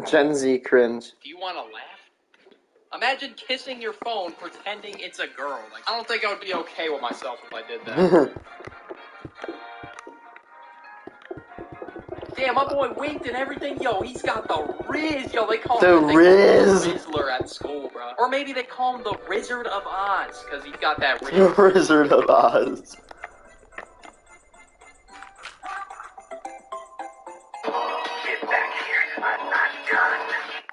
Gen Z cringe. Do you want to laugh? Imagine kissing your phone pretending it's a girl. Like, I don't think I would be okay with myself if I did that. Damn, my boy winked and everything. Yo, he's got the Riz. Yo, they call him the Rizzler at school, bro. Or maybe they call him the Wizard of Oz, because he's got that Riz. Wizard of Oz. Get back here. I'm not done.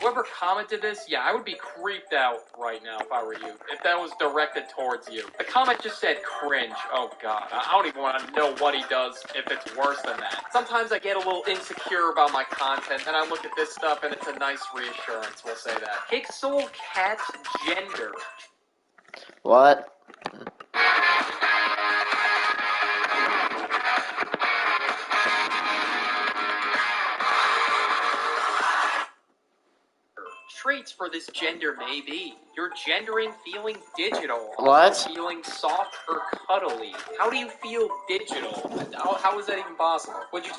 Whoever commented this, yeah, I would be creeped out right now if I were you. If that was directed towards you. The comment just said cringe. Oh god, I don't even want to know what he does if it's worse than that. Sometimes I get a little insecure about my content, and I look at this stuff and it's a nice reassurance, we'll say that. Pixel Cat's gender. What? Traits for this gender may be: you're gendering feeling digital. What? Feeling soft or cuddly. How do you feel digital? How is that even possible? Would you?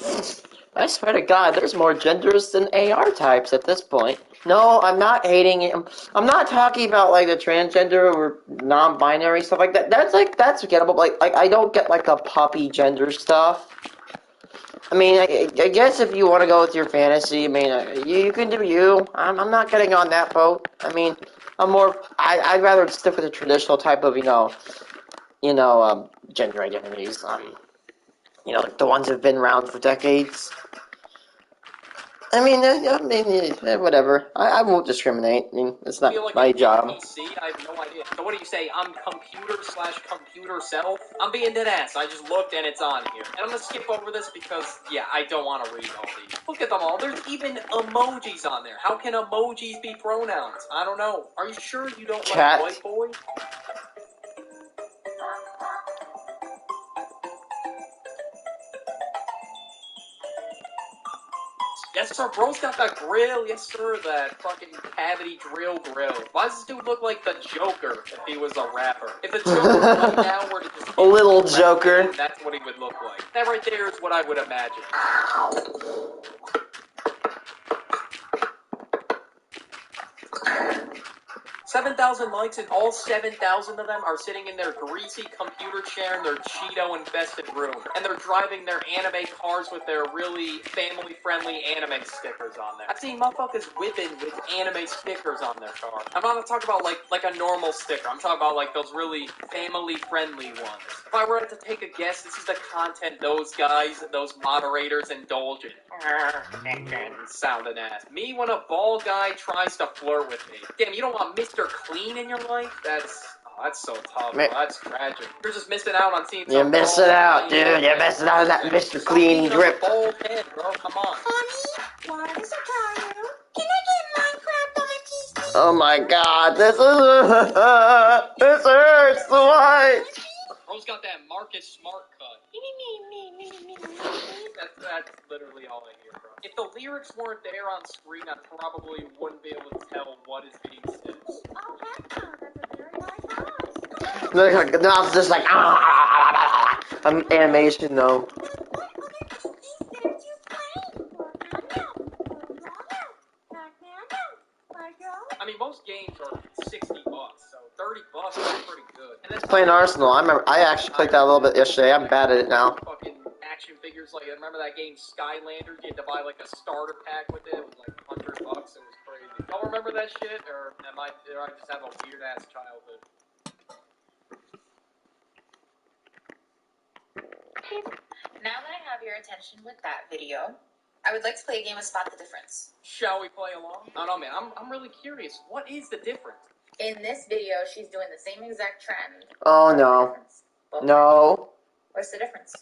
I swear to God, there's more genders than AR types at this point. No, I'm not hating it. I'm not talking about like the transgender or non-binary stuff like that. That's forgettable. Like I don't get like the puppy gender stuff. I mean, I guess if you want to go with your fantasy, I mean, you can do you. I'm not getting on that boat. I mean, I'd rather stick with the traditional type of, gender identities. The ones that have been around for decades. I mean, whatever. I won't discriminate. I mean, it's not my job. PC, I have no idea. So what do you say? I'm computer/computer self? I'm being dead ass. I just looked and it's on here. And I'm gonna skip over this because, yeah, I don't want to read all these. Look at them all. There's even emojis on there. How can emojis be pronouns? I don't know. Are you sure you don't Cat. like white boy? Yes, sir, bro's got that grill. Yes, sir, that fucking cavity drill. Why does this dude look like the Joker if he was a rapper? If the Joker right now were to just... A little Joker. That's what he would look like. That right there is what I would imagine. 7,000 likes, and all 7,000 of them are sitting in their greasy computer chair in their Cheeto-infested room. And they're driving their anime cars with their really family-friendly anime stickers on there. I've seen motherfuckers whipping with anime stickers on their car. I'm not talking about like a normal sticker. I'm talking about like those really family-friendly ones. If I were to take a guess, this is the content those guys, those moderators indulge in. Sounding ass. Me when a bald guy tries to flirt with me. Damn, you don't want Mr. Clean in your life? That's so tough. Bro. That's tragic. You're just missing out on seeing. You're missing out, dude. You're missing out on that Mr. Clean drip. Bald head, bro. Come on. Honey, what is a Caillou? Can I get Minecraft on my PC? Oh my God, this hurts so much. Bro's got that Marcus Smart cut. That's literally all I hear, bro. If the lyrics weren't there on screen, I probably wouldn't be able to tell what is being said. Oh, heck no, that's a very nice house. No, it's just like animation, no. I mean, most games are $60, so $30 is pretty good. And that's Playing Arsenal, I actually played that a little bit yesterday. I'm bad at it now. Fucking action figures, like, remember that game Skylanders? You had to buy like a starter pack with it. It was like $100. It was crazy. Y'all remember that shit, or I just have a weird ass childhood? Now that I have your attention with that video, I would like to play a game of Spot the Difference. Shall we play along? I don't know, man. I'm really curious. What is the difference? In this video, she's doing the same exact trend. Oh no. No. What's the difference?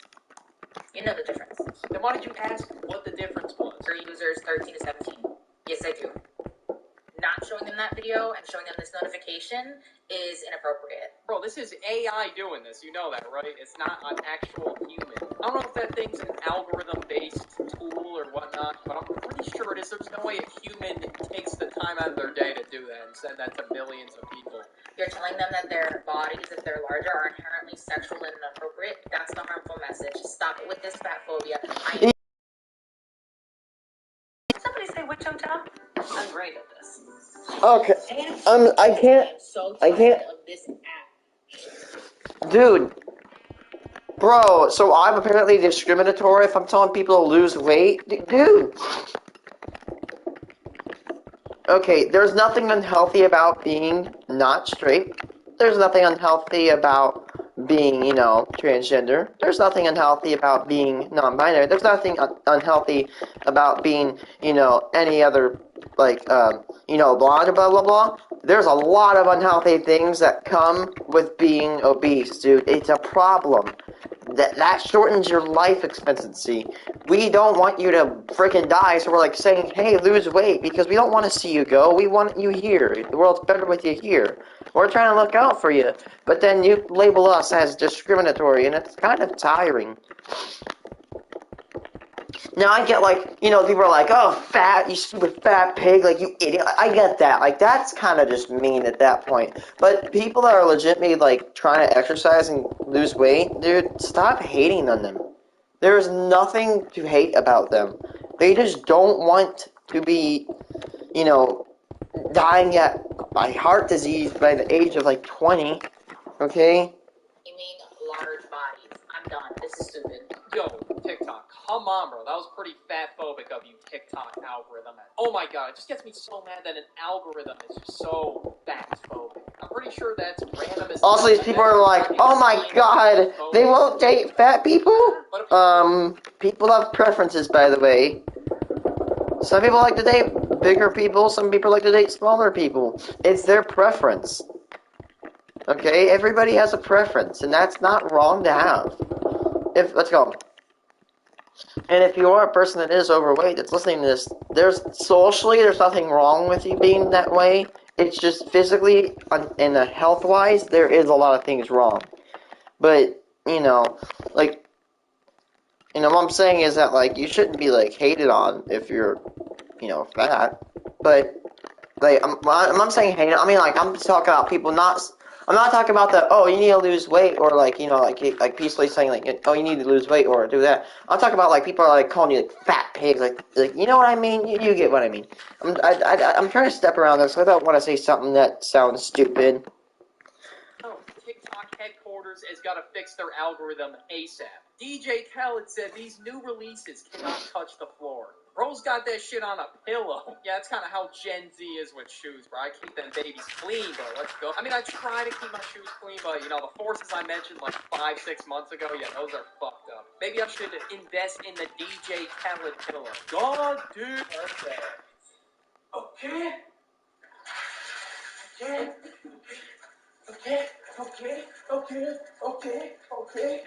You know the difference. Then why did you ask what the difference was? For users 13 to 17. Yes, I do. Not showing them that video and showing them this notification is inappropriate. Bro, this is AI doing this. You know that, right? It's not an actual human. I don't know if that thing's an algorithm-based tool or whatnot, but I'm pretty sure it is. There's no way a human takes the time out of their day to do that and send that to millions of people. You're telling them that their bodies, if they're larger, are inherently sexual and inappropriate. That's the harmful message. Stop it with this fat phobia. Somebody say witch hotel? Okay. I can't. I'm so I tired can't. of this app. Dude. Bro, so I'm apparently discriminatory if I'm telling people to lose weight? Dude. Okay, there's nothing unhealthy about being not straight. There's nothing unhealthy about being, transgender. There's nothing unhealthy about being non-binary. There's nothing unhealthy about being, any other, blonde, blah, blah, blah. There's a lot of unhealthy things that come with being obese, dude. It's a problem. That shortens your life expectancy. We don't want you to freaking die, so we're like saying, hey, lose weight, because we don't want to see you go. We want you here. The world's better with you here. We're trying to look out for you. But then you label us as discriminatory, and it's kind of tiring. Now, I get, people are like, oh, fat, you stupid fat pig, you idiot. I get that. That's kind of just mean at that point. But people that are legitimately, trying to exercise and lose weight, dude, stop hating on them. There's nothing to hate about them. They just don't want to be, dying by heart disease by the age of, 20, okay? Aiming large bodies. I'm done. This is stupid. Yo, TikTok, come on, bro. That was pretty fat-phobic of you, TikTok algorithm. Oh my god, it just gets me so mad that an algorithm is just so fat-phobic. I'm pretty sure that's random as... Also, these people are like, oh my god, they won't date fat people? People have preferences, by the way. Some people like to date bigger people, some people like to date smaller people. It's their preference. Okay, everybody has a preference, and that's not wrong to have. Let's go. And if you are a person that is overweight that's listening to this, there's nothing wrong with you being that way. It's just physically and health-wise, there is a lot of things wrong. But, what I'm saying is that, you shouldn't be, hated on if you're, fat. But, I'm saying hate, I mean, I'm talking about people I'm not talking about you need to lose weight, or, peacefully saying, oh, you need to lose weight, or do that. I'm talking about, people are, calling you, fat pigs, you know what I mean? You get what I mean. I'm trying to step around this, so I don't want to say something that sounds stupid. Oh, TikTok headquarters has got to fix their algorithm ASAP. DJ Khaled said these new releases cannot touch the floor. Bro's got that shit on a pillow. Yeah, that's kind of how Gen Z is with shoes, bro. I keep them babies clean, bro. Let's go. I mean, I try to keep my shoes clean, but, the forces I mentioned 5-6 months ago, yeah, those are fucked up. Maybe I should invest in the DJ Khaled pillow. God, dude. Okay. Okay.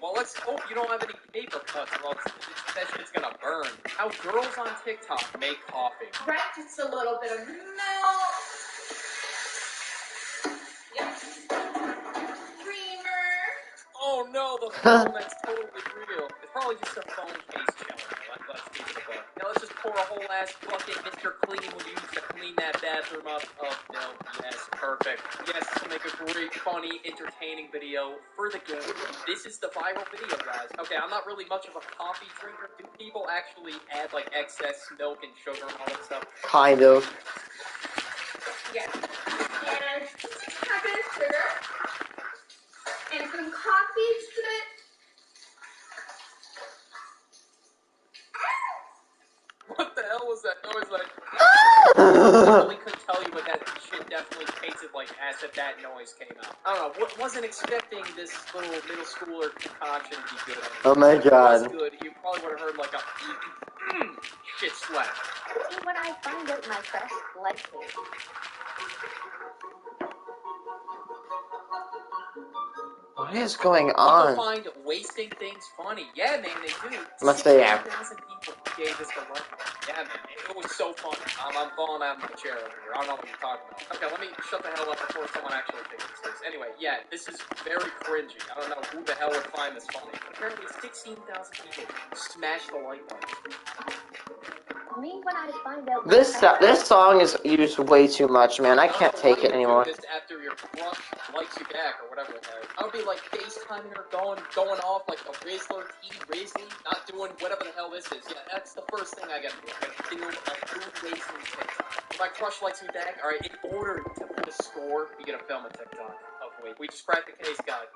Well, let's hope you don't have any paper cuts, or else that shit's gonna burn. How girls on TikTok make coffee. Right, just a little bit of milk. Yes. Creamer. Oh no, the phone, that's totally real. It's probably just a phone case challenge. Let's keep it above. Now let's just pour a whole ass bucket Mr. Clean would use to clean that bathroom up of milk. Yes, perfect. Yes, this will make a great, funny, entertaining video for the game. This is the viral video, guys. Okay, I'm not really much of a coffee drinker. Do people actually add, excess milk and sugar and all that stuff? Kind of. Yes. And just a tablespoon of sugar. And some coffee split. What the hell was that noise like? I really couldn't tell you, but that shit definitely tasted like acid. That noise came out. I don't know. Wasn't expecting this little middle schooler concoction to be good. Oh my god. If it was good, you probably would have heard a shit slap. See what I find at my fresh blood cake. What is going People on? find wasting things funny. Yeah, man, they do. Must say yeah. 16,000 people gave this a like. Yeah, man, it was so funny. I'm falling out of my chair over here. I don't know what you're talking about. Okay, let me shut the hell up before someone actually takes this serious. Anyway, yeah, this is very cringy. I don't know who the hell would find this funny. But apparently 16,000 people smashed the like button. me when I find out. This song is used way too much, man. I can't take it anymore. This after your crush likes you back or whatever the hell. I would be like FaceTiming her, going off like a Rizzler, Rizzly, not doing whatever the hell this is. Yeah, that's the first thing I gotta do. I gotta film a food racing TikTok. If my crush likes me back, alright, in order to put a score, you gotta film a TikTok. Hopefully. We just cracked the case, guys.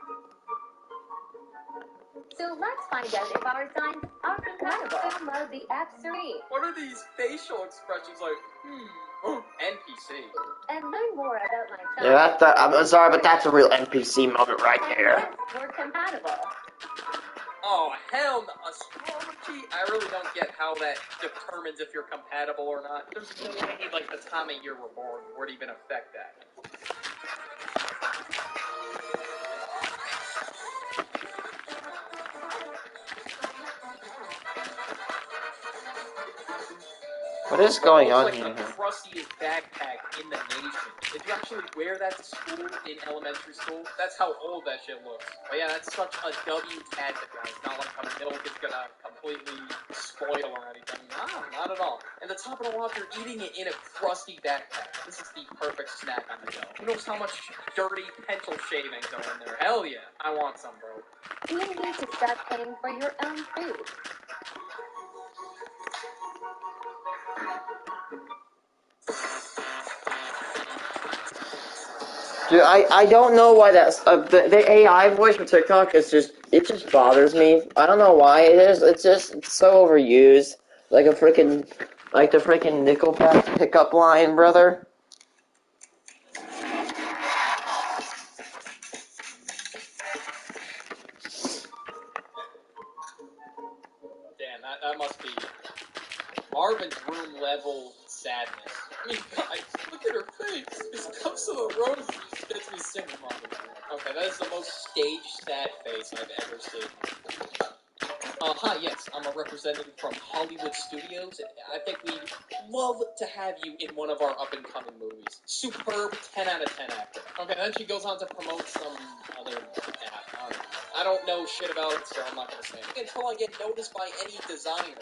So let's find out if our signs are compatible. Download the app Siri What are these facial expressions like? NPC. and learn more about my sign. Yeah, I'm sorry, but that's a real NPC moment right there. Yes, we're compatible. Oh, hell no. Astrology? I really don't get how that determines if you're compatible or not. There's no way, like, the time of year we're born would even affect that. What is going on Like here? the crustiest backpack in the nation. If you actually wear that to school in elementary school, that's how old that shit looks. But yeah, that's such a W tactic, guys. Not like the milk is gonna completely spoil or anything. No, not at all. And the top of the lot, you're eating it in a crusty backpack. This is the perfect snack on the go. Who knows how much dirty pencil shavings are in there? Hell yeah, I want some, bro. You need to start paying for your own food. Dude, I don't know why that's the AI voice for TikTok is just bothers me. I don't know why it is. It's so overused, like the freaking Nickelback pickup line, brother. Damn, that must be Marvin's room level sadness. I mean, guys, look at her face. This cups of the roses gets me singing Marvin's room. Okay, that is the most staged sad face I've ever seen. Hi, yes, I'm a representative from Hollywood Studios. I think we'd love to have you in one of our up-and-coming movies. Superb 10 out of 10 actor. Okay, then she goes on to promote some other app. I don't know shit about it, so I'm not gonna say it. Until I get noticed by any designer.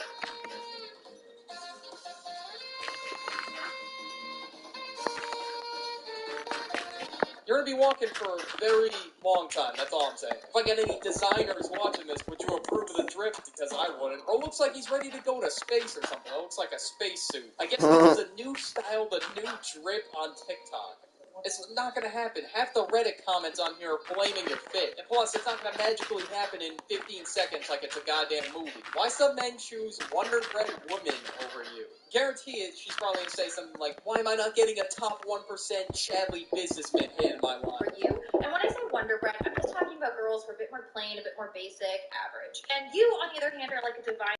You're gonna be walking for a very long time, that's all I'm saying. If I get any designers watching this, would you approve of the drip? Because I wouldn't. Or it looks like he's ready to go to space or something. It looks like a spacesuit. I guess this is a new style, the new drip on TikTok. It's not gonna happen. Half the Reddit comments on here are blaming your fit. And plus, it's not gonna magically happen in 15 seconds like it's a goddamn movie. Why some men choose Wonder Bread women over you? Guarantee it, she's probably gonna say something like, why am I not getting a top 1% Chadley businessman hit in my line? For you. And when I say Wonder Bread, I'm just talking about girls who are a bit more plain, a bit more basic, average. And you, on the other hand, are like a divine.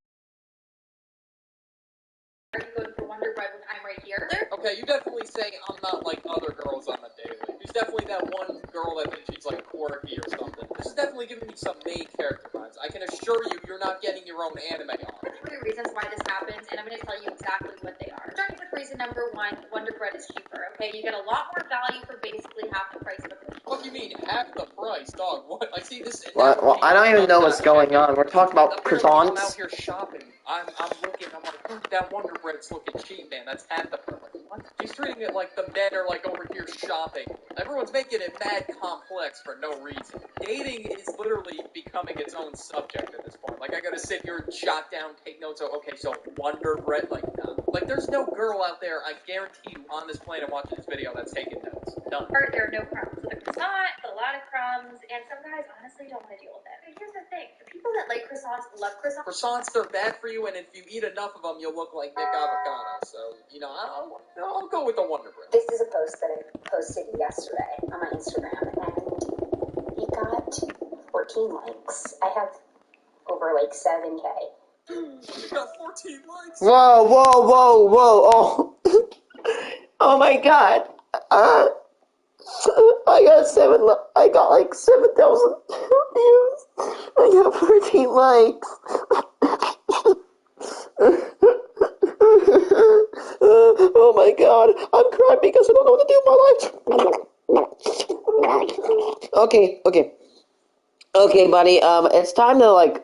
Are you going for Wonder Bread when I'm right here? Okay, you definitely say I'm not like other girls on the daily. There's definitely that one girl that thinks she's like quirky or something. This is definitely giving me some main character vibes. I can assure you, you're not getting your own anime on. There's 3 reasons why this happens, and I'm going to tell you exactly what they are. Starting with reason number 1, Wonder Bread is cheaper, okay? You get a lot more value for basically half the price of a cookie. What do you mean, half the price, dog? What? I see this. Well, I don't even know what's going on. We're talking about Apparently, I'm out croissants. here shopping. I'm looking. I'm like, oh, that Wonder Bread's looking cheap, man. That's half the price. Like, what? She's treating it like the men are like over here shopping. Everyone's making it mad complex for no reason. Dating is literally becoming its own subject at this point. Like, I gotta sit here and jot down, take notes. Oh, okay, so Wonder Bread, like, no. Like, there's no girl out there, I guarantee you, on this planet watching this video that's taking notes. None. Or there are no crumbs. With a croissant, a lot of crumbs, and some guys honestly don't want to deal with it. But here's the thing. The people that like croissants love croissants. Croissants, they're bad for you, and if you eat enough of them, you'll look like Nick Avocado. So, you know, I'll go with the Wonder Bread. This is a post that I posted yesterday on my Instagram, and it got 14 likes. I have over like 7K. You got 14 likes. Whoa, whoa, whoa, whoa! Oh, oh my God! I got like 7,000 views. I got 14 likes. Oh my God! I'm crying because I don't know what to do with my life. Okay, buddy. It's time to like.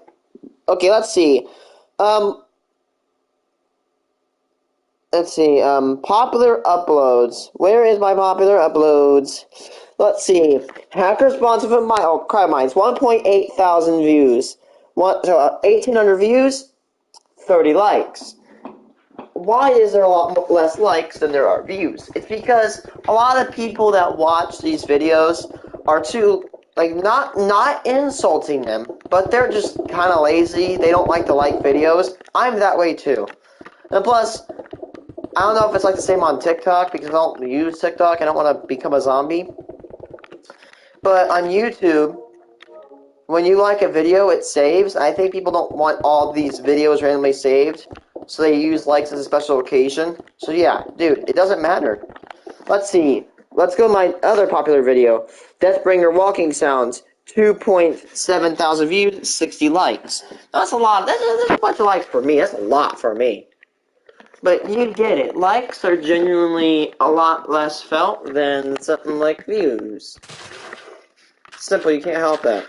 Okay, let's see. let's see, popular uploads. Where is my popular uploads? Let's see. Hacker responsive of my crime mines. 1.8 thousand views. 1,800 views, 30 likes. Why is there a lot less likes than there are views? It's because a lot of people that watch these videos are too, like, not insulting them, but they're just kind of lazy. They don't like to like videos. I'm that way too. And plus, I don't know if it's like the same on TikTok because I don't use TikTok. I don't want to become a zombie. But on YouTube, when you like a video, it saves. I think people don't want all these videos randomly saved, so they use likes as a special occasion. So yeah, dude, it doesn't matter. Let's see. Let's go to my other popular video, Deathbringer Walking Sounds. 2.7 thousand views, 60 likes. That's a lot. That's a bunch of likes for me. That's a lot for me. But you get it. Likes are genuinely a lot less felt than something like views. Simple, you can't help that.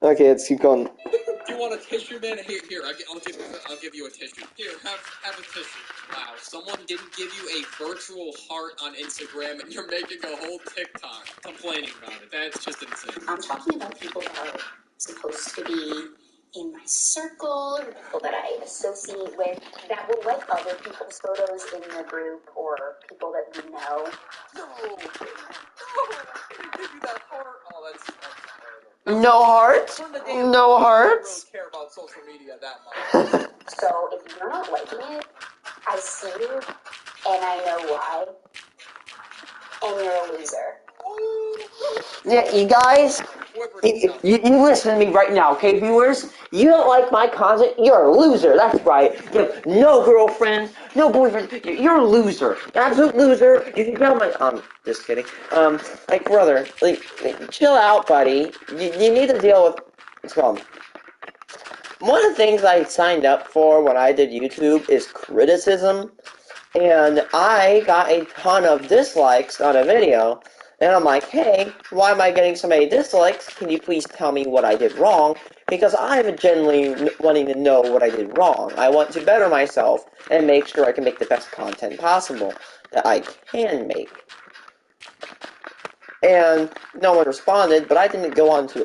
Okay, let's keep going. Do you want a tissue, man? Here, I'll give you a tissue. Here, have a tissue. Wow, someone didn't give you a virtual heart on Instagram, and you're making a whole TikTok complaining about it. That's just insane. I'm talking about people that are supposed to be in my circle, or people that I associate with, that will like other people's photos in the group, or people that we know. No, I didn't give you that heart. Oh, that's No hearts? No hearts? I don't really care about social media that much. So if you're not liking it, I see you, and I know why, and you're a loser. Yeah, you guys, you listen to me right now, okay, viewers? You don't like my content, you're a loser, that's right. You have no girlfriend, no boyfriend, you're a loser. Absolute loser. You can tell my, just kidding. Like, brother, like chill out, buddy. You need to deal with, what's called? One of the things I signed up for when I did YouTube is criticism, and I got a ton of dislikes on a video. And I'm like, hey, why am I getting so many dislikes? Can you please tell me what I did wrong? Because I'm genuinely wanting to know what I did wrong. I want to better myself and make sure I can make the best content possible that I can make. And no one responded, but I didn't go on to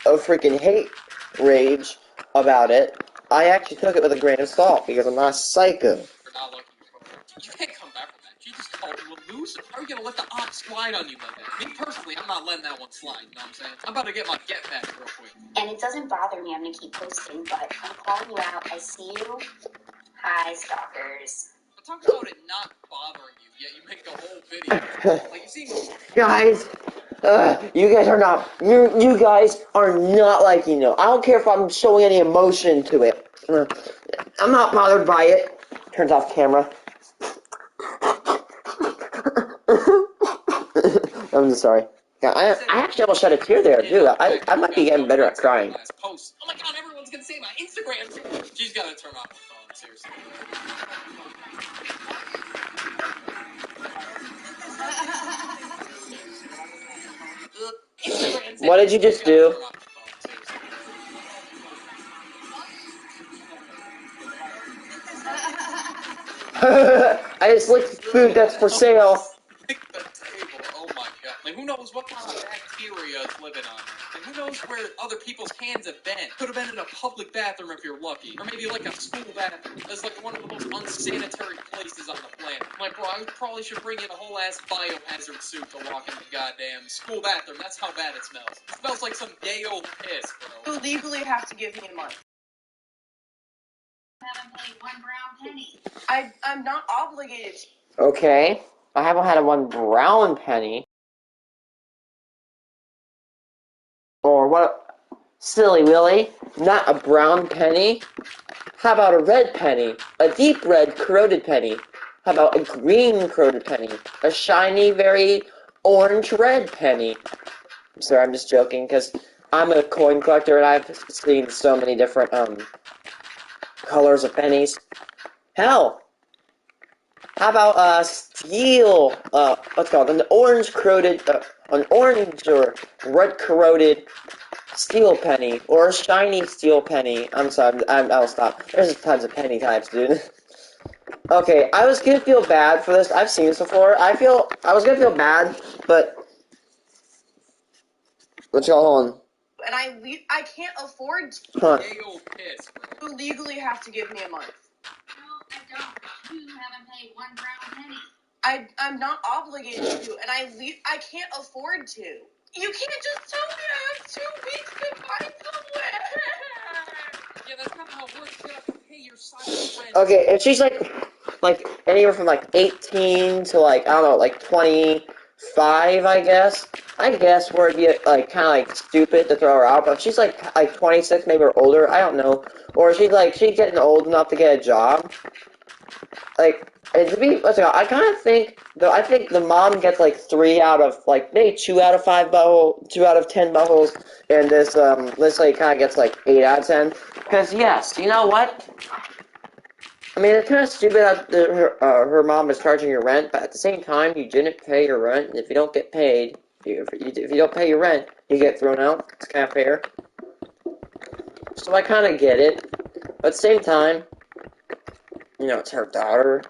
a freaking hate rage about it. I actually took it with a grain of salt because I'm not a psycho. For not liking your photo. You can't come back from that. You just called you a loser. How are you gonna let the ops slide on you like that? Me personally, I'm not letting that one slide. You know what I'm saying? I'm about to get my get back real quick. And it doesn't bother me, I'm gonna keep posting, but I'm calling you out, I see you. Hi, stalkers. But talk about it not bothering you, yet you make the whole video. Like, you see... Guys, you guys are not, you guys are not liking it. I don't care if I'm showing any emotion to it. I'm not bothered by it. Turns off camera. I'm just sorry. Yeah, I actually almost shed a tear there, too. I might be getting better at crying. Post. Oh my god, everyone's gonna say my Instagram. She's gotta turn off the phone, seriously. What did you just do? I just licked food that's for sale. Lick the table, oh my god. Like, who knows what kind of bacteria is living on it? And who knows where other people's hands have been? Could have been in a public bathroom if you're lucky. Or maybe like a school bathroom. That's like one of the most unsanitary places on the planet. Like, bro, I probably should bring in a whole ass biohazard suit to walk in the goddamn school bathroom. That's how bad it smells. It smells like some gay old piss, bro. You legally have to give me a month. I haven't paid one brown penny. I'm not obligated. Okay. I haven't had a one brown penny. Or what? Silly Willy. Not a brown penny. How about a red penny? A deep red corroded penny. How about a green corroded penny? A shiny, very orange red penny. I'm sorry, I'm just joking, because I'm a coin collector and I've seen so many different, colors of pennies. Hell! How about steel? What's it called an orange or red corroded steel penny or a shiny steel penny. I'm sorry, I'll stop. There's tons of penny types, dude. Okay, I was gonna feel bad for this. I've seen this before. I was gonna feel bad, but let's go on. And I can't afford to. Huh. Big old piss, bro. You legally have to give me a month. No, I don't. You haven't paid 1 brown penny. I'm not obligated to, and I can't afford to. You can't just tell me I have 2 weeks to find somewhere. Yeah, that's not how it works. You have to pay your side of the rent. Okay, if she's like anywhere from like 18 to like I don't know, like 25, I guess where it'd be like kind of like stupid to throw her out. But if she's like 26, maybe or older, I don't know, or she's getting old enough to get a job. Like, and to be, I kind of think though. I think the mom gets like 3 out of like maybe 2 out of 5 butthole, 2 out of 10 buttholes, and this lady kind of gets like 8 out of 10. Because yes, you know what? I mean, it's kind of stupid that her mom is charging your rent, but at the same time, you didn't pay your rent, and if you don't get paid, if you don't pay your rent, you get thrown out. It's kind of fair. So I kind of get it, but at the same time, you know, it's her daughter.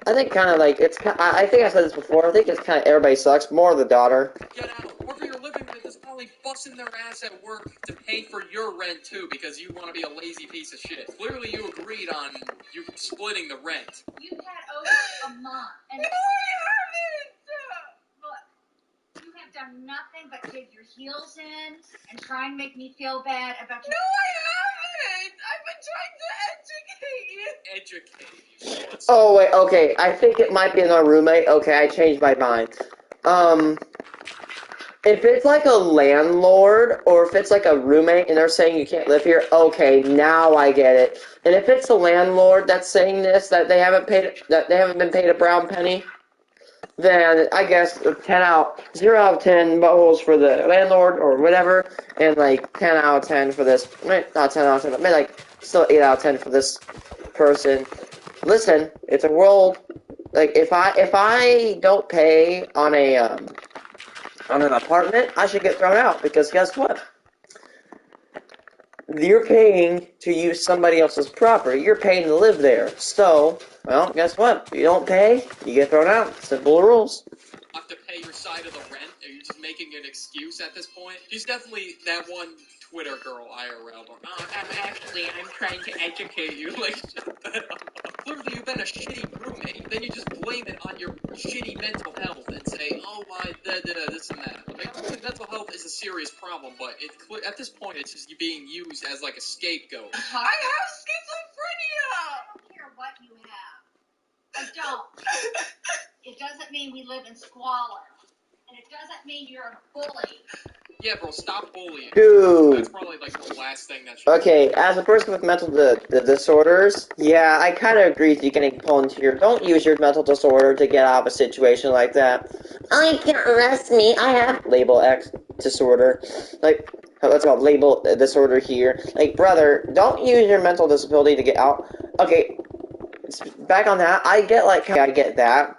I think kind of like I think I said this before. I think it's kind of everybody sucks. More the daughter. Get out. Whoever you're living with is probably busting their ass at work to pay for your rent too, because you want to be a lazy piece of shit. Clearly, you agreed on you splitting the rent. You've had over a month. And No, I haven't. look, you have done nothing but dig your heels in and try and make me feel bad about your... No, I haven't. I've been trying to educate you. Educate you. Oh wait, okay. I think it might be another roommate. Okay, I changed my mind. If it's like a landlord or if it's like a roommate and they're saying you can't live here, okay, now I get it. And if it's a landlord that's saying this, that they haven't been paid a brown penny, then I guess 0 out of 10 buttholes for the landlord or whatever, and like 10 out of 10 for this, not 10 out of 10, but maybe like still 8 out of 10 for this person. Listen, it's a world, like if I don't pay on an apartment, I should get thrown out, because guess what? You're paying to use somebody else's property. You're paying to live there. So, well, guess what? If you don't pay, you get thrown out. Simple rules. Have to pay your side of the rent? Are you just making an excuse at this point? She's definitely that one Twitter girl IRL. I'm trying to educate you. Like, shut that up. Clearly, you've been a shitty roommate. Then you just blame it on your shitty mental health and say, oh my, this and that. Like, mental health is a serious problem, but at this point, it's just being used as like a scapegoat. I have schizophrenia. I don't care what you have. I don't. It doesn't mean we live in squalor. And it doesn't mean you're a bully. Yeah, bro, stop bullying. Dude. That's probably like the last thing that should Okay, as a person with mental disorders, yeah, I kind of agree with you getting pulled into your... Don't use your mental disorder to get out of a situation like that. Oh, you can't arrest me. I have label X disorder. Like, let's go label disorder here. Like, brother, don't use your mental disability to get out. Okay, back on that, I get that,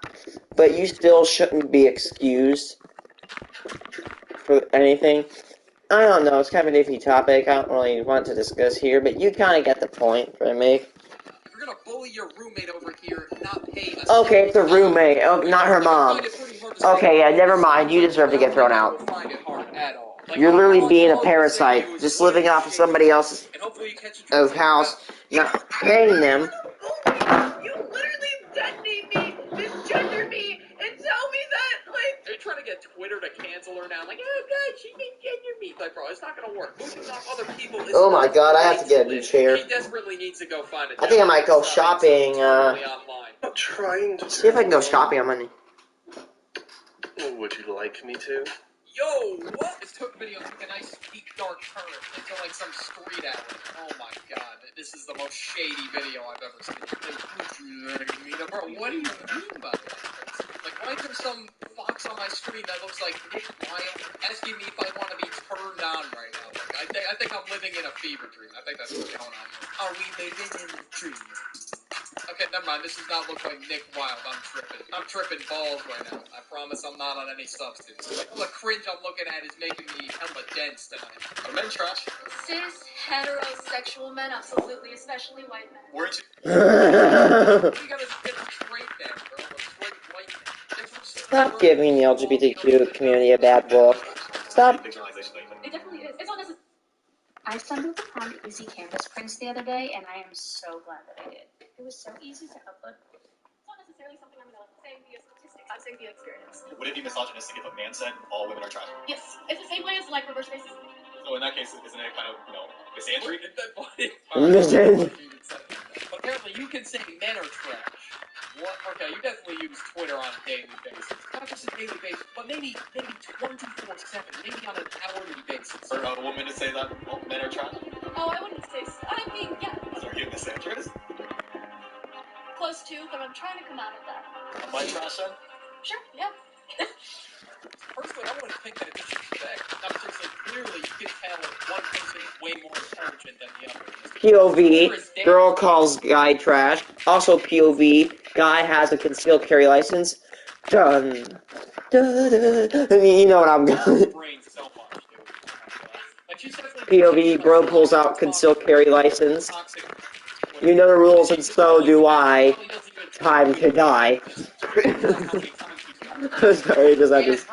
but you still shouldn't be excused for anything. I don't know, it's kind of an iffy topic, I don't really want to discuss here, but you kind of get the point that I make. If you're gonna bully your roommate over here, not pay a... Okay, it's a roommate, not her mom. Okay, yeah, never mind, you deserve to get thrown out. You're literally being a parasite, just living off of somebody else's house, not paying them. You literally detonate me, misgender me, and tell me that, like... They're trying to get Twitter to cancel her now. Like, oh god, she misgendered me. Like, bro, it's not gonna work. Moving on other people is... Oh my god, I have to get a new chair. She desperately needs to go find a job. I think I might go shopping, online. I'm trying to... see if I can go shopping on Monday. Would you like me to? Yo, what? This video took a nice deep dark turn into like some street alley. Oh my god, this is the most shady video I've ever seen. Bro, what do you mean by that? Like, why is there some fox on my screen that looks like Nick Wilde asking me if I want to be turned on right now? Like, I think I'm living in a fever dream. I think that's what's going on here. Are we living in a dream? Okay, Okay, never mind. This does not look like Nick Wilde. I'm tripping. I'm tripping balls right now. I promise I'm not on any substance. All the cringe I'm looking at is making me hella dense tonight. Are men trash? Cis, heterosexual men, absolutely, especially white men. Where'd you... You gotta get straight there, bro. A straight white man. Stop giving the LGBTQ community a bad look. Stop. It definitely is. It's not necessary. I stumbled upon Easy Canvas prints the other day, and I am so glad that I did. It was so easy to upload. It's not necessarily something I'm going to say via statistics. I'm saying via experience. Would it be misogynistic if a man said all women are trash? Yes, it's the same way as like reverse racism. So in that case, isn't it kind of, misandry? Isn't that funny? Misandry. But apparently you can say men are trash. What? Okay, you definitely use Twitter on a daily basis. Not just a daily basis, but maybe 24/7, maybe on an hourly basis. For a woman to say that all men are trash? Oh, I wouldn't say so. I mean, yeah. So are you misandrous? Close to, but I'm trying to come out of that. Am I trash then? Sure, yeah. Personally, I wouldn't think that it's disrespect. I'm just like, clearly you can tell one person is way more intelligent than the other. POV, girl calls guy trash. Also POV, guy has a concealed carry license. Done. You know what I'm going. Brain so much, dude. Like, she's definitely POV, bro pulls out concealed carry license. You know the rules and so do I. Time to die. Sorry, just I just...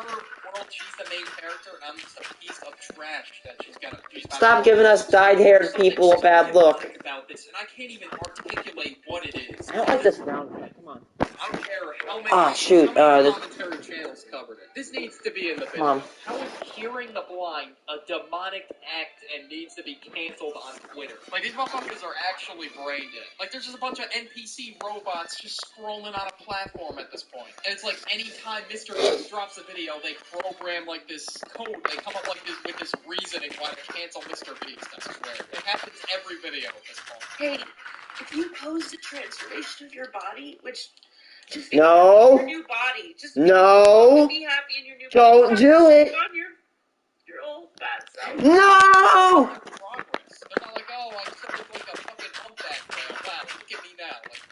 She's the main character, and I'm just a piece of trash that she's got. Stop giving us dyed-haired people a bad look. About this, and I can't even articulate what it is. I don't like this brown guy. Come on. I don't care how many, shoot, how many commentary channels covered it. This needs to be in the video. Mom. How is Hearing the Blind a demonic act and needs to be canceled on Twitter? Like, these motherfuckers are actually brain dead. Like, there's just a bunch of NPC robots just scrolling on a platform at this point. And it's like, anytime Mr. Beast drops a video, they program, like, this code. They come up, like, this with this reasoning why to cancel Mr. Beast, I swear. It happens every video at this point. Hey, if you pose the transformation of your body, which just No. your new body, just No. be happy in your new Don't body. do it. On your old fat self. No! Progress. They're not like, oh, I just look like a fucking humpback now. Wow, look at me now. Like,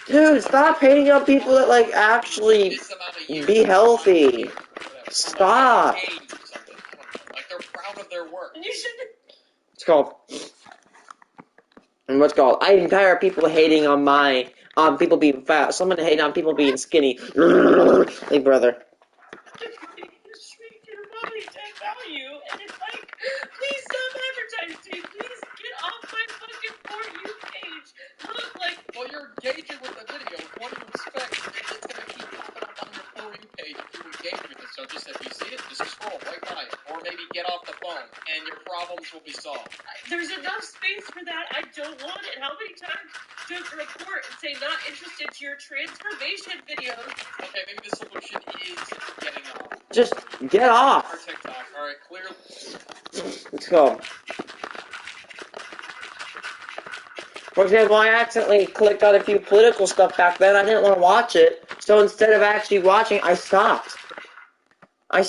no. Dude, stop hating on people that, like, actually This amount of years, be healthy. whatever. Stop. Age or something. I don't know. Like, they're proud of their work. And you should. It's called... And what's called? I'm tired of people hating on people being fat. Someone hating on people being skinny. Like, brother. Shrink your body to value, and it's like, please stop advertising. Please get off my fucking For You page. Look like. Well, you're engaging with the video. What do you expect? It's gonna keep popping up on your For You page if you engage with it. So just if you see it, just scroll right by it. Or maybe get off the phone, and your problems will be solved. There's enough space for that. I don't want it. How many times do I have to report and say not interested to your transformation videos? Okay, maybe the solution is getting off. Just get off. Or TikTok. Alright, clearly. Let's go. For example, I accidentally clicked on a few political stuff back then. I didn't want to watch it. So instead of actually watching, I stopped. And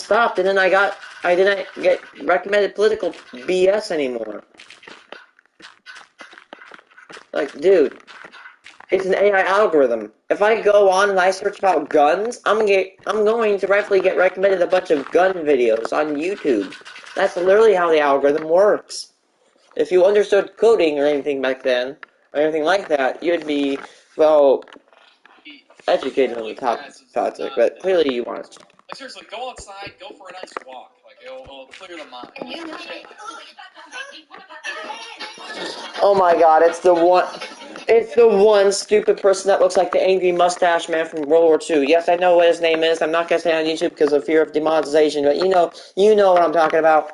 then I didn't get recommended political BS anymore. Like, dude, it's an AI algorithm. If I go on and I search about guns, I'm going to rightfully get recommended a bunch of gun videos on YouTube. That's literally how the algorithm works. If you understood coding or anything back then, or anything like that, you'd be, well, educated on the topic, but clearly you want to. Like, seriously, go outside, go for a nice walk. Like, it'll clear the mind. And you know Oh my god, it's the one stupid person that looks like the angry mustache man from World War II. Yes, I know what his name is. I'm not gonna say it on YouTube because of fear of demonetization, but you know what I'm talking about.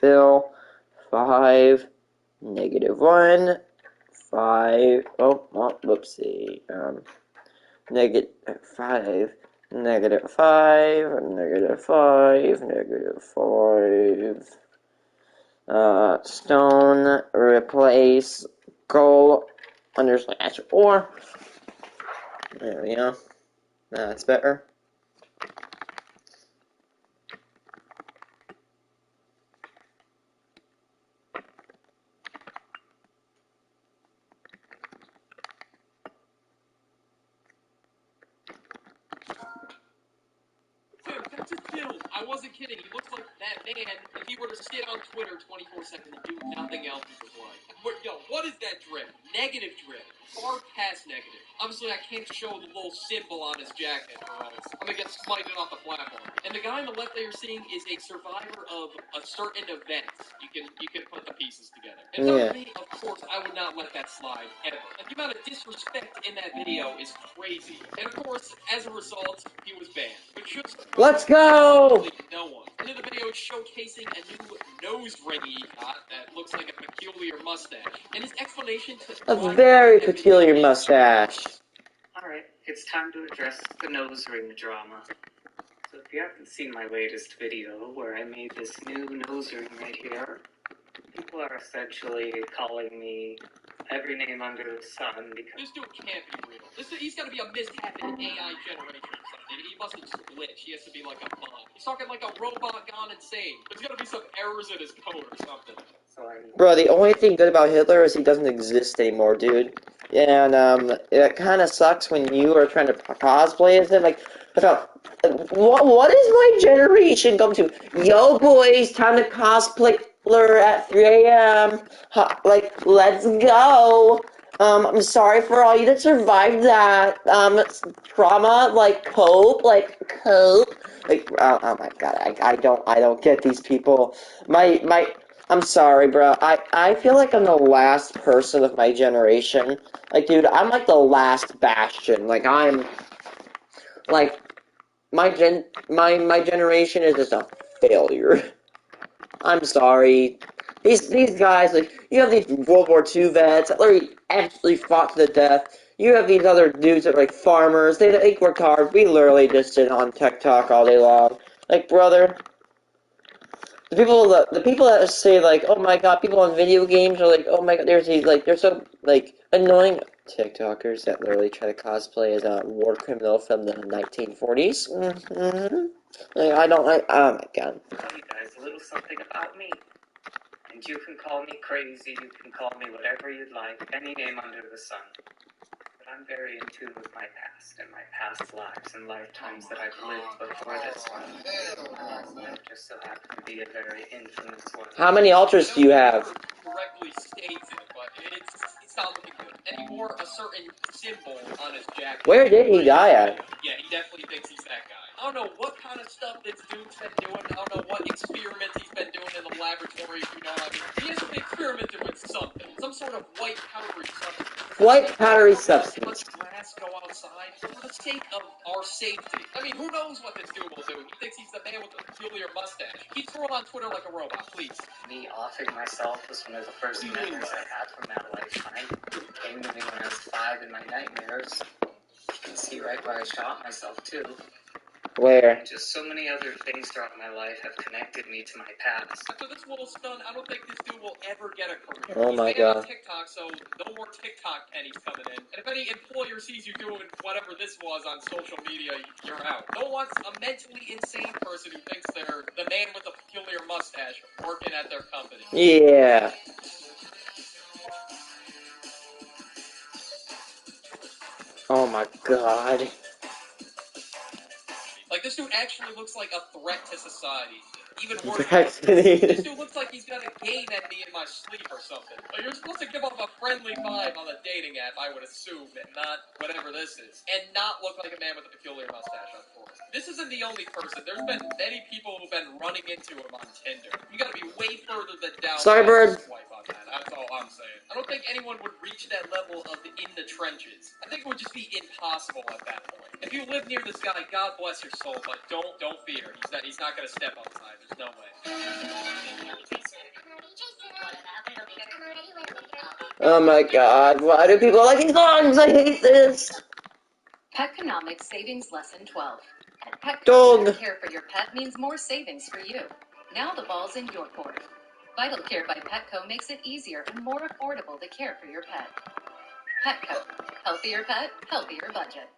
Phil, 5, -1, 5, whoopsie, -5, -5, -5, stone, replace, goal, / or, there we go, that's better. I wasn't kidding. He looks like that man if he were to sit on Twitter 24/7 and do nothing else with his life. What is that drip? Negative drip. Far past negative. Obviously, I can't show the little symbol on his jacket, or else I'm gonna get smited off the platform. And the guy on the left that you're seeing is a survivor of a certain event. You can put the pieces together. And for me, of course, I would not let that slide ever. Like, the amount of disrespect in that video is crazy. And of course, as a result, he was banned. Which should Let's go! no one. And in the video, it's showcasing a new nose ring he got that looks like a peculiar mustache. And his explanation to A very peculiar mustache. Alright, it's time to address the nose ring drama. So if you haven't seen my latest video where I made this new nose ring right here, people are essentially calling me every name under the sun because this dude can't be real. He's gotta be a mishap in AI generation or something. He mustn't glitch. He has to be like a bug. He's talking like a robot gone insane. There's gotta be some errors in his code or something. Bro, the only thing good about Hitler is he doesn't exist anymore, dude. And, it kinda sucks when you are trying to cosplay as him. Like, I thought, what is my generation come to? Yo, boys, time to cosplay Hitler at 3 a.m. Like, let's go. I'm sorry for all you that survived that, trauma, like, cope. Like, oh my god, I don't get these people. I'm sorry, bro. I feel like I'm the last person of my generation. Like, dude, I'm like the last bastion. Like, I'm, like, my generation is just a failure. I'm sorry. These guys, like, you have these World War II vets that literally absolutely fought to the death. You have these other dudes that are like farmers. They worked hard. We literally just sit on TikTok all day long. Like, brother. The people that say, like, oh my god, people on video games are like, oh my god, there's these, like, they're so, like, annoying TikTokers that literally try to cosplay as a war criminal from the 1940s. Like, oh my god. I'll tell you guys a little something about me. And you can call me crazy, you can call me whatever you'd like, any name under the sun. But I'm very in tune with my past and my past lives and lifetimes that I've lived before this one. My last life just so happened to be a very infamous one. How many altars do you have? Correctly states it, but it's not looking good. And he wore a certain symbol on his jacket. Where did he die at? Yeah, he definitely thinks he's that guy. I don't know what kind of stuff this dude's been doing. I don't know what experiments he's been doing in the laboratory, if you know what I mean. He has been experimenting with something. Some sort of white powdery substance. White powdery substance. Let grass go outside for the sake of our safety. I mean, who knows what this dude will do? He thinks he's the man with the peculiar mustache. Keep throwing on Twitter like a robot, please. Me offing myself was one of the first memories I had from that lifetime. It came to me when I was 5 in my nightmares. You can see right where I shot myself, too. Where? And just so many other things throughout my life have connected me to my past. After this little stun, I don't think this dude will ever get a career. Oh my He's banned god. on TikTok, so no more TikTok pennies coming in. And if any employer sees you doing whatever this was on social media, you're out. No one wants a mentally insane person who thinks they're the man with the peculiar mustache working at their company. Yeah. Oh my god. Like, this dude actually looks like a threat to society. Even worse. This dude looks like he's gonna game at me in my sleep or something. Like, you're supposed to give off a friendly vibe on the dating app, I would assume, and not whatever this is. And not look like a man with a peculiar mustache, of course. This isn't the only person. There's been many people who've been running into him on Tinder. You gotta be way further than down. Cybird. Swipe on that. That's all I'm saying. I don't think anyone would reach that level of in the trenches. I think it would just be impossible at that point. If you live near this guy, God bless your soul, but don't fear. He's not gonna step outside. There's no way. Oh my god, why do people like these songs? I hate this. Petconomics Savings Lesson 12. At Petco, Dog. better care for your pet means more savings for you. Now the ball's in your court. Vital Care by Petco makes it easier and more affordable to care for your pet. Petco. Healthier pet, healthier budget.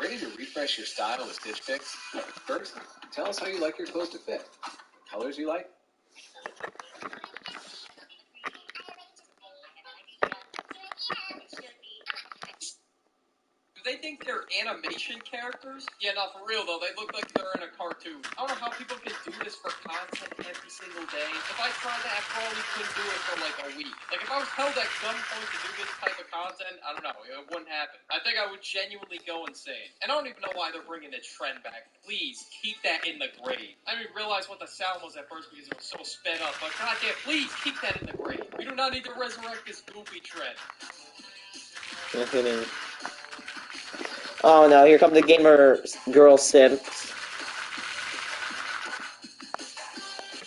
Ready to refresh your style with Stitch Fix? First, tell us how you like your clothes to fit. Colors you like? Do they think think they're animation characters. Yeah, no, for real though, they look like they're in a cartoon. I don't know how people can do this for content every single day. If I tried that, I probably couldn't do it for like a week. Like if I was held at gunpoint to do this type of content, I don't know, it wouldn't happen. I think I would genuinely go insane. And I don't even know why they're bringing the trend back. Please, keep that in the grave. I didn't realize what the sound was at first because it was so sped up, but goddamn, please keep that in the grave. We do not need to resurrect this goofy trend. Oh no, here come the gamer girl simps.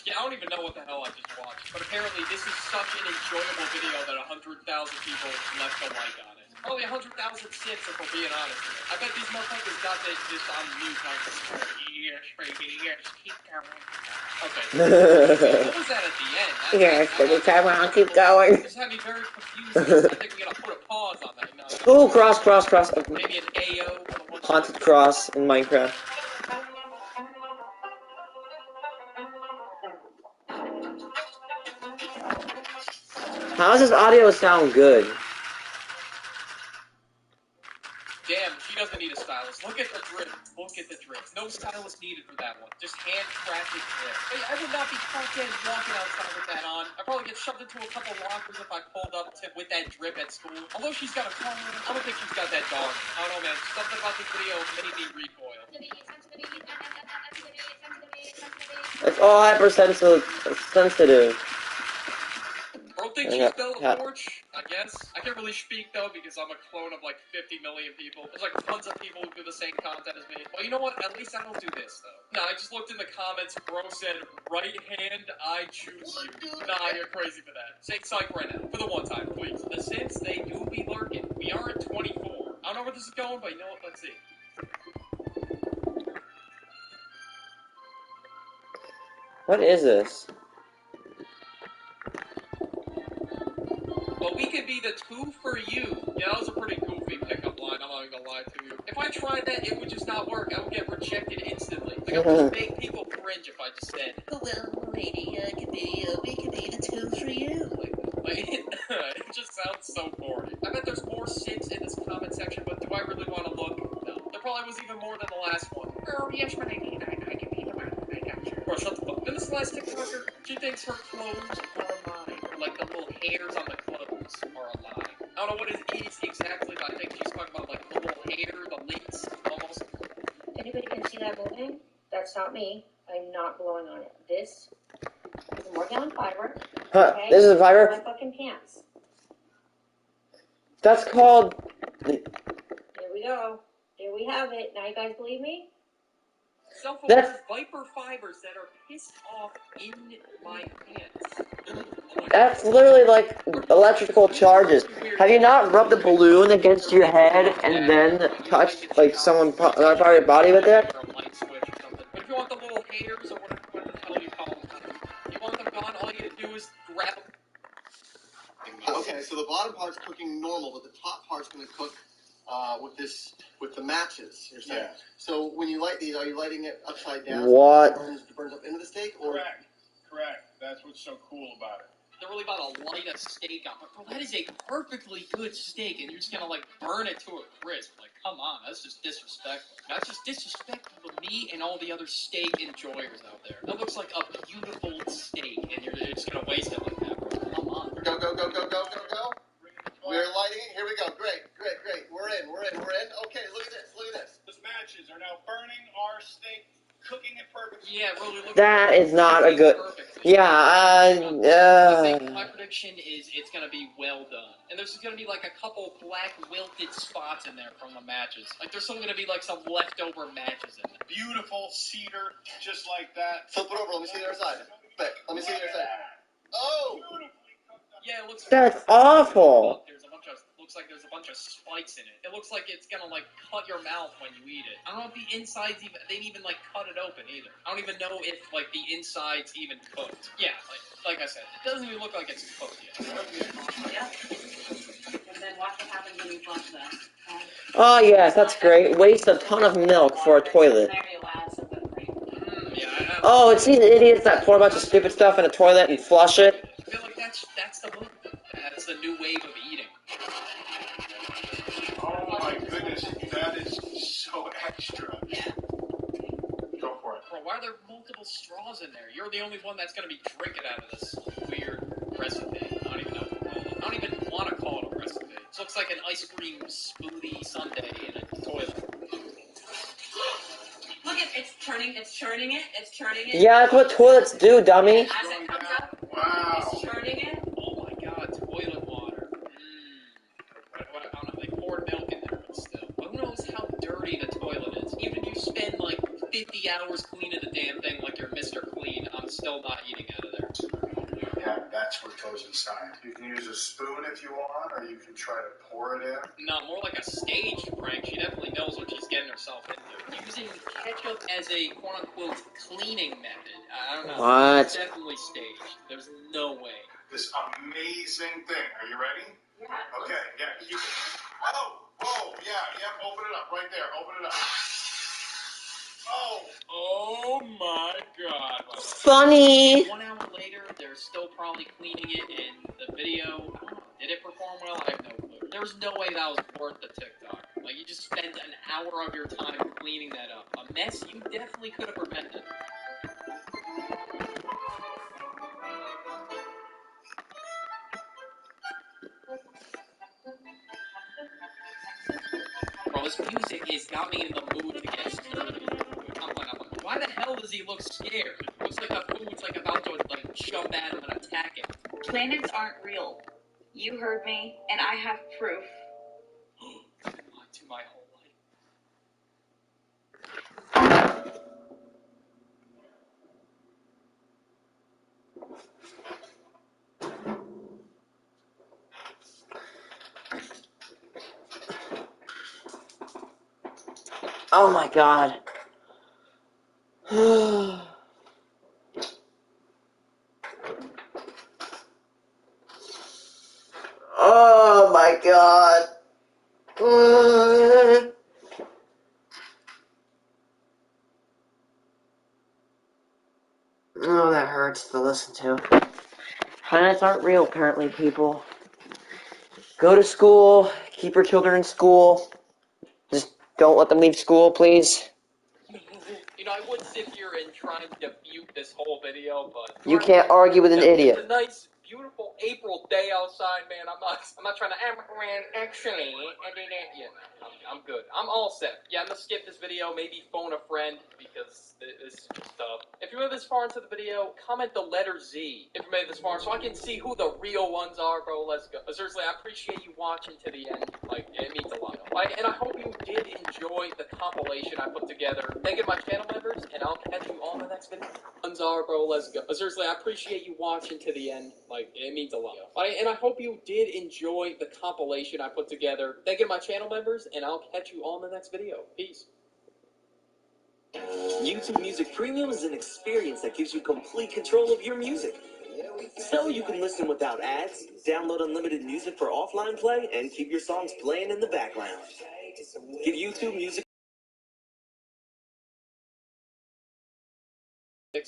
Yeah, I don't even know what the hell I just watched, but apparently this is such an enjoyable video that 100,000 people left a like on it. Probably 100,000 simps if we're being honest. I bet these motherfuckers got that just on mute, like, yes, baby, yes, keep going. Okay. What was that at the end? Yes, baby, come on, keep going. This had me very confused. I think we gotta put a pause on that. No. Ooh, cross. Maybe an AO. Haunted cross in Minecraft. How does this audio sound good? Damn, she doesn't need a stylist. Look at the drip. Look at the drip. No stylist needed for that one. Just handcrafted drip. I would not be caught dead walking outside with that on. I'd probably get shoved into a couple lockers if I pulled up with that drip at school. Although she's got a car, I don't think she's got that dog. I don't know, man. Something about this video made me recoil. It's all hypersensitive. Bro thinks she's Bella Porch, I guess. I can't really speak though because I'm a clone of like 50 million people. There's like tons of people who do the same content as me. Well, you know what? At least I don't do this though. Nah, I just looked in the comments. Bro said, "Right hand, I choose you." Nah, you're crazy for that. Say psych right now for the one time, please. The Sims, they do be lurking. We are at 24. I don't know where this is going, but you know what? Let's see. What is this? Well, we could be the two for you. Yeah, that was a pretty goofy pickup line, I'm not gonna lie to you. If I tried that, it would just not work. I would get rejected instantly. Like, I would just make people cringe if I just said, "Oh, well, lady, we could be the two for you." Like, it just sounds so boring. I bet there's more Sims in this comment section, but do I really want to look? No. There probably was even more than the last one. Oh, yes, my lady, I can be the one. I got you. Bro, shut the fuck. Then this last TikToker, she thinks her clothes are a lie. Like, the little hairs on the clothes are a lie. I don't know what it is exactly, but I think she's talking about, like, the little hair, the links, almost. Anybody can see that moving? That's not me. I'm not blowing on it. This is a Morgan fiber. Huh, okay? this is a fiber? My fucking pants. That's called... Here we go. There we have it. Now you guys believe me? Self-aware Viper fibers that are pissed off in my pants. That's literally like electrical charges. Have you not rubbed a balloon against your head and then touched like someone part of your body with it? But if you want the little haters or whatever the hell you call them, you want them gone, all you do is grab them. Okay, so the bottom part's cooking normal, but the top part's going to cook with the matches, you're saying. Yeah. So when you light these, are you lighting it upside down? What? So it burns up into the steak? Or? Correct. That's what's so cool about it. They're really about to light a steak up. But bro, that is a perfectly good steak, and you're just gonna like burn it to a crisp. Like, come on, that's just disrespectful. That's just disrespectful to me and all the other steak enjoyers out there. That looks like a beautiful steak, and you're just gonna waste it like that, bro. Come on. Go. We're lighting it. Here we go. Great. We're in. Okay, look at this. Those matches are now burning our steak, cooking it perfectly. Yeah, really. That is not a good... Yeah, I think my prediction is it's gonna be well done. And there's gonna be like a couple black wilted spots in there from the matches. Like there's still gonna be like some leftover matches in there. Beautiful cedar, just like that. Flip it over. Let me see the other side. Let me see the other side. Oh! Yeah, it looks... That's awful! Looks like there's a bunch of spikes in it. It looks like it's gonna like cut your mouth when you eat it. I don't know if the insides even, they didn't even like cut it open either. I don't even know if like the insides even cooked. Yeah, like I said, it doesn't even look like it's cooked yet. Yeah. And then watch what happens when you flush that. Oh yes, that's great. Waste a ton of milk for a toilet. Oh, it's these idiots that pour a bunch of stupid stuff in a toilet and flush it. I feel like that's the move. That's the new wave of eating. my goodness, that is so extra. Go for it. Bro, why are there multiple straws in there? You're the only one that's gonna be drinking out of this weird recipe. I don't even know. I don't even want to call it a recipe. This looks like an ice cream smoothie sundae in a toilet. Look at it's churning it. Yeah, that's what toilets do, dummy. As it comes up, Wow. it's churning it. Oh my god, toilet water. I don't know, they poured milk in there, but still. Who knows how dirty the toilet is? Even if you spend like 50 hours cleaning the damn thing like you're Mr. Clean, I'm still not eating out of there. Yeah, that's what goes inside. You can use a spoon if you want, or you can try to pour it in. No, more like a staged prank. She definitely knows what she's getting herself into. Using ketchup as a quote-unquote cleaning method. I don't know. What? It's definitely staged. There's no way. This amazing thing. Are you ready? Yeah. Okay, yeah. Whoa, yeah, open it up right there. Open it up. Oh my god. Funny. 1 hour later, they're still probably cleaning it in the video. I don't know. Did it perform well? I have no clue. There's no way that was worth the TikTok. Like, you just spent an hour of your time cleaning that up. A mess you definitely could have prevented. Bro, this music has got me in the mood to get sturdy. I'm like, why the hell does he look scared? It looks like the food's like about to like jump at him and attack him. Planets aren't real. You heard me, and I have proof. Lied to my whole life. Oh my god. Oh my god. Oh, that hurts to listen to. Planets aren't real, apparently, people. Go to school. Keep your children in school. Just don't let them leave school, please. You know, I would sit here and try and defute this whole video, but You can't argue with an idiot. It's a nice, beautiful April day outside, man. I'm not trying to actually, yeah, I'm good. I'm all set. Yeah, I'm gonna skip this video, maybe phone a friend, because this is just tough. If you made this far into the video, comment the letter Z if you made this far, so I can see who the real ones are, bro. Let's go. But seriously, I appreciate you watching to the end. Like, it means a lot. And I hope you did enjoy the compilation I put together. Thank you to my channel members, and I'll catch you on the next video. Ones are, bro. Let's go. But seriously, I appreciate you watching to the end. Like, it means a lot. And I hope you did enjoy the compilation I put together. Thank you to my channel members, and I'll catch you on the next video. Peace. YouTube Music Premium is an experience that gives you complete control of your music. So you can listen without ads, download unlimited music for offline play, and keep your songs playing in the background. Give YouTube Music.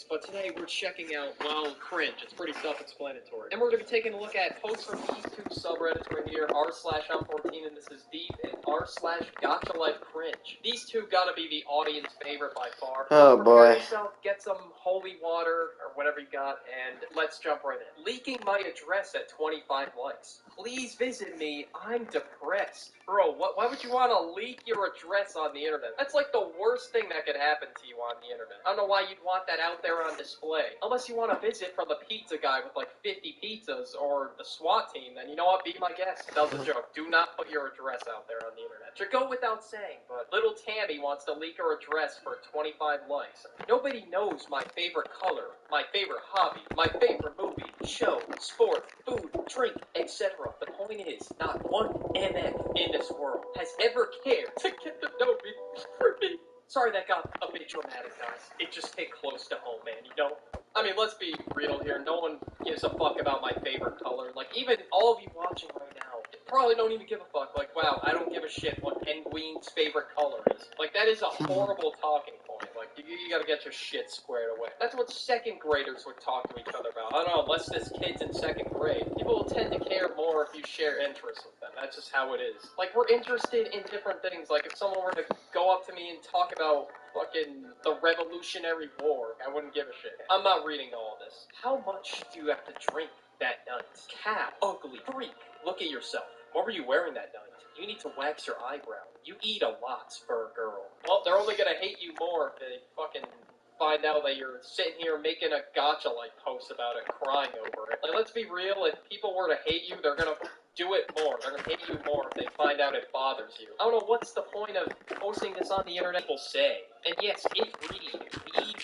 But today we're checking out, well, Cringe. It's pretty self-explanatory. And we're going to be taking a look at posts from these two subreddits right here, r/I'm14 and this is Deep, and r/GotchaLifeCringe. These two gotta be the audience favorite by far. Oh, boy. Yourself, get some holy water, or whatever you got, and let's jump right in. Leaking my address at 25 likes. Please visit me, I'm depressed. Bro, why would you want to leak your address on the internet? That's like the worst thing that could happen to you on the internet. I don't know why you'd want that out there on display. Unless you want a visit from the pizza guy with like 50 pizzas or the SWAT team, then you know what, be my guest. That was a joke. Do not put your address out there on the internet. Should go without saying, but little Tammy wants to leak her address for 25 likes. Nobody knows my favorite color, my favorite hobby, my favorite movie, show, sport, food, drink, etc. The point is, not one MF in this world has ever cared to get to know me for me. Sorry that got a bit dramatic, guys. It just hit close to home, man, you know? I mean, let's be real here. No one gives a fuck about my favorite color. Like, even all of you watching right now probably don't even give a fuck. Like, wow, I don't give a shit what Penguin's favorite color is. Like, that is a horrible talking point. Like, you gotta get your shit squared away. That's what second graders would talk to each other about. I don't know, unless this kid's in second grade. People will tend to care more if you share interests with them. That's just how it is. Like, we're interested in different things. Like, if someone were to go up to me and talk about fucking the Revolutionary War, I wouldn't give a shit. I'm not reading all this. How much do you have to drink that night? Cow. Ugly. Freak. Look at yourself. What were you wearing that night? You need to wax your eyebrow. You eat a lot for a girl. Well, they're only gonna hate you more if they fucking find out that you're sitting here making a gotcha-like post about it, crying over it. Like, let's be real, if people were to hate you, they're gonna do it more. They're gonna hate you more if they find out it bothers you. I don't know, what's the point of posting this on the internet? People say. And yes, if we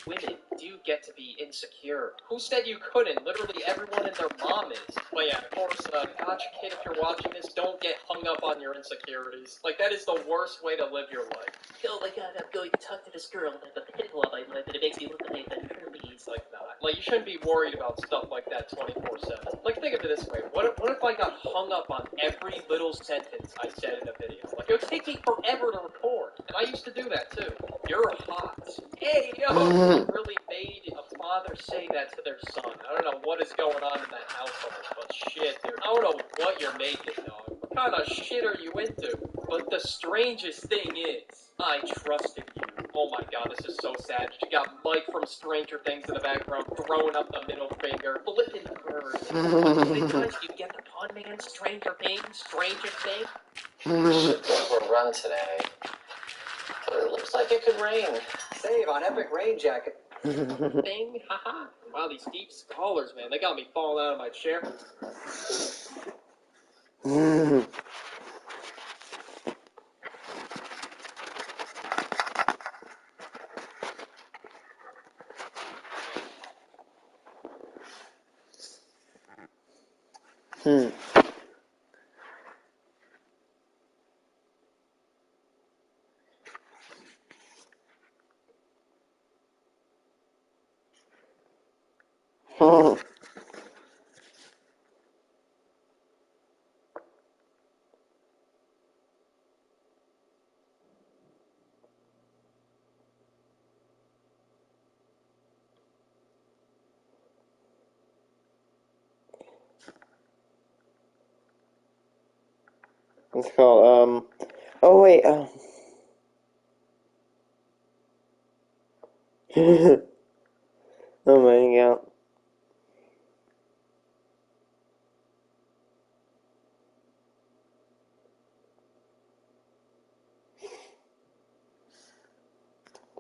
women do get to be insecure. Who said you couldn't? Literally everyone and their mom is. But yeah, of course, gotcha kid, if you're watching this, don't get hung up on your insecurities. Like, that is the worst way to live your life. Oh my god, I'm going to talk to this girl and I have a pimple on my lip and it makes me look like I have herpes. Like, nah. Like, you shouldn't be worried about stuff like that 24/7. Like, think of it this way. What if I got hung up on every little sentence I said in a video? Like, it would take me forever to record. And I used to do that too. You're hot. Hey, yo! Really made a father say that to their son. I don't know what is going on in that household, but shit, dude. I don't know what you're making, dog. What kind of shit are you into? But the strangest thing is, I trusted you. Oh my god, this is so sad. You got Mike from Stranger Things in the background, throwing up the middle finger, flipping the bird. Because you get the pun, man. Stranger Things, Stranger Things. Should go for a run today. But it looks like it could rain. Save on Epic Rain Jacket. Thing, haha. Wow, these deep scholars, man, they got me falling out of my chair. It's called, oh wait, oh my god.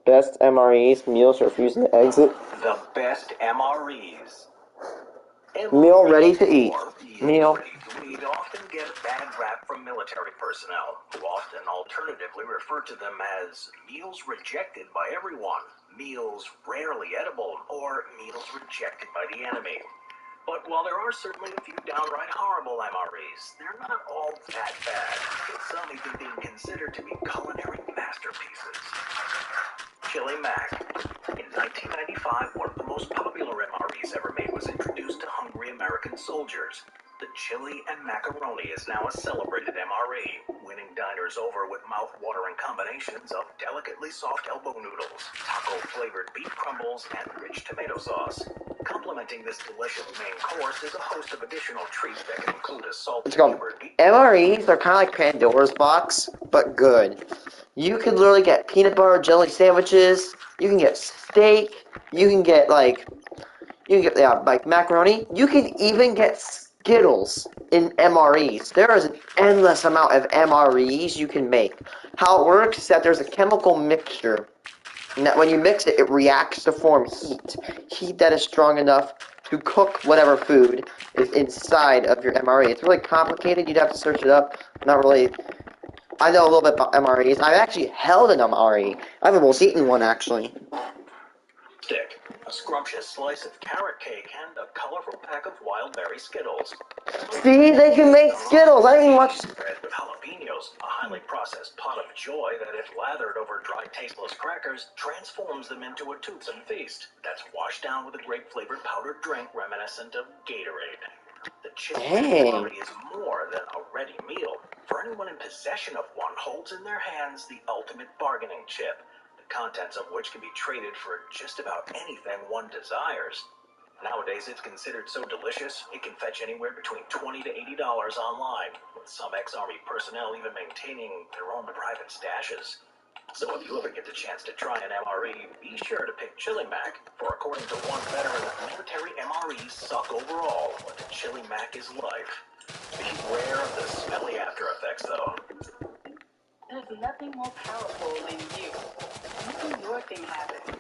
Best MREs, meals refusing to exit. The best MREs. Meal ready to eat. Meal. We often get a bad rap from military personnel, who often alternatively refer to them as meals rejected by everyone, meals rarely edible, or meals rejected by the enemy. But while there are certainly a few downright horrible MREs, they're not all that bad, with some even being considered to be culinary masterpieces. Chili Mac. In 1995, one of the most popular MREs ever made was introduced to hungry American soldiers. The chili and macaroni is now a celebrated MRE, winning diners over with mouth-watering combinations of delicately soft elbow noodles, taco-flavored beef crumbles, and rich tomato sauce. Complementing this delicious main course is a host of additional treats that can include a salted It's called MREs. They're kind of like Pandora's box, but good. You could literally get peanut butter jelly sandwiches. You can get steak. You can get like macaroni. You can even get Skittles in MREs. There is an endless amount of MREs you can make. How it works is that there's a chemical mixture, and that when you mix it, it reacts to form heat. Heat that is strong enough to cook whatever food is inside of your MRE. It's really complicated. You'd have to search it up. Not really. I know a little bit about MREs. I've actually held an MRE. I've almost eaten one, actually. Stick, a scrumptious slice of carrot cake, and a colorful pack of wild berry Skittles. See, they can make Skittles. I didn't watch. Bread with jalapenos, a highly processed pot of joy that, if lathered over dry, tasteless crackers, transforms them into a toothsome feast that's washed down with a grape-flavored powdered drink reminiscent of Gatorade. The chili MRE is more than a ready meal. For anyone in possession of one, holds in their hands the ultimate bargaining chip, the contents of which can be traded for just about anything one desires. Nowadays, it's considered so delicious, it can fetch anywhere between $20 to $80 online, with some ex-Army personnel even maintaining their own private stashes. So if you ever get the chance to try an MRE, be sure to pick Chili Mac, for according to one veteran, military MREs suck overall, but the Chili Mac is life. Beware of the smelly after effects, though. There's nothing more powerful than you. Making your thing happen.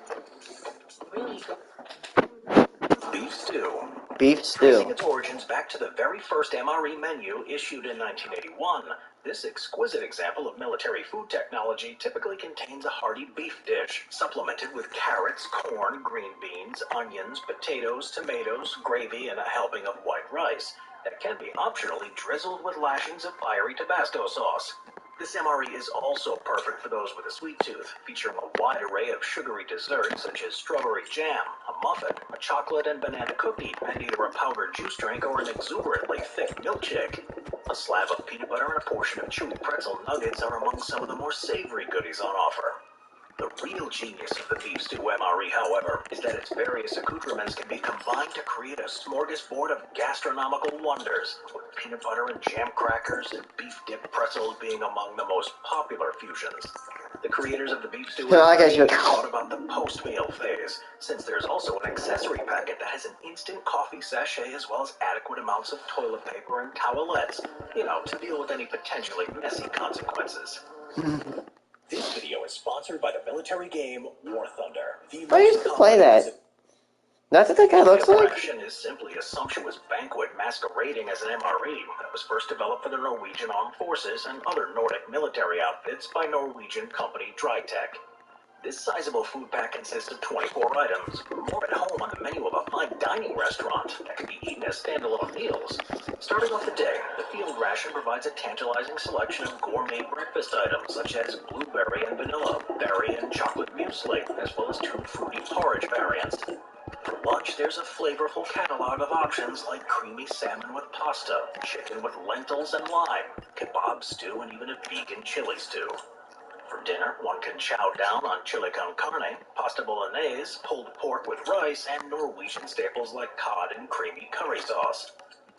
Really good. Beef stew. Beef Tracing stew. its origins back to the very first MRE menu issued in 1981, this exquisite example of military food technology typically contains a hearty beef dish, supplemented with carrots, corn, green beans, onions, potatoes, tomatoes, gravy, and a helping of white rice that can be optionally drizzled with lashings of fiery Tabasco sauce. This MRE is also perfect for those with a sweet tooth, featuring a wide array of sugary desserts such as strawberry jam, a muffin, a chocolate and banana cookie, and either a powdered juice drink or an exuberantly thick milkshake. A slab of peanut butter and a portion of chewy pretzel nuggets are among some of the more savory goodies on offer. The real genius of the beef stew MRE, however, is that its various accoutrements can be combined to create a smorgasbord of gastronomical wonders, with peanut butter and jam crackers and beef-dipped pretzels being among the most popular fusions. The creators of the beef stew MRE thought about the post-meal phase, since there's also an accessory packet that has an instant coffee sachet as well as adequate amounts of toilet paper and towelettes, to deal with any potentially messy consequences. This video is sponsored by the military game War Thunder. I used to play that. That's what that guy looks like? Ration is simply a sumptuous banquet masquerading as an MRE that was first developed for the Norwegian Armed Forces and other Nordic military outfits by Norwegian company Drytech. This sizable food pack consists of 24 items, more at home on the menu of a fine dining restaurant that can be eaten as standalone meals. Starting off the day, the field ration provides a tantalizing selection of gourmet breakfast items such as blueberry and vanilla, berry and chocolate muesli, as well as 2 fruity porridge variants. For lunch, there's a flavorful catalog of options like creamy salmon with pasta, chicken with lentils and lime, kebab stew, and even a vegan chili stew. For dinner, one can chow down on chili con carne, pasta bolognese, pulled pork with rice, and Norwegian staples like cod and creamy curry sauce.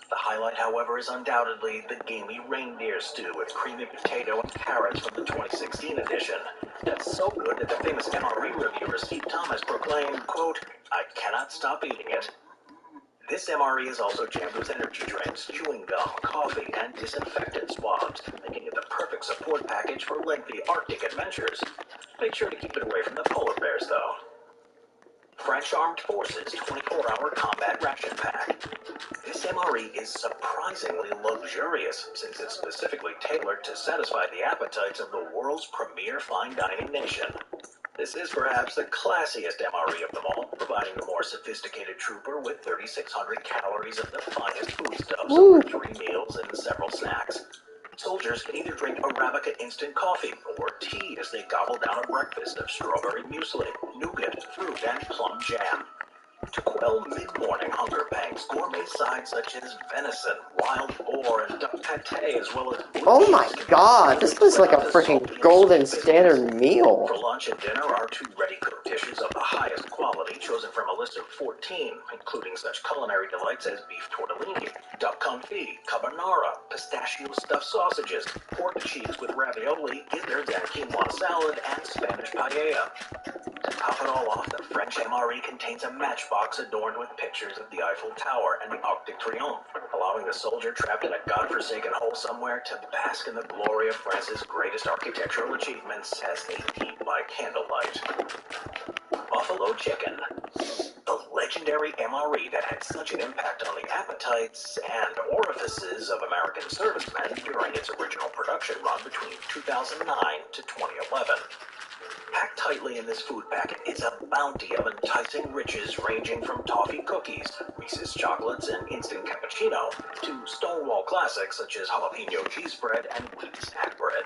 The highlight, however, is undoubtedly the gamey reindeer stew with creamy potato and carrots from the 2016 edition. That's so good that the famous MRE reviewer Steve Thomas proclaimed, quote, "I cannot stop eating it." This MRE is also jammed with energy drinks, chewing gum, coffee, and disinfectant swabs, making it the perfect support package for lengthy Arctic adventures. Make sure to keep it away from the polar bears, though. French Armed Forces 24-hour combat ration pack. This MRE is surprisingly luxurious, since it's specifically tailored to satisfy the appetites of the world's premier fine dining nation. This is perhaps the classiest MRE of them all, providing the more sophisticated trooper with 3,600 calories of the finest foodstuffs over 3 meals and several snacks. Soldiers can either drink Arabica instant coffee or tea as they gobble down a breakfast of strawberry muesli, nougat, fruit, and plum jam. To quell mid-morning hunger pangs, gourmet sides such as venison, wild boar, and duck pate, as well as... Oh my god, this is like a freaking golden standard meal. For lunch and dinner are 2 ready-cooked dishes of the highest quality, chosen from a list of 14, including such culinary delights as beef tortellini, duck confit, carbonara, pistachio-stuffed sausages, pork cheese with ravioli, gizzards and quinoa salad, and Spanish paella. To top it all off, the French MRE contains a matchbox adorned with pictures of the Eiffel Tower and the Arc de Triomphe, allowing the soldier trapped in a godforsaken hole somewhere to bask in the glory of France's greatest architectural achievements as they eat by candlelight. Buffalo chicken. The legendary MRE that had such an impact on the appetites and orifices of American servicemen during its original production run between 2009 to 2011. Packed tightly in this food packet is a bounty of enticing riches ranging from toffee cookies, Reese's chocolates, and instant cappuccino, to Stonewall classics such as jalapeno cheese bread and wheat snack bread.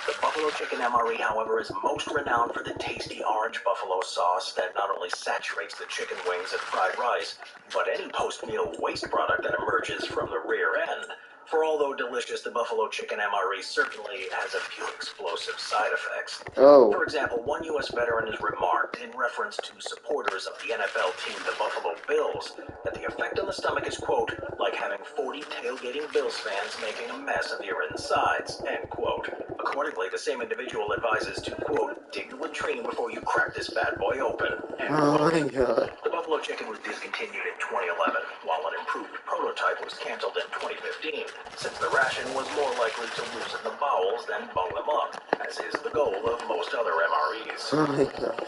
The buffalo chicken MRE, however, is most renowned for the tasty orange buffalo sauce that not only saturates the chicken wings and fried rice, but any post-meal waste product that emerges from the rear end. For although delicious, the buffalo chicken MRE certainly has a few explosive side effects. Oh. For example, one U.S. veteran has remarked, in reference to supporters of the NFL team, the Buffalo Bills, that the effect on the stomach is, quote, like having 40 tailgating Bills fans making a mess of your insides, end quote. Accordingly, the same individual advises to, quote, dig the latrine before you crack this bad boy open, end Oh quote. my god. The buffalo chicken was discontinued in 2011, while an improved prototype was canceled in 2015, since the ration was more likely to loosen the bowels than bung them up, as is the goal of most other MREs. Oh my god.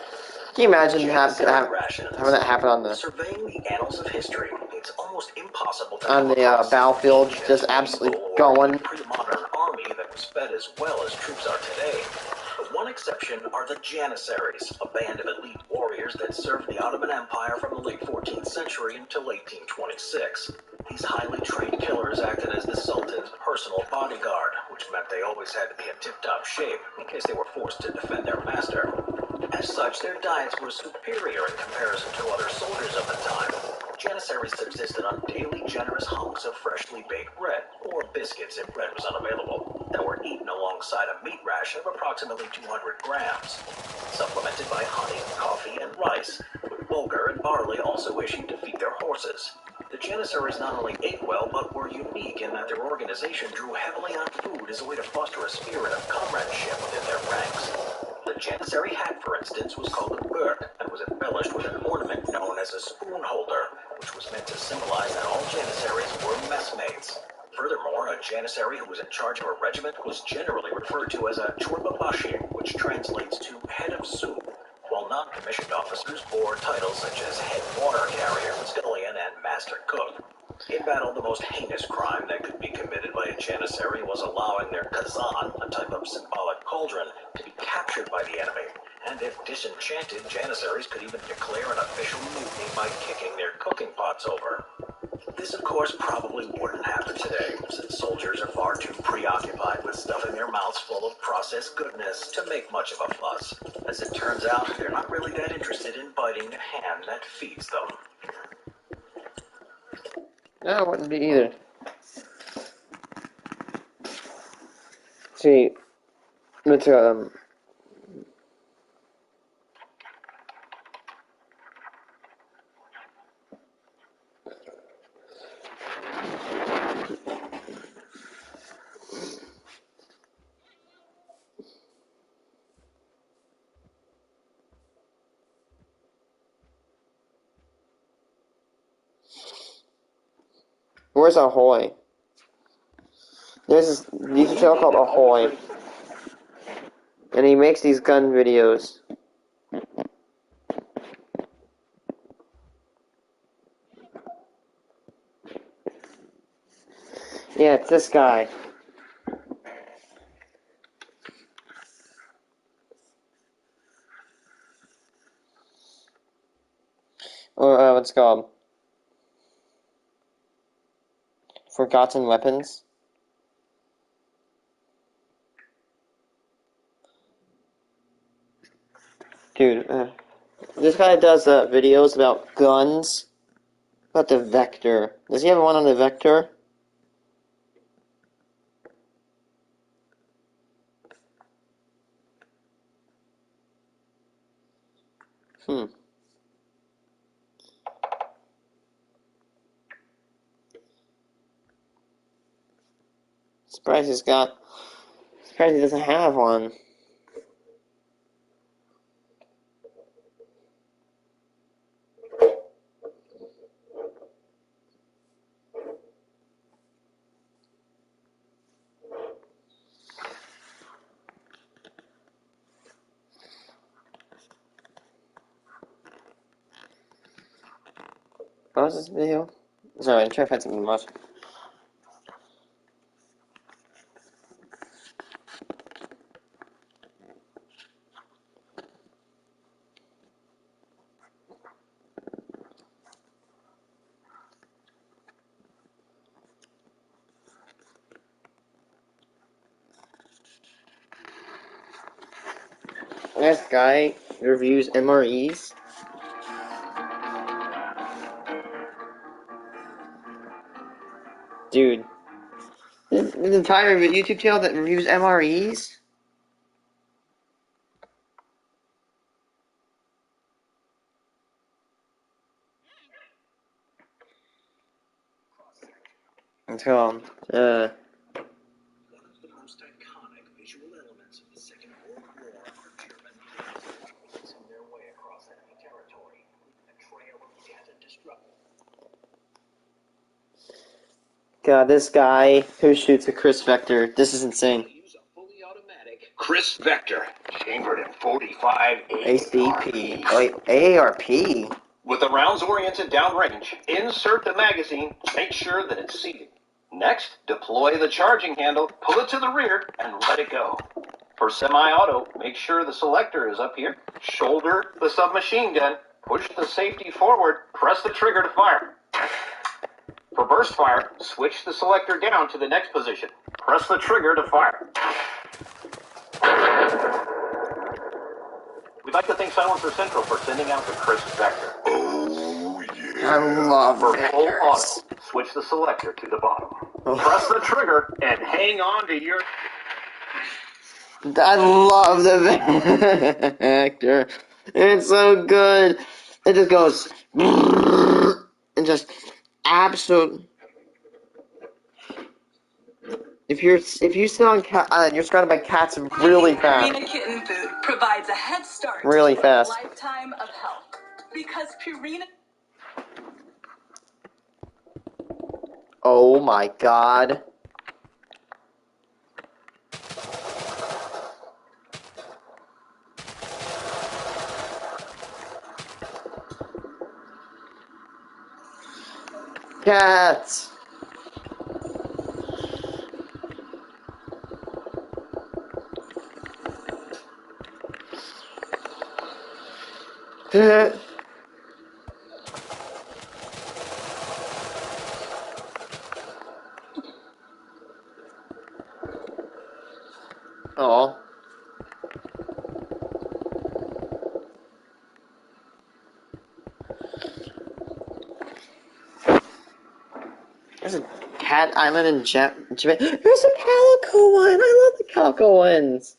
Can you imagine having that happen on the Surveying the annals of history, it's almost impossible to on the battlefield, just absolutely going. pre-modern army that was fed as well as troops are today. The one exception are the Janissaries, a band of elite warriors that served the Ottoman Empire from the late 14th century until 1826. These highly trained killers acted as the Sultan's personal bodyguard, which meant they always had to be in tip-top shape in case they were forced to defend their master. As such, their diets were superior in comparison to other soldiers of the time. Janissaries subsisted on daily generous hunks of freshly baked bread, or biscuits if bread was unavailable, that were eaten alongside a meat ration of approximately 200 grams, supplemented by honey, coffee, and rice, with bulgur and barley also issued to feed their horses. The Janissaries not only ate well, but were unique in that their organization drew heavily on food as a way to foster a spirit of comradeship within their ranks. The Janissary hat, for instance, was called a burk and was embellished with an ornament known as a spoon holder, which was meant to symbolize that all Janissaries were messmates. Furthermore, a Janissary who was in charge of a regiment was generally referred to as a chorbabashi, which translates to head of soup, while non-commissioned officers bore titles such as head water carrier, scullion, and master cook. In battle, the most heinous crime that could be committed by a Janissary was allowing their kazan, a type of symbolic cauldron, to be captured by the enemy. And if disenchanted, Janissaries could even declare an official mutiny by kicking their cooking pots over. This, of course, probably wouldn't happen today, since soldiers are far too preoccupied with stuffing their mouths full of processed goodness to make much of a fuss. As it turns out, they're not really that interested in biting the hand that feeds them. No, I wouldn't be either. See, let's where's Ahoy? There's this YouTube channel called Ahoy, and he makes these gun videos. Yeah, it's this guy. Or, what's it called? Forgotten Weapons. Dude, this guy does videos about guns. About the Vector. Does he have one on the Vector? Surprised he doesn't have one. What was this video? Sorry, I'm trying to find something to watch. This guy reviews MREs. Dude, An entire YouTube channel that reviews MREs? Until, The most iconic visual elements of the Second World War are German racing their way across enemy territory, a trail of death and destruction. God, this guy who shoots a Chris Vector, this is insane. Chris Vector, chambered in 45 ACP. Wait, ARP? With the rounds oriented downrange, insert the magazine, make sure that it's seated. Next, deploy the charging handle, pull it to the rear, and let it go. For semi-auto, make sure the selector is up here, shoulder the submachine gun, push the safety forward, press the trigger to fire. For burst fire, switch the selector down to the next position. Press the trigger to fire. We'd like to thank Silencer Central for sending out the Chris Vector. Oh, yeah. I love For full Vectors. auto, switch the selector to the bottom. Press the trigger and hang on to your... I love the Vector. It's so good. It just goes... And just absolute... If you sit on Cat Island, you're surrounded by cats really fast. Purina Kitten Food provides a head start Really to fast. a lifetime of health. Because Purina... Oh my god. Cats. Oh. There's a Cat Island in Japan. There's a calico one. I love the calico ones.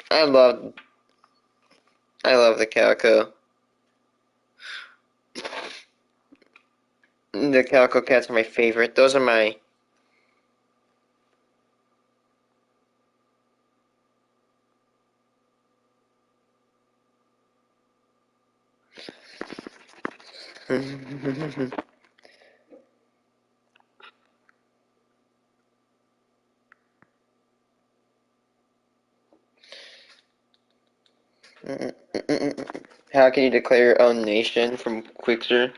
I love the calico. The calico cats are my favorite. Those are my... How can you declare your own nation from Quixer?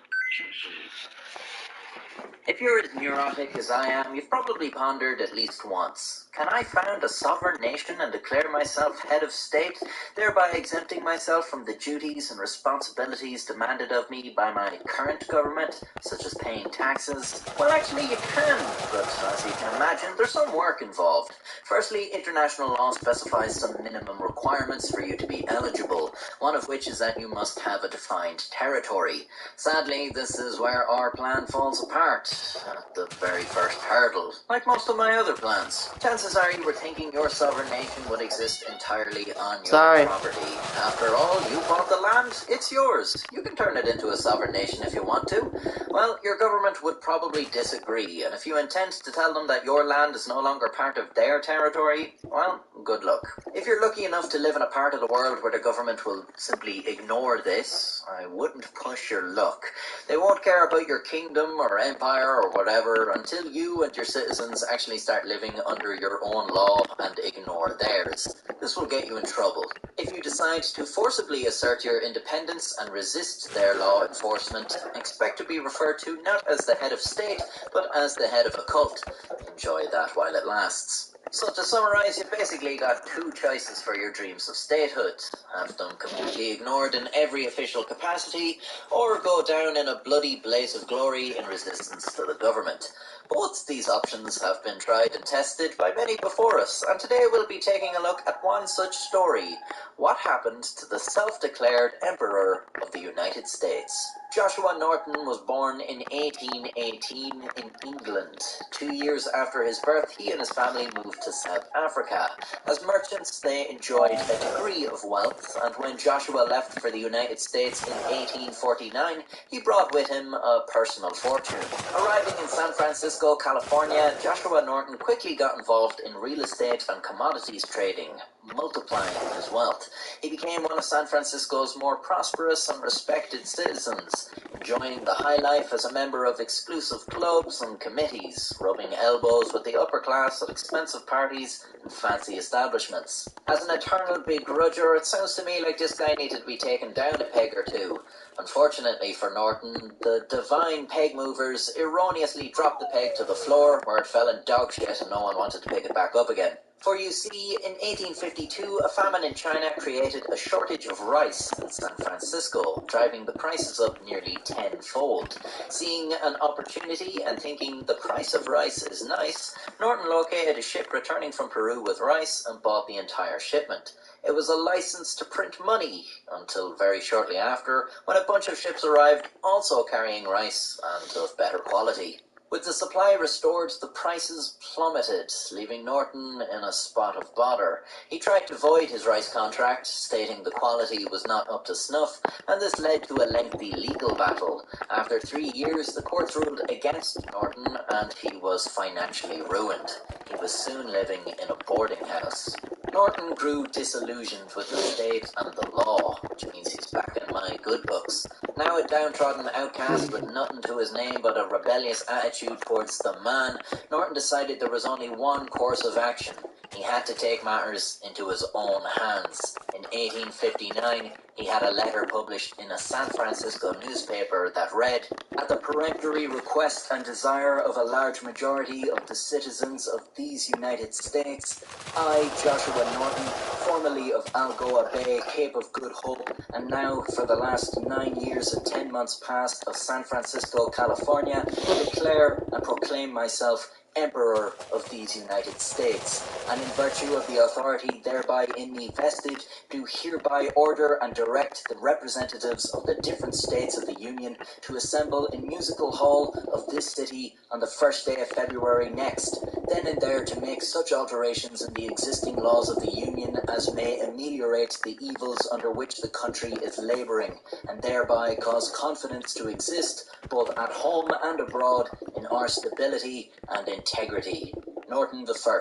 If you're as neurotic as I am, you've probably pondered at least once. Can I found a sovereign nation and declare myself head of state, thereby exempting myself from the duties and responsibilities demanded of me by my current government, such as paying taxes? Well, actually you can, but as you can imagine, there's some work involved. Firstly, international law specifies some minimum requirements for you to be eligible, one of which is that you must have a defined territory. Sadly, this is where our plan falls apart, at the very first hurdle, like most of my other plans. Chances are you were thinking your sovereign nation would exist entirely on your property. After all, you bought the land, it's yours. You can turn it into a sovereign nation if you want to. Well, your government would probably disagree, and if you intend to tell them that your land is no longer part of their territory, well, good luck. If you're lucky enough to live in a part of the world where the government will simply ignore this, I wouldn't push your luck. They won't care about your kingdom or empire or whatever until you and your citizens actually start living under your own law and ignore theirs. This will get you in trouble. If you decide to forcibly assert your independence and resist their law enforcement, expect to be referred to not as the head of state, but as the head of a cult. Enjoy that while it lasts. So to summarize, you basically got two choices for your dreams of statehood. Have them completely ignored in every official capacity, or go down in a bloody blaze of glory in resistance to the government. Both these options have been tried and tested by many before us, and today we'll be taking a look at one such story. What happened to the self-declared Emperor of the United States? Joshua Norton was born in 1818 in England. 2 years after his birth, he and his family moved to South Africa. As merchants, they enjoyed a degree of wealth, and when Joshua left for the United States in 1849, he brought with him a personal fortune. Arriving in San Francisco, California, Joshua Norton quickly got involved in real estate and commodities trading, multiplying his wealth. He became one of San Francisco's more prosperous and respected citizens, enjoying the high life as a member of exclusive clubs and committees, rubbing elbows with the upper class at expensive parties and fancy establishments. As an eternal begrudger, it sounds to me like this guy needed to be taken down a peg or two. Unfortunately for Norton, the divine peg movers erroneously dropped the peg to the floor, where it fell in dog shit and no one wanted to pick it back up again. For you see, in 1852, a famine in China created a shortage of rice in San Francisco, driving the prices up nearly tenfold. Seeing an opportunity and thinking the price of rice is nice, Norton located a ship returning from Peru with rice and bought the entire shipment. It was a license to print money, until very shortly after, when a bunch of ships arrived, also carrying rice and of better quality. With the supply restored, the prices plummeted, leaving Norton in a spot of bother. He tried to void his rice contract, stating the quality was not up to snuff, and this led to a lengthy legal battle. After 3 years, the courts ruled against Norton, and he was financially ruined. He was soon living in a boarding house. Norton grew disillusioned with the state and the law, which means he's back in my good books. Now a downtrodden outcast with nothing to his name but a rebellious attitude towards the man, Norton decided there was only one course of action. He had to take matters into his own hands. In 1859, he had a letter published in a San Francisco newspaper that read, "At the peremptory request and desire of a large majority of the citizens of these United States, I, Joshua Norton, formerly of Algoa Bay, Cape of Good Hope, and now for the last 9 years and 10 months past of San Francisco, California, declare and proclaim myself Emperor of these United States, and in virtue of the authority thereby in me vested, do hereby order and direct the representatives of the different states of the Union to assemble in Musical Hall of this city on the 1st day of February next, then and there to make such alterations in the existing laws of the Union as may ameliorate the evils under which the country is laboring, and thereby cause confidence to exist, both at home and abroad, in our stability and integrity. Norton I,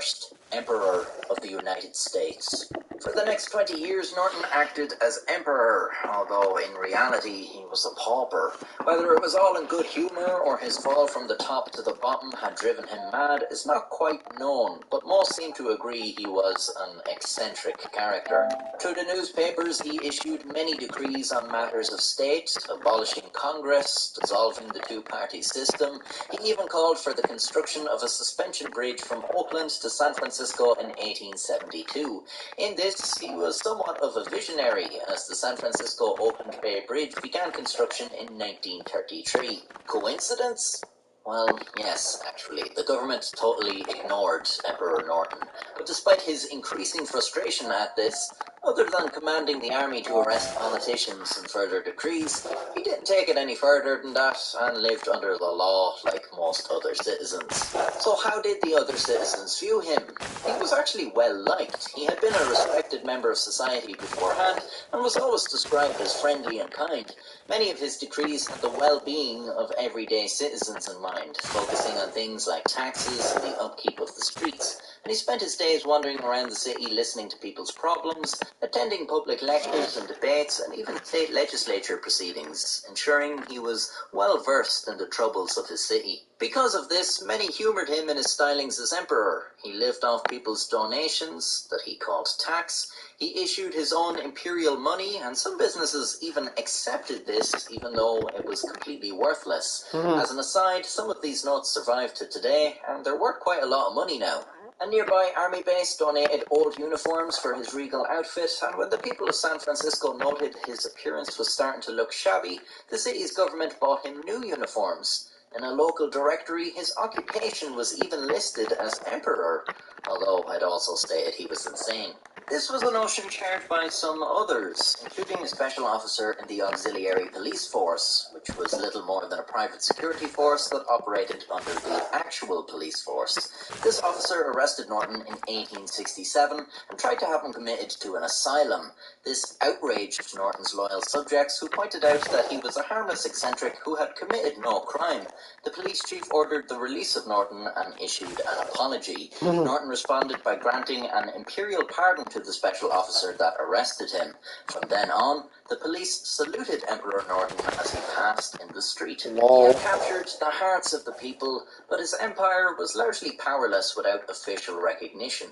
Emperor of the United States." For the next 20 years, Norton acted as emperor, although in reality he was a pauper. Whether it was all in good humour or his fall from the top to the bottom had driven him mad is not quite known, but most seem to agree he was an eccentric character. Through the newspapers, he issued many decrees on matters of state, abolishing Congress, dissolving the two-party system. He even called for the construction of a suspension bridge from Oakland to San Francisco in 1872. In this, he was somewhat of a visionary, as the San Francisco Oakland Bay Bridge began construction in 1933. Coincidence? Well, yes, actually. The government totally ignored Emperor Norton. But despite his increasing frustration at this, other than commanding the army to arrest politicians and further decrees, he didn't take it any further than that and lived under the law like most other citizens. So how did the other citizens view him? He was actually well liked. He had been a respected member of society beforehand and was always described as friendly and kind. Many of his decrees had the well-being of everyday citizens in mind, focusing on things like taxes and the upkeep of the streets. And he spent his days wandering around the city listening to people's problems, attending public lectures and debates, and even state legislature proceedings, ensuring he was well versed in the troubles of his city. Because of this, many humoured him in his stylings as emperor. He lived off people's donations, that he called tax. He issued his own imperial money, and some businesses even accepted this, even though it was completely worthless. As an aside, some of these notes survive to today, and they're worth quite a lot of money now. A nearby army base donated old uniforms for his regal outfit, and when the people of San Francisco noted his appearance was starting to look shabby, the city's government bought him new uniforms. In a local directory, his occupation was even listed as emperor, although I'd also stated he was insane. This was a notion shared by some others, including a special officer in the Auxiliary Police Force, which was little more than a private security force that operated under the actual police force. This officer arrested Norton in 1867 and tried to have him committed to an asylum. This outraged Norton's loyal subjects, who pointed out that he was a harmless eccentric who had committed no crime. The police chief ordered the release of Norton and issued an apology. Norton responded by granting an imperial pardon to the special officer that arrested him. From then on, the police saluted Emperor Norton as he passed in the street. He had captured the hearts of the people, but his empire was largely powerless without official recognition.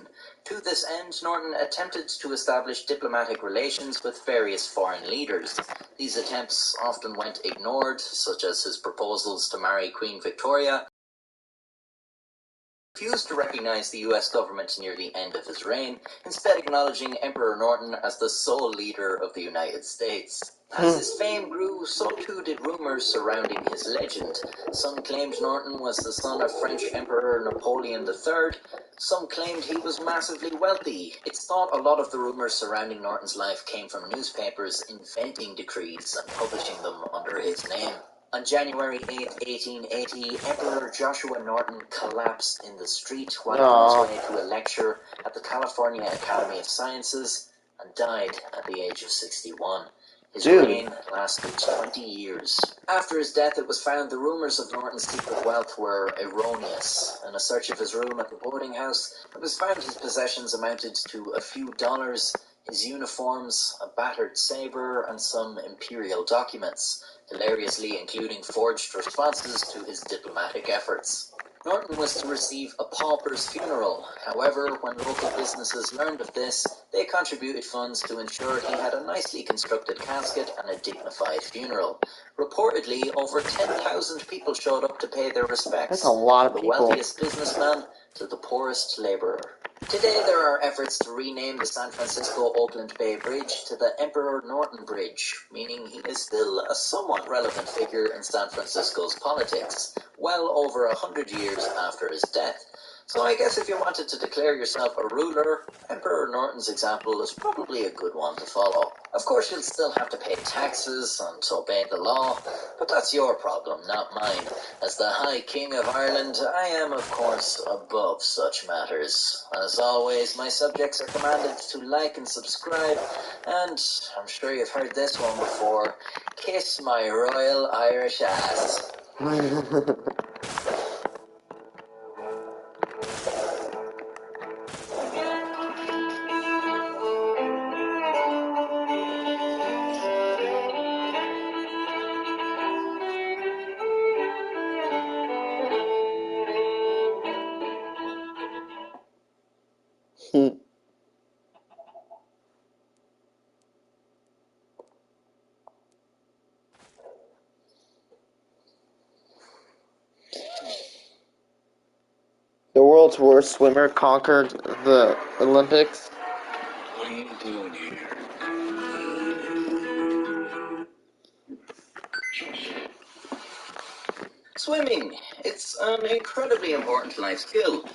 To this end, Norton attempted to establish diplomatic relations with various foreign leaders. These attempts often went ignored, such as his proposals to marry Queen Victoria. Refused to recognize the US government near the end of his reign, instead acknowledging Emperor Norton as the sole leader of the United States. As his fame grew, so too did rumors surrounding his legend. Some claimed Norton was the son of French Emperor Napoleon III. Some claimed he was massively wealthy. It's thought a lot of the rumors surrounding Norton's life came from newspapers inventing decrees and publishing them under his name. On January 8, 1880, Emperor Joshua Norton collapsed in the street while on his way to a lecture at the California Academy of Sciences and died at the age of 61. His reign lasted 20 years. After his death, it was found the rumors of Norton's secret wealth were erroneous. In a search of his room at the boarding house, it was found his possessions amounted to a few dollars, his uniforms, a battered saber, and some imperial documents, hilariously including forged responses to his diplomatic efforts. Norton was to receive a pauper's funeral. However, when local businesses learned of this, they contributed funds to ensure he had a nicely constructed casket and a dignified funeral. Reportedly, over 10,000 people showed up to pay their respects. That's a lot of the people. Wealthiest businessman to the poorest laborer. Today, there are efforts to rename the San Francisco-Oakland Bay Bridge to the Emperor Norton Bridge, meaning he is still a somewhat relevant figure in San Francisco's politics, well over 100 years after his death. So I guess if you wanted to declare yourself a ruler, Emperor Norton's example is probably a good one to follow. Of course, you'll still have to pay taxes and obey the law, but that's your problem, not mine. As the High King of Ireland, I am, of course, above such matters. As always, my subjects are commanded to like and subscribe, and I'm sure you've heard this one before, kiss my royal Irish ass. The world's worst swimmer conquered the Olympics. What are you doing here? Swimming. It's an incredibly important life skill.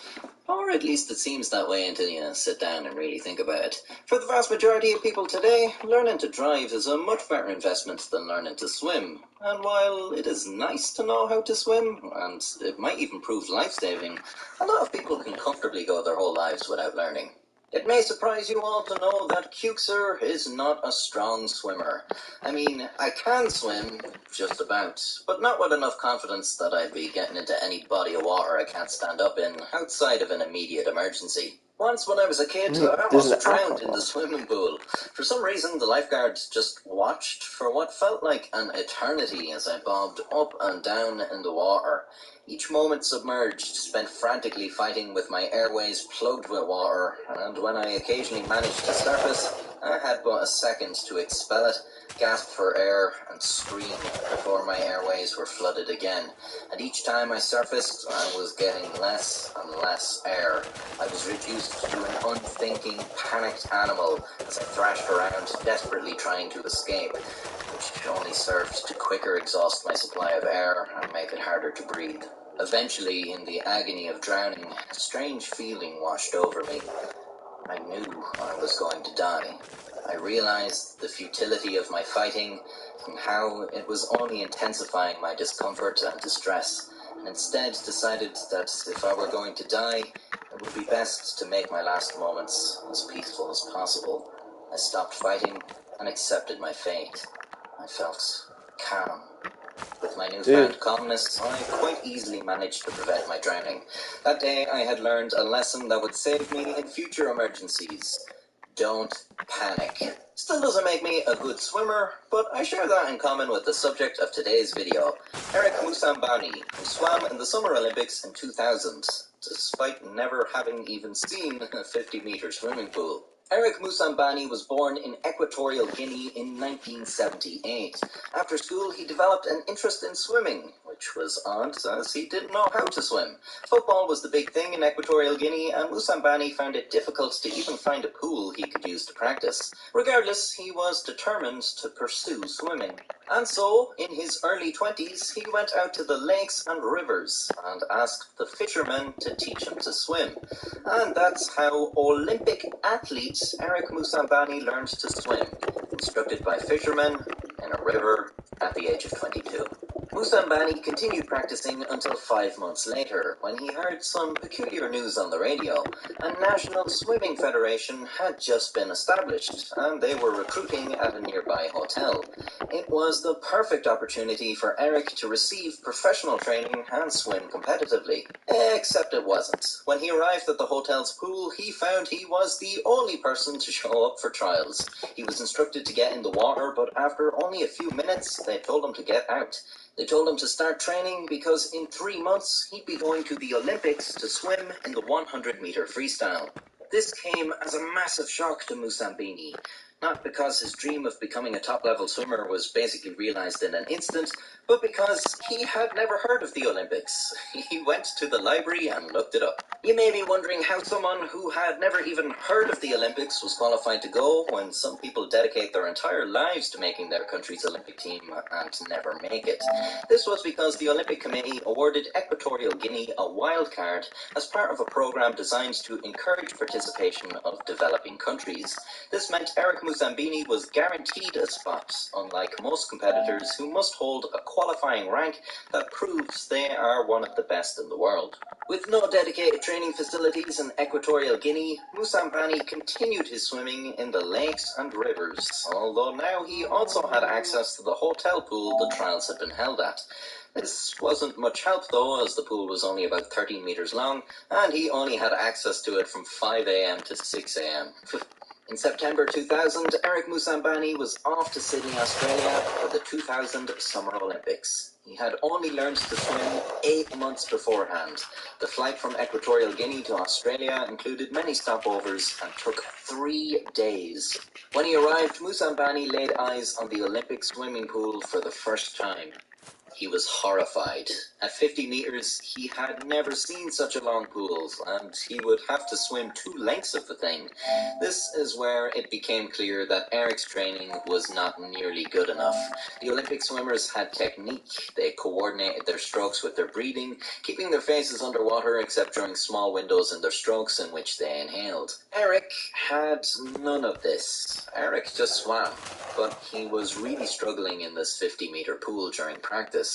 Or at least it seems that way until you sit down and really think about it. For the vast majority of people today, learning to drive is a much better investment than learning to swim. And while it is nice to know how to swim, and it might even prove life-saving, a lot of people can comfortably go their whole lives without learning. It may surprise you all to know that Cukesir is not a strong swimmer. I mean, I can swim, just about, but not with enough confidence that I'd be getting into any body of water I can't stand up in, outside of an immediate emergency. Once when I was a kid, I almost drowned in the swimming pool. For some reason, the lifeguard just watched for what felt like an eternity as I bobbed up and down in the water. Each moment submerged, spent frantically fighting with my airways plugged with water, and when I occasionally managed to surface, I had but a second to expel it, gasp for air, and scream before my airways were flooded again. And each time I surfaced, I was getting less and less air. I was reduced to an unthinking, panicked animal as I thrashed around, desperately trying to escape. which only served to quicker exhaust my supply of air and make it harder to breathe. Eventually, in the agony of drowning, a strange feeling washed over me. I knew I was going to die. I realized the futility of my fighting and how it was only intensifying my discomfort and distress, and instead decided that if I were going to die, it would be best to make my last moments as peaceful as possible. I stopped fighting and accepted my fate. I felt calm. With my newfound calmness, I quite easily managed to prevent my drowning. That day, I had learned a lesson that would save me in future emergencies. Don't panic. Still doesn't make me a good swimmer, but I share that in common with the subject of today's video, Eric Moussambani, who swam in the Summer Olympics in 2000, despite never having even seen a 50-meter swimming pool. Eric Moussambani was born in Equatorial Guinea in 1978. After school, he developed an interest in swimming, which was odd as he didn't know how to swim. Football was the big thing in Equatorial Guinea, and Moussambani found it difficult to even find a pool he could use to practice. Regardless, he was determined to pursue swimming. And so, in his early 20s, he went out to the lakes and rivers and asked the fishermen to teach him to swim. And that's how Olympic athlete Eric Moussambani learned to swim, instructed by fishermen in a river at the age of 22. Moussambani continued practicing until 5 months later, when he heard some peculiar news on the radio. A national swimming federation had just been established, and they were recruiting at a nearby hotel. It was the perfect opportunity for Eric to receive professional training and swim competitively. Except it wasn't. When he arrived at the hotel's pool, he found he was the only person to show up for trials. He was instructed to get in the water, but after only a few minutes, they told him to get out. They told him to start training because in 3 months he'd be going to the Olympics to swim in the 100-meter freestyle. This came as a massive shock to Moussambani, not because his dream of becoming a top-level swimmer was basically realized in an instant, but because he had never heard of the Olympics. He went to the library and looked it up. You may be wondering how someone who had never even heard of the Olympics was qualified to go when some people dedicate their entire lives to making their country's Olympic team and never make it. This was because the Olympic Committee awarded Equatorial Guinea a wild card as part of a program designed to encourage participation of developing countries. This meant Eric Moussambani was guaranteed a spot, unlike most competitors who must hold a qualifying rank that proves they are one of the best in the world. With no dedicated training facilities in Equatorial Guinea, Moussambani continued his swimming in the lakes and rivers, although now he also had access to the hotel pool the trials had been held at. This wasn't much help though, as the pool was only about 13 meters long, and he only had access to it from 5 a.m. to 6 a.m. In September 2000, Eric Moussambani was off to Sydney, Australia for the 2000 Summer Olympics. He had only learned to swim 8 months beforehand. The flight from Equatorial Guinea to Australia included many stopovers and took 3 days. When he arrived, Moussambani laid eyes on the Olympic swimming pool for the first time. He was horrified. At 50 meters, he had never seen such a long pool, and he would have to swim 2 lengths of the thing. This is where it became clear that Eric's training was not nearly good enough. The Olympic swimmers had technique. They coordinated their strokes with their breathing, keeping their faces underwater except during small windows in their strokes in which they inhaled. Eric had none of this. Eric just swam, but he was really struggling in this 50-meter pool during practice.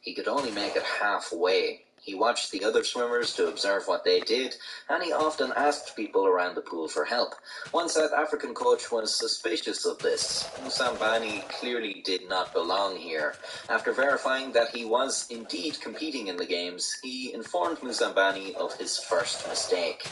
He could only make it halfway. He watched the other swimmers to observe what they did, and he often asked people around the pool for help. One South African coach was suspicious of this. Moussambani clearly did not belong here. After verifying that he was indeed competing in the games, he informed Moussambani of his first mistake.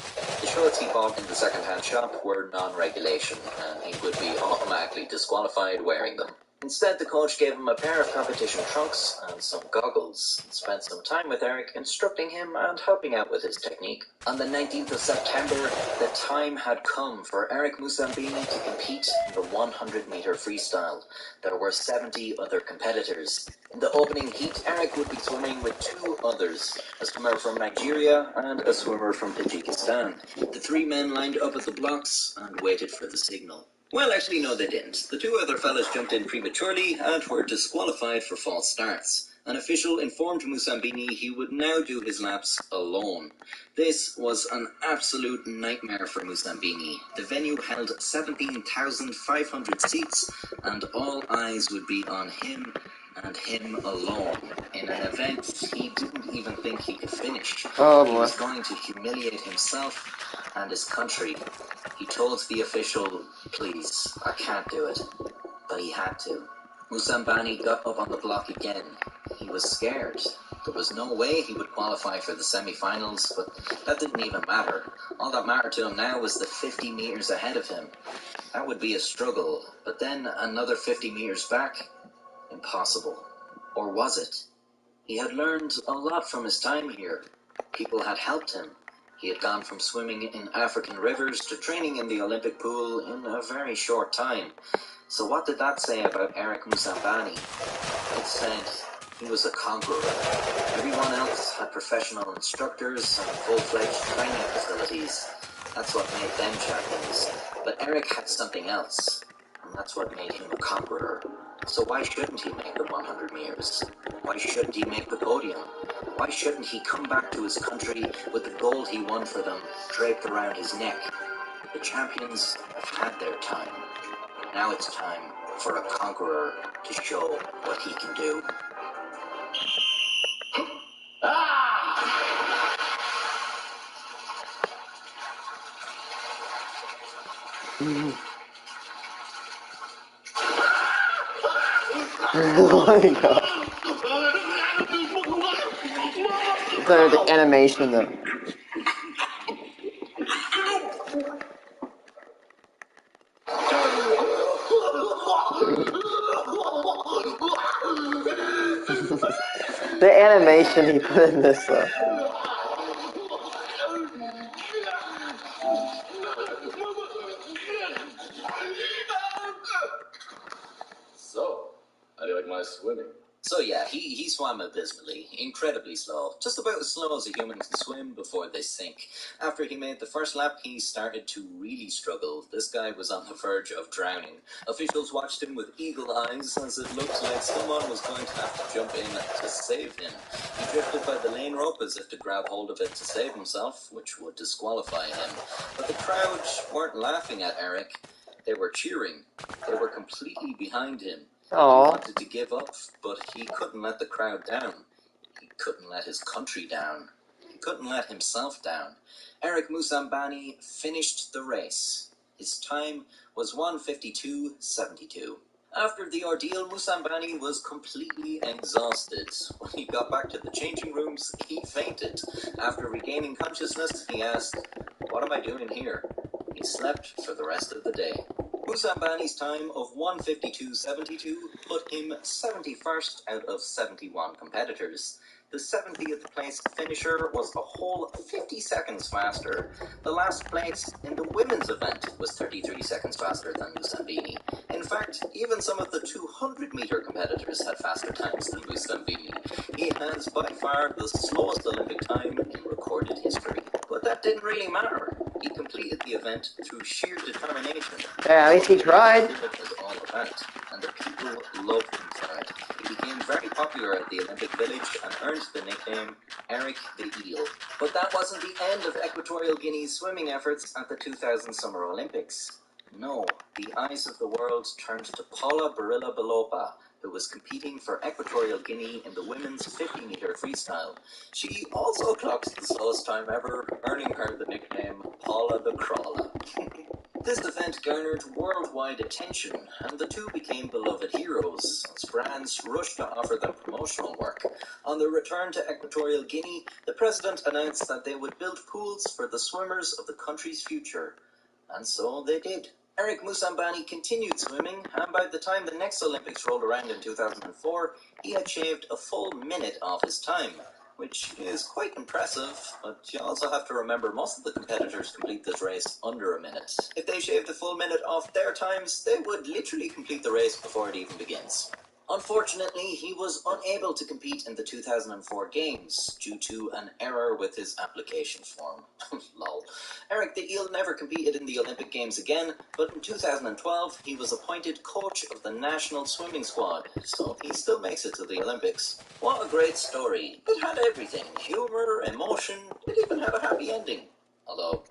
The shorts he bought in the second-hand shop were non-regulation, and he would be automatically disqualified wearing them. Instead, the coach gave him a pair of competition trunks and some goggles, and spent some time with Eric instructing him and helping out with his technique. On the 19th of September, the time had come for Eric Moussambani to compete in the 100-meter freestyle. There were 70 other competitors. In the opening heat, Eric would be swimming with 2 others, a swimmer from Nigeria and a swimmer from Tajikistan. The 3 men lined up at the blocks and waited for the signal. Well, actually, no, they didn't. The two other fellas jumped in prematurely and were disqualified for false starts. An official informed Musambini he would now do his laps alone. This was an absolute nightmare for Musambini. The venue held 17,500 seats, and all eyes would be on him and him alone in an event he didn't even think he could finish. Oh, he boy. was going to humiliate himself and his country. He told the official, "Please, I can't do it." But he had to. Musambani got up on the block again. He was scared. There was no way he would qualify for the semi-finals, but that didn't even matter. All that mattered to him now was the 50 meters ahead of him. That would be a struggle, but then another 50 meters back? Impossible. Or was it? He had learned a lot from his time here. People had helped him. He had gone from swimming in African rivers to training in the Olympic pool in a very short time. So what did that say about Eric Musambani? It said he was a conqueror. Everyone else had professional instructors and full-fledged training facilities. That's what made them champions. But Eric had something else, and that's what made him a conqueror. So why shouldn't he make the 100 meters? Why shouldn't he make the podium? Why shouldn't he come back to his country with the gold he won for them draped around his neck? The champions have had their time. Now it's time for a conqueror to show what he can do. Oh my god. The animation though. The animation he put in this though. So, how do you like my swimming? So yeah, he swam abysmally, incredibly slow, just about as slow as a human can swim before they sink. After he made the first lap, he started to really struggle. This guy was on the verge of drowning. Officials watched him with eagle eyes as it looked like someone was going to have to jump in to save him. He drifted by the lane rope as if to grab hold of it to save himself, which would disqualify him. But the crowd weren't laughing at Eric. They were cheering. They were completely behind him. Aww. He wanted to give up, but he couldn't let the crowd down. He couldn't let his country down. He couldn't let himself down. Eric Musambani finished the race. His time was 1:52.72. After the ordeal, Musambani was completely exhausted. When he got back to the changing rooms, he fainted. After regaining consciousness, he asked, "What am I doing here?" He slept for the rest of the day. Musambani's time of 1:52.72 put him 71st out of 71 competitors. The 70th place finisher was a whole 50 seconds faster. The last place in the women's event was 33 seconds faster than Musambini. In fact, even some of the 200-meter competitors had faster times than Musambini. He has by far the slowest Olympic time in recorded history. But that didn't really matter. He completed the event through sheer determination. Yeah, at least he tried. It was all about, and the people loved him for it. He became very popular at the Olympic Village and earned the nickname Eric the Eel. But that wasn't the end of Equatorial Guinea's swimming efforts at the 2000 Summer Olympics. No, the eyes of the world turned to Paula Barilla Balopa, who was competing for Equatorial Guinea in the women's 50-meter freestyle. She also clocked the slowest time ever, earning her the nickname Paula the Crawler. This event garnered worldwide attention, and the two became beloved heroes, as brands rushed to offer them promotional work. On their return to Equatorial Guinea, the president announced that they would build pools for the swimmers of the country's future. And so they did. Eric Musambani continued swimming, and by the time the next Olympics rolled around in 2004, he had shaved a full minute off his time, which is quite impressive, but you also have to remember most of the competitors complete this race under a minute. If they shaved a full minute off their times, they would literally complete the race before it even begins. Unfortunately, he was unable to compete in the 2004 Games due to an error with his application form. Lol. Eric the Eel never competed in the Olympic Games again, but in 2012 he was appointed coach of the national swimming squad, so he still makes it to the Olympics. What a great story. It had everything. Humor, emotion, it even had a happy ending. Although,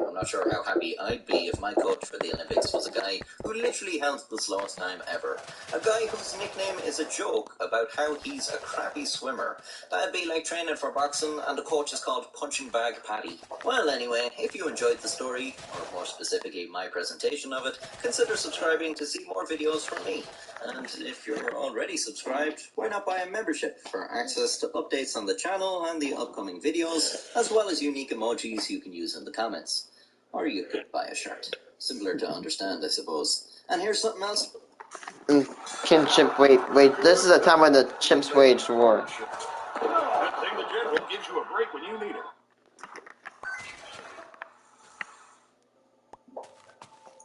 I'm not sure how happy I'd be if my coach for the Olympics was a guy who literally held the slowest time ever. A guy whose nickname is a joke about how he's a crappy swimmer. That'd be like training for boxing and the coach is called Punching Bag Paddy. Well, anyway, if you enjoyed the story, or more specifically my presentation of it, consider subscribing to see more videos from me. And if you're already subscribed, why not buy a membership for access to updates on the channel and the upcoming videos, as well as unique emojis you can use in the comments. Or you could buy a shirt. Simpler to understand, I suppose. And here's something else. Kinship, wait, this is a time when the chimps waged war. Good thing the general gives you a break when you need it.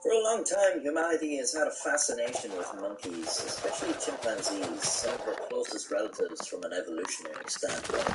For a long time, humanity has had a fascination with monkeys, especially chimpanzees, some of our closest relatives from an evolutionary standpoint.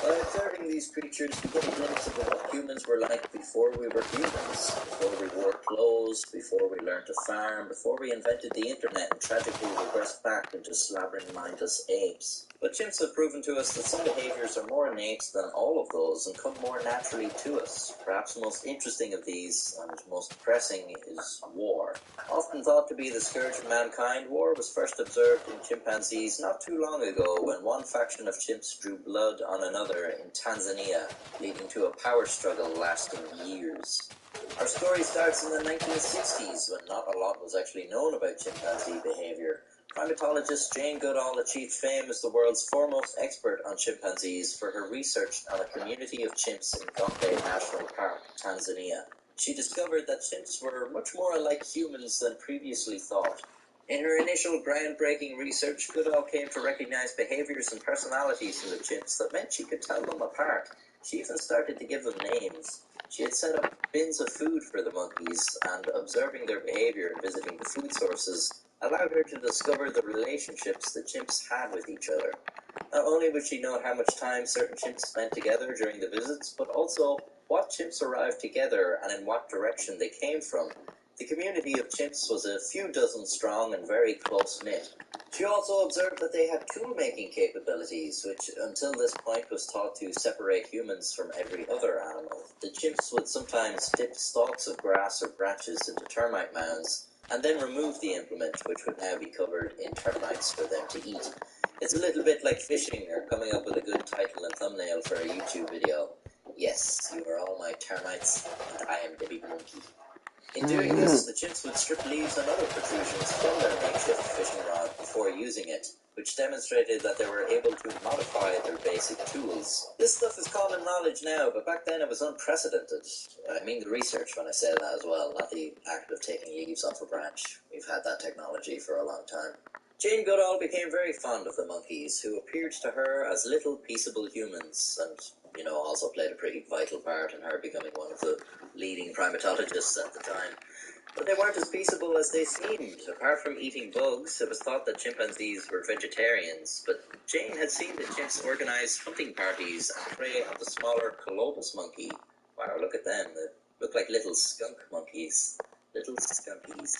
By observing these creatures, we get a glimpse of what humans were like before we were humans, before we wore clothes, before we learned to farm, before we invented the internet and tragically regressed back into slabbering mindless apes. But chimps have proven to us that some behaviors are more innate than all of those and come more naturally to us. Perhaps the most interesting of these, and most depressing, is war. Often thought to be the scourge of mankind, war was first observed in chimpanzees not too long ago when one faction of chimps drew blood on another in Tanzania, leading to a power struggle lasting years. Our story starts in the 1960s when not a lot was actually known about chimpanzee behavior. Primatologist Jane Goodall achieved fame as the world's foremost expert on chimpanzees for her research on a community of chimps in Gombe National Park, Tanzania. She discovered that chimps were much more alike humans than previously thought. In her initial groundbreaking research, Goodall came to recognize behaviors and personalities in the chimps that meant she could tell them apart. She even started to give them names. She had set up bins of food for the monkeys, and observing their behavior and visiting the food sources allowed her to discover the relationships the chimps had with each other. Not only would she know how much time certain chimps spent together during the visits, but also what chimps arrived together and in what direction they came from. The community of chimps was a few dozen strong and very close-knit. She also observed that they had tool-making capabilities, which until this point was thought to separate humans from every other animal. The chimps would sometimes dip stalks of grass or branches into termite mounds, and then remove the implement, which would now be covered in termites for them to eat. It's a little bit like fishing or coming up with a good title and thumbnail for a YouTube video. Yes, you are all my termites, and I am the big monkey. In doing this, the chimps would strip leaves and other protrusions from their makeshift fishing rod before using it, which demonstrated that they were able to modify their basic tools. This stuff is common knowledge now, but back then it was unprecedented. I mean the research when I say that as well, not the act of taking leaves off a branch. We've had that technology for a long time. Jane Goodall became very fond of the monkeys, who appeared to her as little peaceable humans, and, also played a pretty vital part in her becoming one of the leading primatologists at the time. But they weren't as peaceable as they seemed. Apart from eating bugs, it was thought that chimpanzees were vegetarians, but Jane had seen the chimps organize hunting parties and prey on the smaller colobus monkey. Wow, look at them. They look like little skunk monkeys. Little skunkies.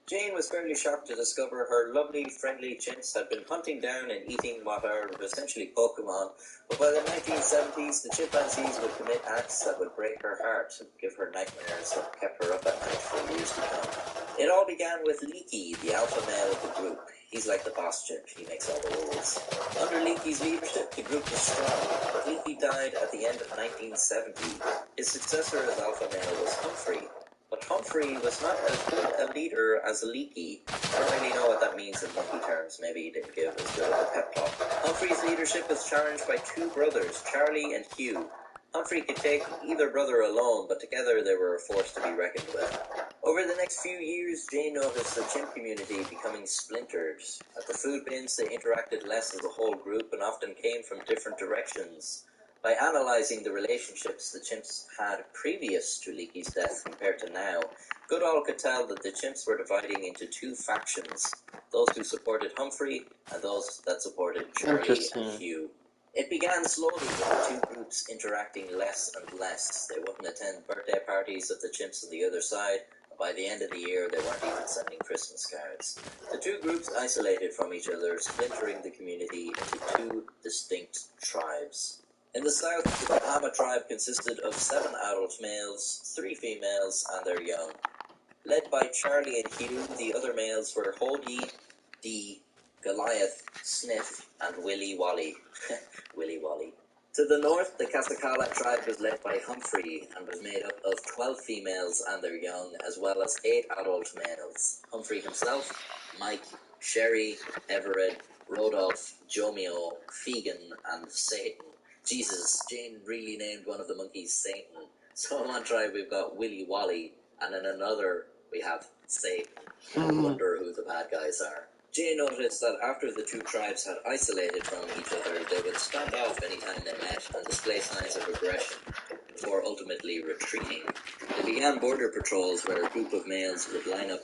Jane was fairly shocked to discover her lovely, friendly chimps had been hunting down and eating what are essentially Pokemon, but by the 1970s, the chimpanzees would commit acts that would break her heart and give her nightmares that kept her up at night for years to come. It all began with Leaky, the alpha male of the group. He's like the boss chimp, he makes all the rules. Under Leaky's leadership, the group was strong, but Leaky died at the end of 1970. His successor as alpha male was Humphrey. But Humphrey was not as good a leader as Leaky. I don't really know what that means in monkey terms. Maybe he didn't give as good of a pep talk. Humphrey's leadership was challenged by two brothers, Charlie and Hugh. Humphrey could take either brother alone, but together they were a force to be reckoned with. Over the next few years, Jane noticed the chimp community becoming splintered. At the food bins, they interacted less as a whole group and often came from different directions. By analysing the relationships the chimps had previous to Leaky's death compared to now, Goodall could tell that the chimps were dividing into two factions. those who supported Humphrey, and those that supported Charlie Interesting. and Hugh. It began slowly with the two groups interacting less and less. They wouldn't attend birthday parties of the chimps on the other side. By the end of the year, they weren't even sending Christmas cards. The two groups isolated from each other, splintering the community into two distinct tribes. In the south, the Bahama tribe consisted of 7 adult males, 3 females, and their young. Led by Charlie and Hugh, the other males were Hodie, Dee, Goliath, Sniff, and Willy Wally. Willy Wally. To the north, the Kasakala tribe was led by Humphrey and was made up of 12 females and their young, as well as 8 adult males. Humphrey himself, Mike, Sherry, Everett, Rodolph, Jomeo, Fegan, and Satan. Jesus, Jane really named one of the monkeys Satan. So in one tribe we've got Willy Wally, and in another we have Satan. I wonder who the bad guys are. Jane noticed that after the two tribes had isolated from each other, they would stand off anytime they met and display signs of aggression, before ultimately retreating. They began border patrols where a group of males would line up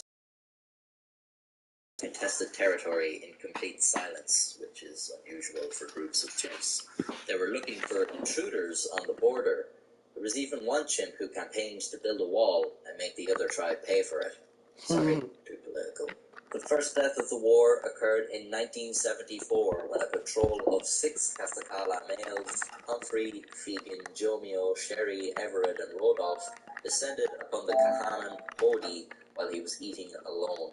in contested territory in complete silence, which is unusual for groups of chimps. They were looking for intruders on the border. There was even one chimp who campaigned to build a wall and make the other tribe pay for it. Sorry, too political. The first death of the war occurred in 1974 when a patrol of 6 Kasakala males, Humphrey, Fegan, Jomeo, Sherry, Everett, and Rodolph, descended upon the Kahaman Hodie while he was eating alone.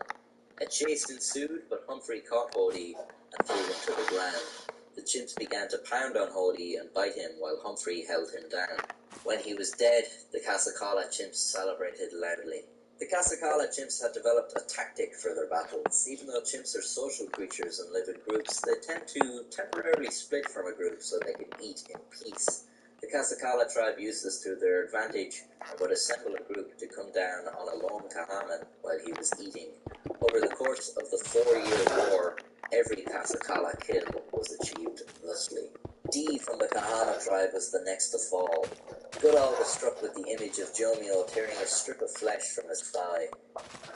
A chase ensued, but Humphrey caught Hodie and threw him to the ground. The chimps began to pound on Hodie and bite him while Humphrey held him down. When he was dead, the Kasakala chimps celebrated loudly. The Kasakala chimps had developed a tactic for their battles. Even though chimps are social creatures and live in groups, they tend to temporarily split from a group so they can eat in peace. The Kasakala tribe used this to their advantage and would assemble a group to come down on a lone Kahaman while he was eating. Over the course of the 4-year war, every Kasakala kill was achieved thusly. Dee from the Kahana tribe was the next to fall. Goodall was struck with the image of Jomeo tearing a strip of flesh from his thigh.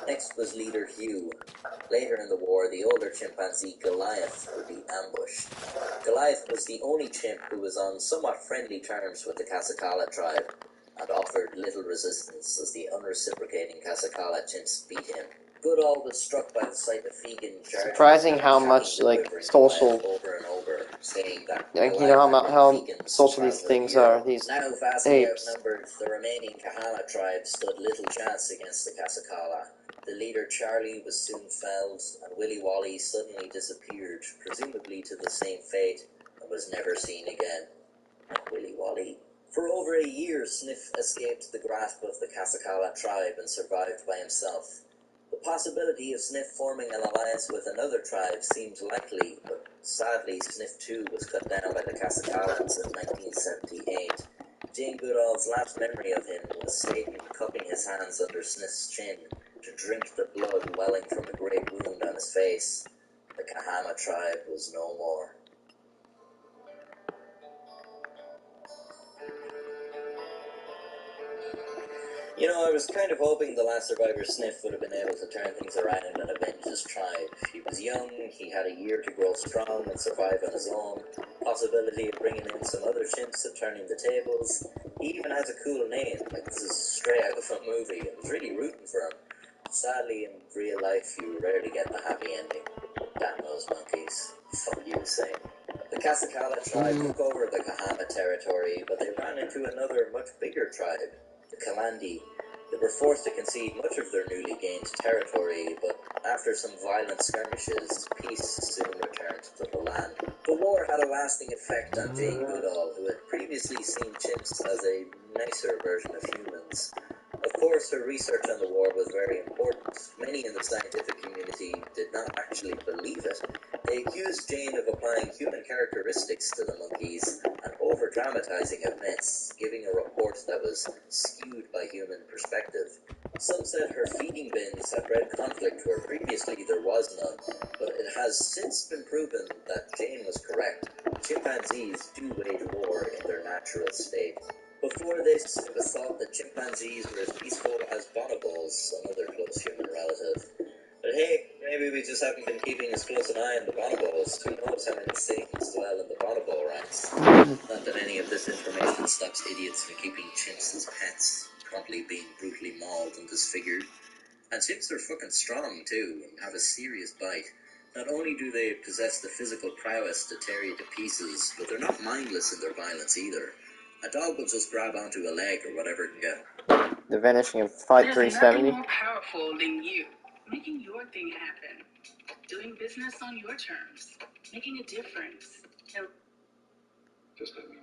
Next was leader Hugh. Later in the war, the older chimpanzee Goliath would be ambushed. Goliath was the only chimp who was on somewhat friendly terms with the Kasakala tribe and offered little resistance as the unreciprocating Kasakala chimps beat him. Goodall was struck by the sight of Fegan charging. Surprising how much social, over and over, saying that you know how social these things are. These now vastly apes. outnumbered, the remaining Kahana tribe stood little chance against the Kasakala. The leader Charlie was soon felled, and Willy Wally suddenly disappeared, presumably to the same fate, and was never seen again. Willy Wally. For over a year, Sniff escaped the grasp of the Kasakala tribe and survived by himself. The possibility of Sniff forming an alliance with another tribe seemed likely, but sadly Sniff too was cut down by the Kasakalans in 1978. Jane Goodall's last memory of him was Satan cupping his hands under Sniff's chin to drink the blood welling from a great wound on his face. The Kahama tribe was no more. You know, I was kind of hoping the last survivor Sniff would have been able to turn things around and avenge his tribe. He was young, he had a year to grow strong and survive on his own, possibility of bringing in some other chimps and turning the tables. He even has a cool name, like this is straight out of a movie. I was really rooting for him. Sadly, in real life, you rarely get the happy ending. Damn those monkeys. Fuck you, Satan. The Kasakala tribe took over the Kahama territory, but they ran into another much bigger tribe, the Kalandi. They were forced to concede much of their newly gained territory, but after some violent skirmishes, peace soon returned to the land. The war had a lasting effect on Jane Goodall, who had previously seen chimps as a nicer version of humans. Of course, her research on the war was very important. Many in the scientific community did not actually believe it. They accused Jane of applying human characteristics to the monkeys and over-dramatizing events, giving a report that was skewed by human perspective. Some said her feeding bins had bred conflict where previously there was none, but it has since been proven that Jane was correct. Chimpanzees do wage war in their natural state. Before this, it was thought that chimpanzees were as peaceful as bonobos, another close human relative. But hey, maybe we just haven't been keeping as close an eye on the bonobos. Who knows how many Satans dwell in the bonobo ranks? Not that any of this information stops idiots from keeping chimps as pets, probably being brutally mauled and disfigured. And chimps are fucking strong, too, and have a serious bite. Not only do they possess the physical prowess to tear you to pieces, but they're not mindless in their violence either. A dog will just grab onto a leg or whatever it can get. The vanishing of Flight There's 370. nothing more powerful than you. Making your thing happen. Doing business on your terms. Making a difference. Just let me know.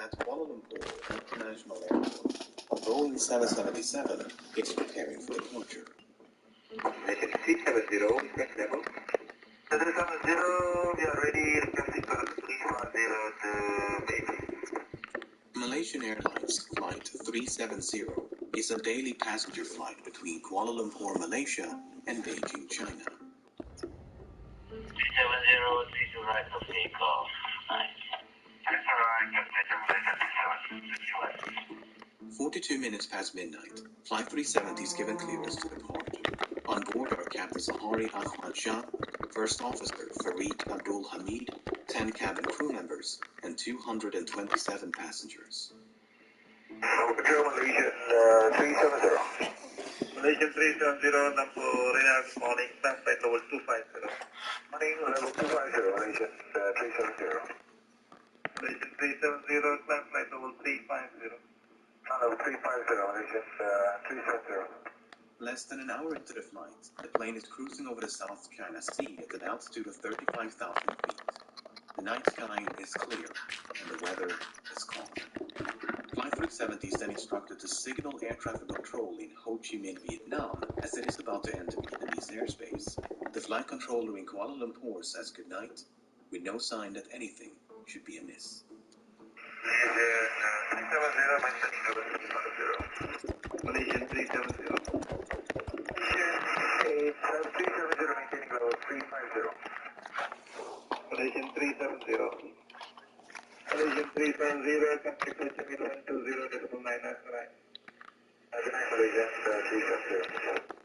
At Kuala Lumpur International Airport, a Boeing 777 is preparing for departure. Malaysian 370, next level. 770, we are ready, requesting for 310 to Beijing. Malaysian Airlines Flight 370 is a daily passenger flight between Kuala Lumpur, Malaysia and Beijing, China. 370, 32 right of takeoff. Nice. That's alright, Malaysia 42 minutes past midnight, Flight 370 is given clearance to depart. On board are Captain Zahari Ahmad Shah, First Officer Farid Abdul Hamid, 10 cabin crew members, and 227 passengers. Malaysian 370. Malaysian 370, number radar morning, flight level 250. Morning, level 250, Malaysian 370. Malaysian 370, flight level 350. Level 350, Malaysian 370. Less than an hour into the flight, the plane is cruising over the South China Sea at an altitude of 35,000 feet. The night sky is clear, and the weather is calm. Flight 370 is then instructed to signal air traffic control in Ho Chi Minh, Vietnam, as it is about to enter Vietnamese airspace. The flight controller in Kuala Lumpur says goodnight, with no sign that anything should be amiss. Malaysian 370. Malaysian 370, maintaining level 350. Malaysian 370. Malaysian 370, contact Ho Chi Minh 120.9 right. Good night, Malaysian 370.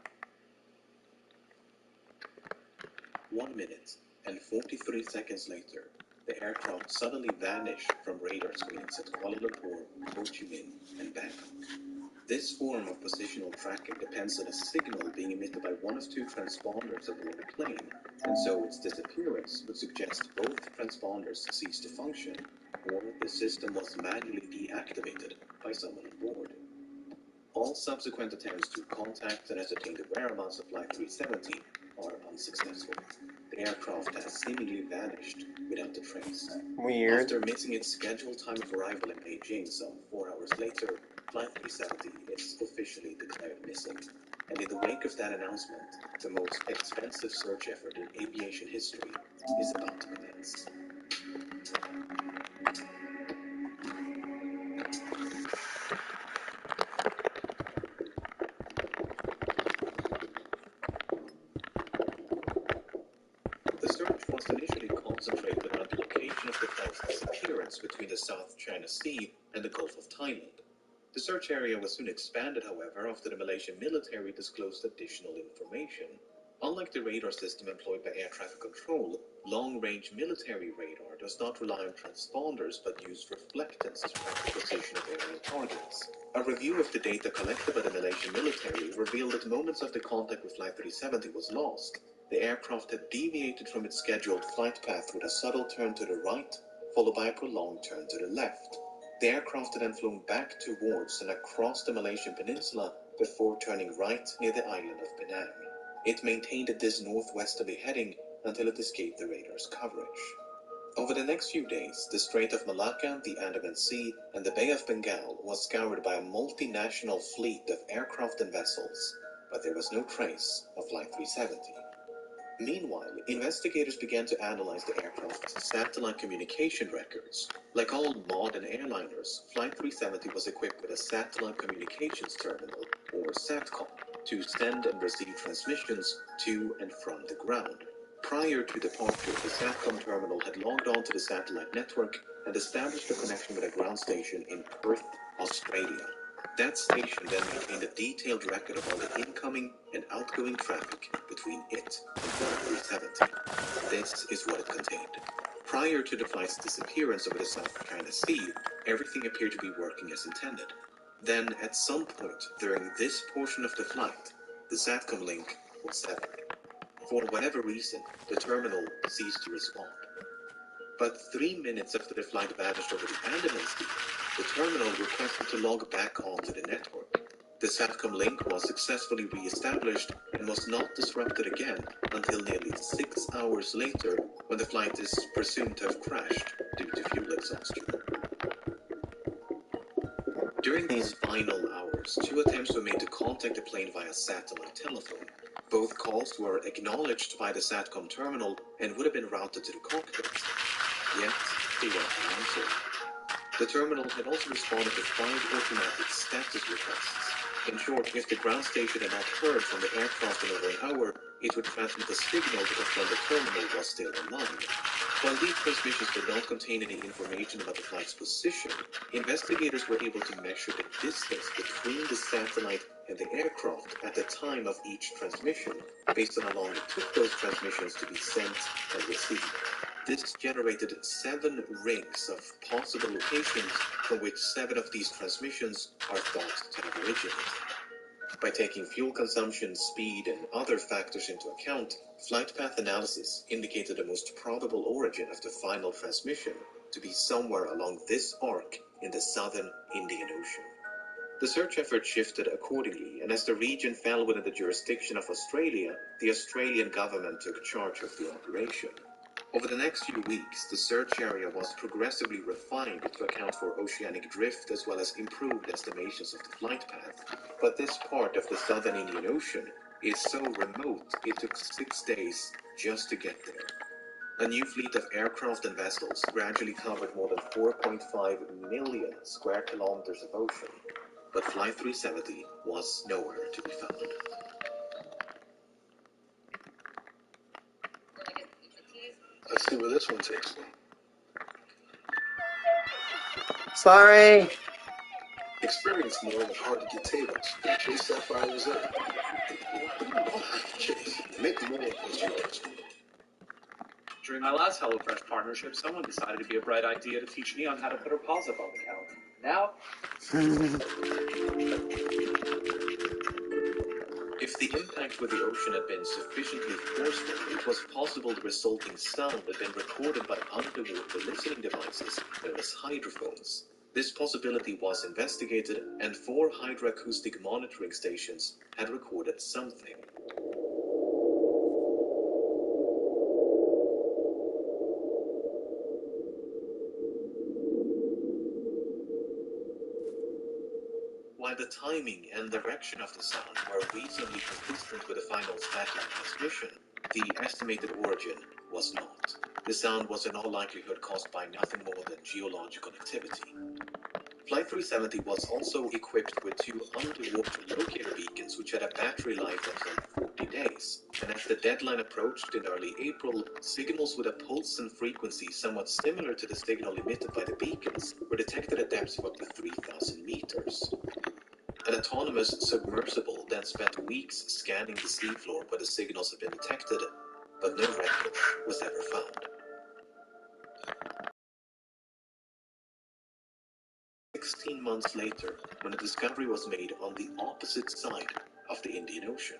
1 minute and 43 seconds later, the aircraft suddenly vanished from radar screens at Kuala Lumpur, Ho Chi Minh, and Bangkok. This form of positional tracking depends on a signal being emitted by one of two transponders aboard the plane, and so its disappearance would suggest both transponders ceased to function, or the system was manually deactivated by someone on board. All subsequent attempts to contact and ascertain the whereabouts of Flight 370 are unsuccessful. The aircraft has seemingly vanished without a trace. Weird. After missing its scheduled time of arrival in Beijing some 4 hours later, Flight 370 is officially declared missing. And in the wake of that announcement, the most expensive search effort in aviation history is about to commence. The search was initially concentrated on the location of the flight's disappearance between the South China Sea and the Gulf of Thailand. The search area was soon expanded, however, after the Malaysian military disclosed additional information. Unlike the radar system employed by air traffic control, long-range military radar does not rely on transponders but use reflectance to track the position of aerial targets. A review of the data collected by the Malaysian military revealed that moments after contact with Flight 370 was lost, the aircraft had deviated from its scheduled flight path with a subtle turn to the right, followed by a prolonged turn to the left. The aircraft had then flown back towards and across the Malaysian peninsula before turning right near the island of Penang. It maintained this northwesterly heading until it escaped the radar's coverage. Over the next few days, the Strait of Malacca, the Andaman Sea, and the Bay of Bengal was scoured by a multinational fleet of aircraft and vessels, but there was no trace of Flight 370. Meanwhile, investigators began to analyze the aircraft's satellite communication records. Like all modern airliners, Flight 370 was equipped with a satellite communications terminal, or SATCOM, to send and receive transmissions to and from the ground. Prior to departure, the SATCOM terminal had logged on to the satellite network and established a connection with a ground station in Perth, Australia. That station then maintained a detailed record of all the incoming and outgoing traffic between it and Flight 370. This is what it contained. Prior to the flight's disappearance over the South China Sea, everything appeared to be working as intended. Then, at some point during this portion of the flight, the SATCOM link was severed. For whatever reason, the terminal ceased to respond. But 3 minutes after the flight vanished over the Andaman Sea, the terminal requested to log back onto the network. The SATCOM link was successfully re-established and was not disrupted again until nearly 6 hours later, when the flight is presumed to have crashed due to fuel exhaustion. During these final hours, 2 attempts were made to contact the plane via satellite telephone. Both calls were acknowledged by the SATCOM terminal and would have been routed to the cockpit. Yet, they weren't answered. The terminal had also responded to 5 automatic status requests. In short, if the ground station had not heard from the aircraft in over an hour, it would transmit a signal to confirm the terminal was still online. While these transmissions did not contain any information about the flight's position, investigators were able to measure the distance between the satellite and the aircraft at the time of each transmission, based on how long it took those transmissions to be sent and received. This generated 7 rings of possible locations from which 7 of these transmissions are thought to have originated. By taking fuel consumption, speed, and other factors into account, flight path analysis indicated the most probable origin of the final transmission to be somewhere along this arc in the southern Indian Ocean. The search effort shifted accordingly, and as the region fell within the jurisdiction of Australia, the Australian government took charge of the operation. Over the next few weeks, the search area was progressively refined to account for oceanic drift as well as improved estimations of the flight path. But this part of the southern Indian Ocean is so remote it took 6 days just to get there. A new fleet of aircraft and vessels gradually covered more than 4.5 million square kilometers of ocean, but Flight 370 was nowhere to be found. Let's see where this one takes me. Sorry. Experience more than hard-to-get tables. Chase Sapphire was up. Chase, make more was yours. During my last HelloFresh partnership, someone decided it'd be a bright idea to teach me on how to put her paws up on the counter. Now, if the impact with the ocean had been sufficiently forceful, it was possible the resulting sound had been recorded by underwater listening devices known as hydrophones. This possibility was investigated, and 4 hydroacoustic monitoring stations had recorded something. While the timing and direction of the sound were reasonably consistent with the final satellite transmission, the estimated origin was not. The sound was in all likelihood caused by nothing more than geological activity. Flight 370 was also equipped with 2 underwater locator beacons which had a battery life of some 40 days, and as the deadline approached in early April, signals with a pulse and frequency somewhat similar to the signal emitted by the beacons were detected at depths of up to 3,000 meters. An autonomous submersible then spent weeks scanning the seafloor where the signals had been detected, but no wreckage was ever found. 16 months later, when a discovery was made on the opposite side of the Indian Ocean.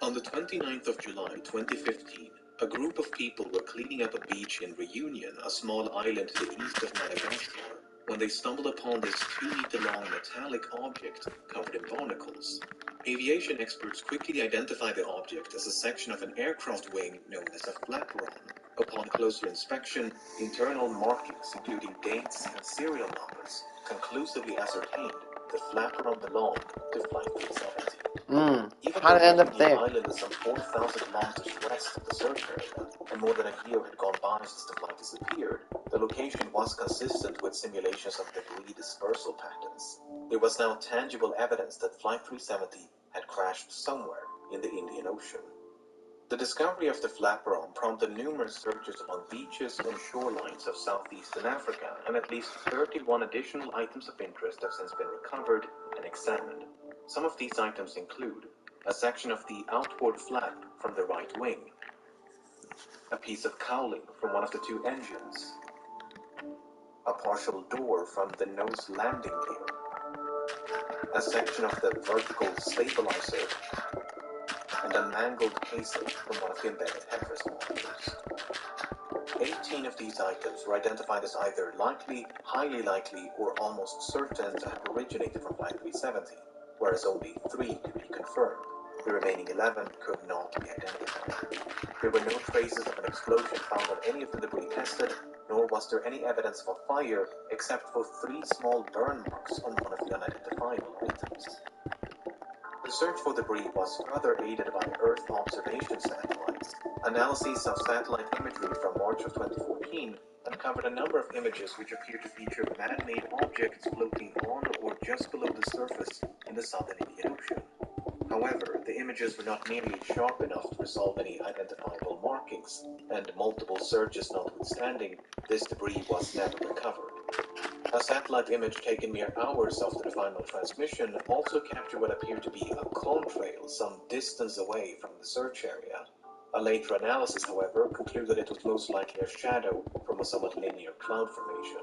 On the 29th of July 2015, a group of people were cleaning up a beach in Reunion, a small island to the east of Madagascar, when they stumbled upon this 2-meter-long metallic object covered in barnacles. Aviation experts quickly identified the object as a section of an aircraft wing known as a flaperon. Upon closer inspection, internal markings including dates and serial numbers conclusively ascertained the flapper on belonged to Flight 370. Even How did it end though up there? the island is some 4,000 kilometers west of the search area, and more than a year had gone by since the flight disappeared, the location was consistent with simulations of debris dispersal patterns. There was now tangible evidence that Flight 370 had crashed somewhere in the Indian Ocean. The discovery of the flaperon prompted numerous searches along beaches and shorelines of southeastern Africa, and at least 31 additional items of interest have since been recovered and examined. Some of these items include a section of the outboard flap from the right wing, a piece of cowling from one of the two engines, a partial door from the nose landing gear, a section of the vertical stabilizer, and a mangled casing from one of the embedded headrest modules. 18 of these items were identified as either likely, highly likely, or almost certain to have originated from Flight 370, whereas only 3 could be confirmed. The remaining 11 could not be identified. There were no traces of an explosion found on any of the debris tested, nor was there any evidence of a fire except for 3 small burn marks on one of the unidentifiable items. The search for debris was further aided by Earth observation satellites. Analyses of satellite imagery from March of 2014 uncovered a number of images which appear to feature man-made objects floating on or just below the surface in the southern Indian Ocean. However, the images were not nearly sharp enough to resolve any identifiable markings, and multiple searches notwithstanding, this debris was never recovered. A satellite image taken mere hours after the final transmission also captured what appeared to be a contrail some distance away from the search area. A later analysis, however, concluded it was most likely a shadow from a somewhat linear cloud formation.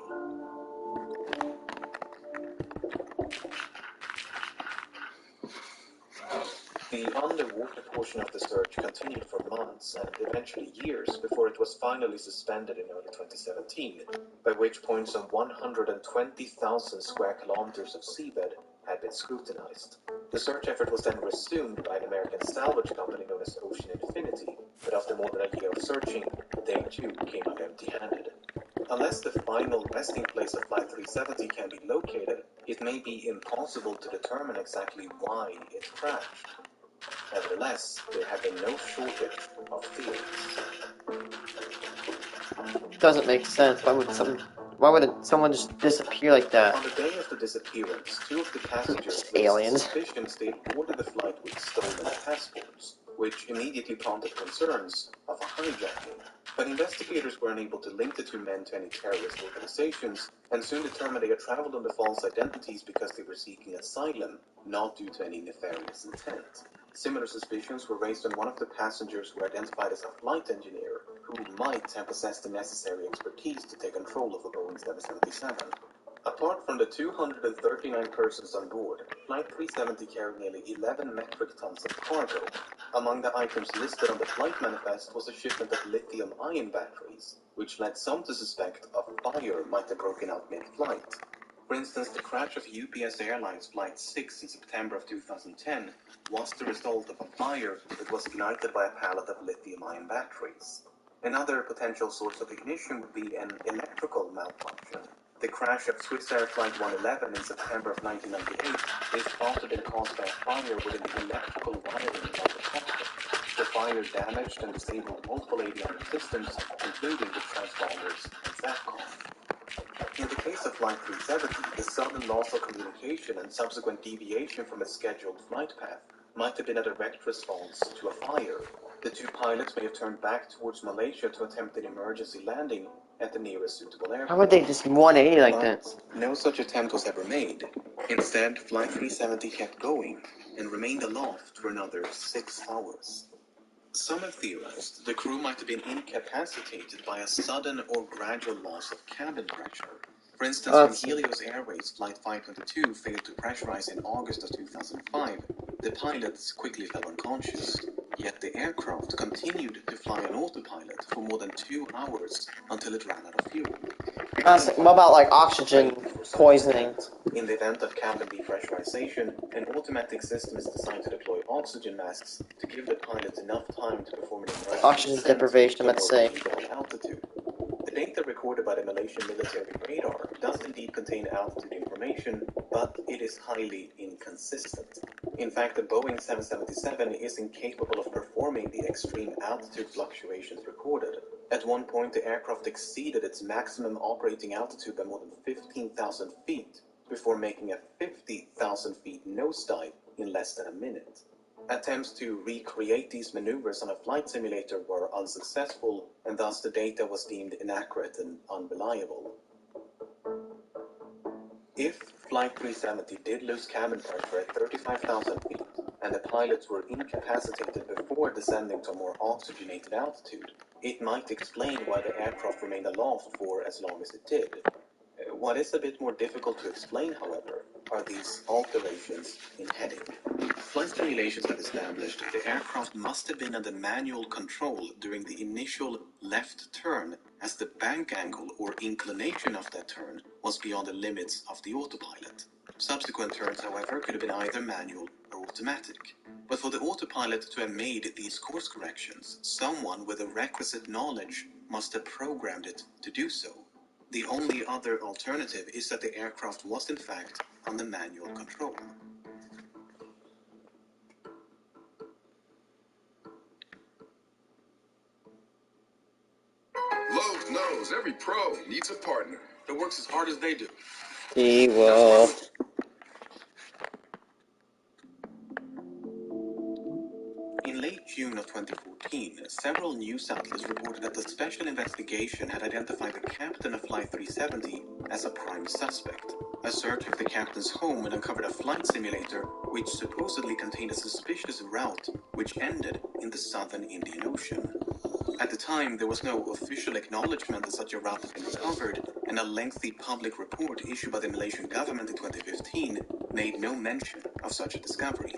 The underwater portion of the search continued for months and eventually years before it was finally suspended in early 2017, by which point some 120,000 square kilometers of seabed had been scrutinized. The search effort was then resumed by an American salvage company known as Ocean Infinity, but after more than a year of searching, they too came up empty-handed. Unless the final resting place of Flight 370 can be located, it may be impossible to determine exactly why it crashed. Nevertheless, there have been no shortage of theories. Doesn't make sense. Why would someone just disappear like that? On the day of the disappearance, 2 of the passengers aliens. suspicions they had boarded the flight with stolen passports, which immediately prompted concerns of a hijacking. But investigators were unable to link the 2 men to any terrorist organizations, and soon determined they had traveled under false identities because they were seeking asylum, not due to any nefarious intent. Similar suspicions were raised on one of the passengers who were identified as a flight engineer, who might have possessed the necessary expertise to take control of a Boeing 777. Apart from the 239 persons on board, Flight 370 carried nearly 11 metric tons of cargo. Among the items listed on the flight manifest was a shipment of lithium-ion batteries, which led some to suspect a fire might have broken out mid-flight. For instance, the crash of UPS Airlines Flight 6 in September of 2010 was the result of a fire that was ignited by a pallet of lithium-ion batteries. Another potential source of ignition would be an electrical malfunction. The crash of Swiss Air Flight 111 in September of 1998 is thought to have been caused by a fire within the electrical wiring of the cockpit. The fire damaged and disabled multiple avionics systems, including the transponders and SATCOM. In the case of Flight 370, the sudden loss of communication and subsequent deviation from its scheduled flight path might have been a direct response to a fire. The 2 pilots may have turned back towards Malaysia to attempt an emergency landing at the nearest suitable airport. How would they just 180 like that? No such attempt was ever made. Instead, Flight 370 kept going and remained aloft for another 6 hours. Some have theorized the crew might have been incapacitated by a sudden or gradual loss of cabin pressure. For instance, when Helios Airways Flight 522 failed to pressurize in August of 2005, the pilots quickly fell unconscious. Yet the aircraft continued to fly on autopilot for more than 2 hours until it ran out of fuel. What about like oxygen poisoning? In the event of cabin depressurization, an automatic system is designed to deploy oxygen masks to give the pilots enough time to perform an emergency Oxygen descent deprivation, let's say. below altitude. The data recorded by the Malaysian military radar does indeed contain altitude information, but it is highly inconsistent. In fact, the Boeing 777 is incapable of performing the extreme altitude fluctuations recorded. At one point, the aircraft exceeded its maximum operating altitude by more than 15,000 feet before making a 50,000 feet nosedive in less than a minute. Attempts to recreate these maneuvers on a flight simulator were unsuccessful, and thus the data was deemed inaccurate and unreliable. If Flight 370 did lose cabin pressure at 35,000 feet, and the pilots were incapacitated before descending to a more oxygenated altitude, it might explain why the aircraft remained aloft for as long as it did. What is a bit more difficult to explain, however, are these alterations in heading. Flight simulations have established the aircraft must have been under manual control during the initial left turn, as the bank angle or inclination of that turn was beyond the limits of the autopilot. Subsequent turns, however, could have been either manual or automatic. But for the autopilot to have made these course corrections, someone with the requisite knowledge must have programmed it to do so. The only other alternative is that the aircraft was in fact under manual control. Lowe's knows every pro needs a partner that works as hard as they do. He will. In late June of 2014, several news outlets reported that the special investigation had identified the captain of Flight 370 as a prime suspect. A search of the captain's home had uncovered a flight simulator which supposedly contained a suspicious route which ended in the southern Indian Ocean. At the time, there was no official acknowledgement that such a route had been discovered, and a lengthy public report issued by the Malaysian government in 2015 made no mention of such a discovery.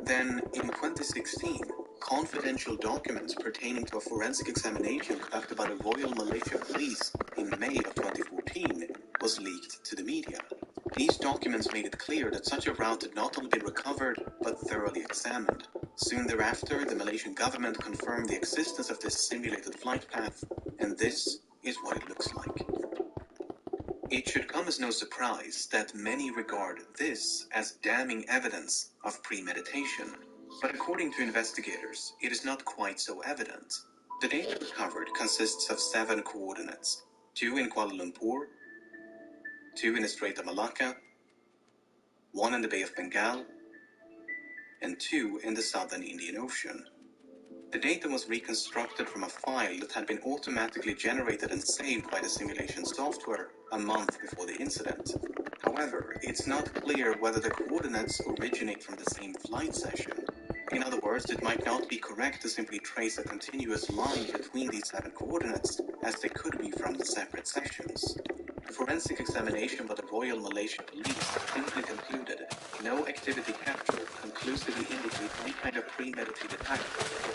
Then, in 2016, confidential documents pertaining to a forensic examination conducted by the Royal Malaysia Police in May of 2014 was leaked to the media. These documents made it clear that such a route had not only been recovered, but thoroughly examined. Soon thereafter, the Malaysian government confirmed the existence of this simulated flight path, and this is what it looks like. It should come as no surprise that many regard this as damning evidence of premeditation. But according to investigators, it is not quite so evident. The data recovered consists of 7 coordinates, 2 in Kuala Lumpur, 2 in the Strait of Malacca, 1 in the Bay of Bengal, and 2 in the southern Indian Ocean. The data was reconstructed from a file that had been automatically generated and saved by the simulation software a month before the incident. However, it's not clear whether the coordinates originate from the same flight session. In other words, it might not be correct to simply trace a continuous line between these 7 coordinates, as they could be from the separate sessions. The forensic examination by the Royal Malaysian Police simply concluded no activity captured conclusively indicates any kind of premeditated act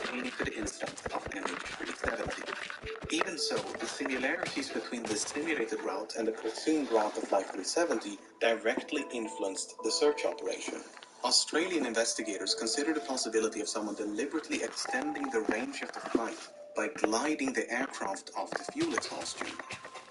pertaining to the instance of MH370. Even so, the similarities between the simulated route and the presumed route of Flight 370 directly influenced the search operation. Australian investigators considered the possibility of someone deliberately extending the range of the flight by gliding the aircraft off the fuel exhaustion.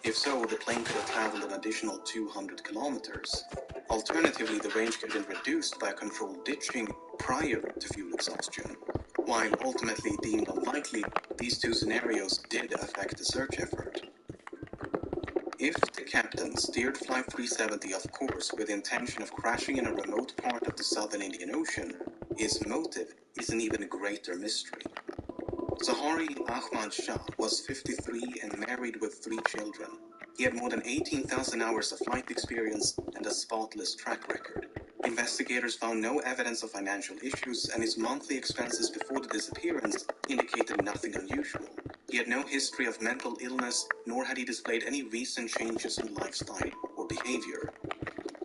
If so, the plane could have traveled an additional 200 kilometers. Alternatively, the range could have been reduced by a controlled ditching prior to fuel exhaustion. While ultimately deemed unlikely, these 2 scenarios did affect the search effort. If the captain steered Flight 370 off course with the intention of crashing in a remote part of the southern Indian Ocean, his motive is an even greater mystery. Zahari Ahmad Shah was 53 and married with 3 children. He had more than 18,000 hours of flight experience and a spotless track record. Investigators found no evidence of financial issues, and his monthly expenses before the disappearance indicated nothing unusual. He had no history of mental illness, nor had he displayed any recent changes in lifestyle or behavior.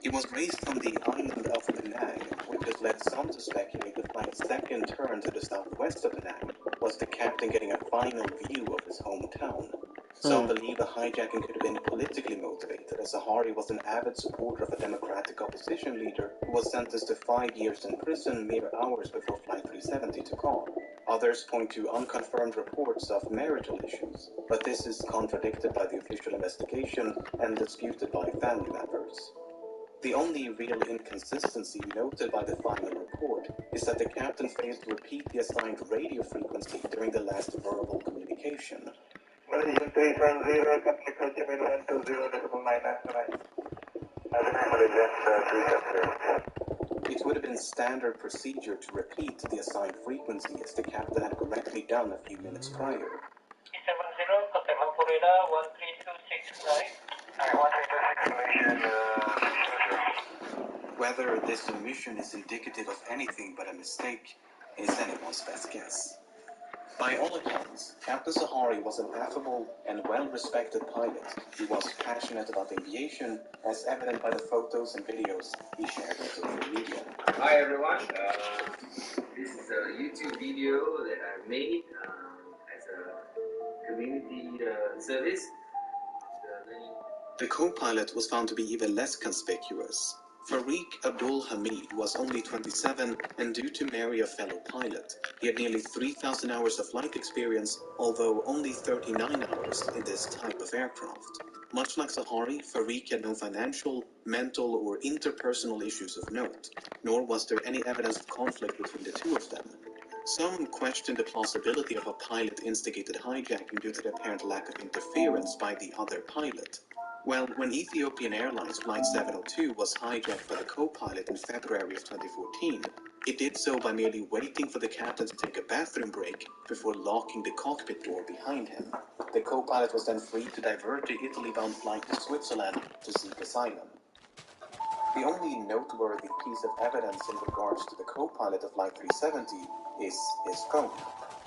He was raised on the island of Penang, which has led some to speculate that flight's second turn to the southwest of Penang was the captain getting a final view of his hometown. Some believe the hijacking could have been politically motivated, as Zaharie was an avid supporter of a democratic opposition leader who was sentenced to 5 years in prison mere hours before Flight 370 took off. Others point to unconfirmed reports of marital issues, but this is contradicted by the official investigation and disputed by family members. The only real inconsistency noted by the final report is that the captain failed to repeat the assigned radio frequency during the last verbal communication. Malaysian 370, complete Ho Chi Minh 120.9. It would have been standard procedure to repeat the assigned frequency as the captain had correctly done a few minutes prior. 70, contact Mount Florida 13269. Whether this omission is indicative of anything but a mistake is anyone's best guess. By all accounts, Captain Zaharie was an affable and well-respected pilot who was passionate about aviation, as evident by the photos and videos he shared on social media. Hi everyone, this is a YouTube video that I made as a community service. The co-pilot was found to be even less conspicuous. Farik Abdul Hamid was only 27 and due to marry a fellow pilot. He had nearly 3,000 hours of flight experience, although only 39 hours in this type of aircraft. Much like Zaharie, Farik had no financial, mental, or interpersonal issues of note, nor was there any evidence of conflict between the two of them. Some questioned the plausibility of a pilot-instigated hijacking due to the apparent lack of interference by the other pilot. Well, when Ethiopian Airlines Flight 702 was hijacked by the co-pilot in February of 2014, it did so by merely waiting for the captain to take a bathroom break before locking the cockpit door behind him. The co-pilot was then free to divert the Italy-bound flight to Switzerland to seek asylum. The only noteworthy piece of evidence in regards to the co-pilot of Flight 370 is his phone.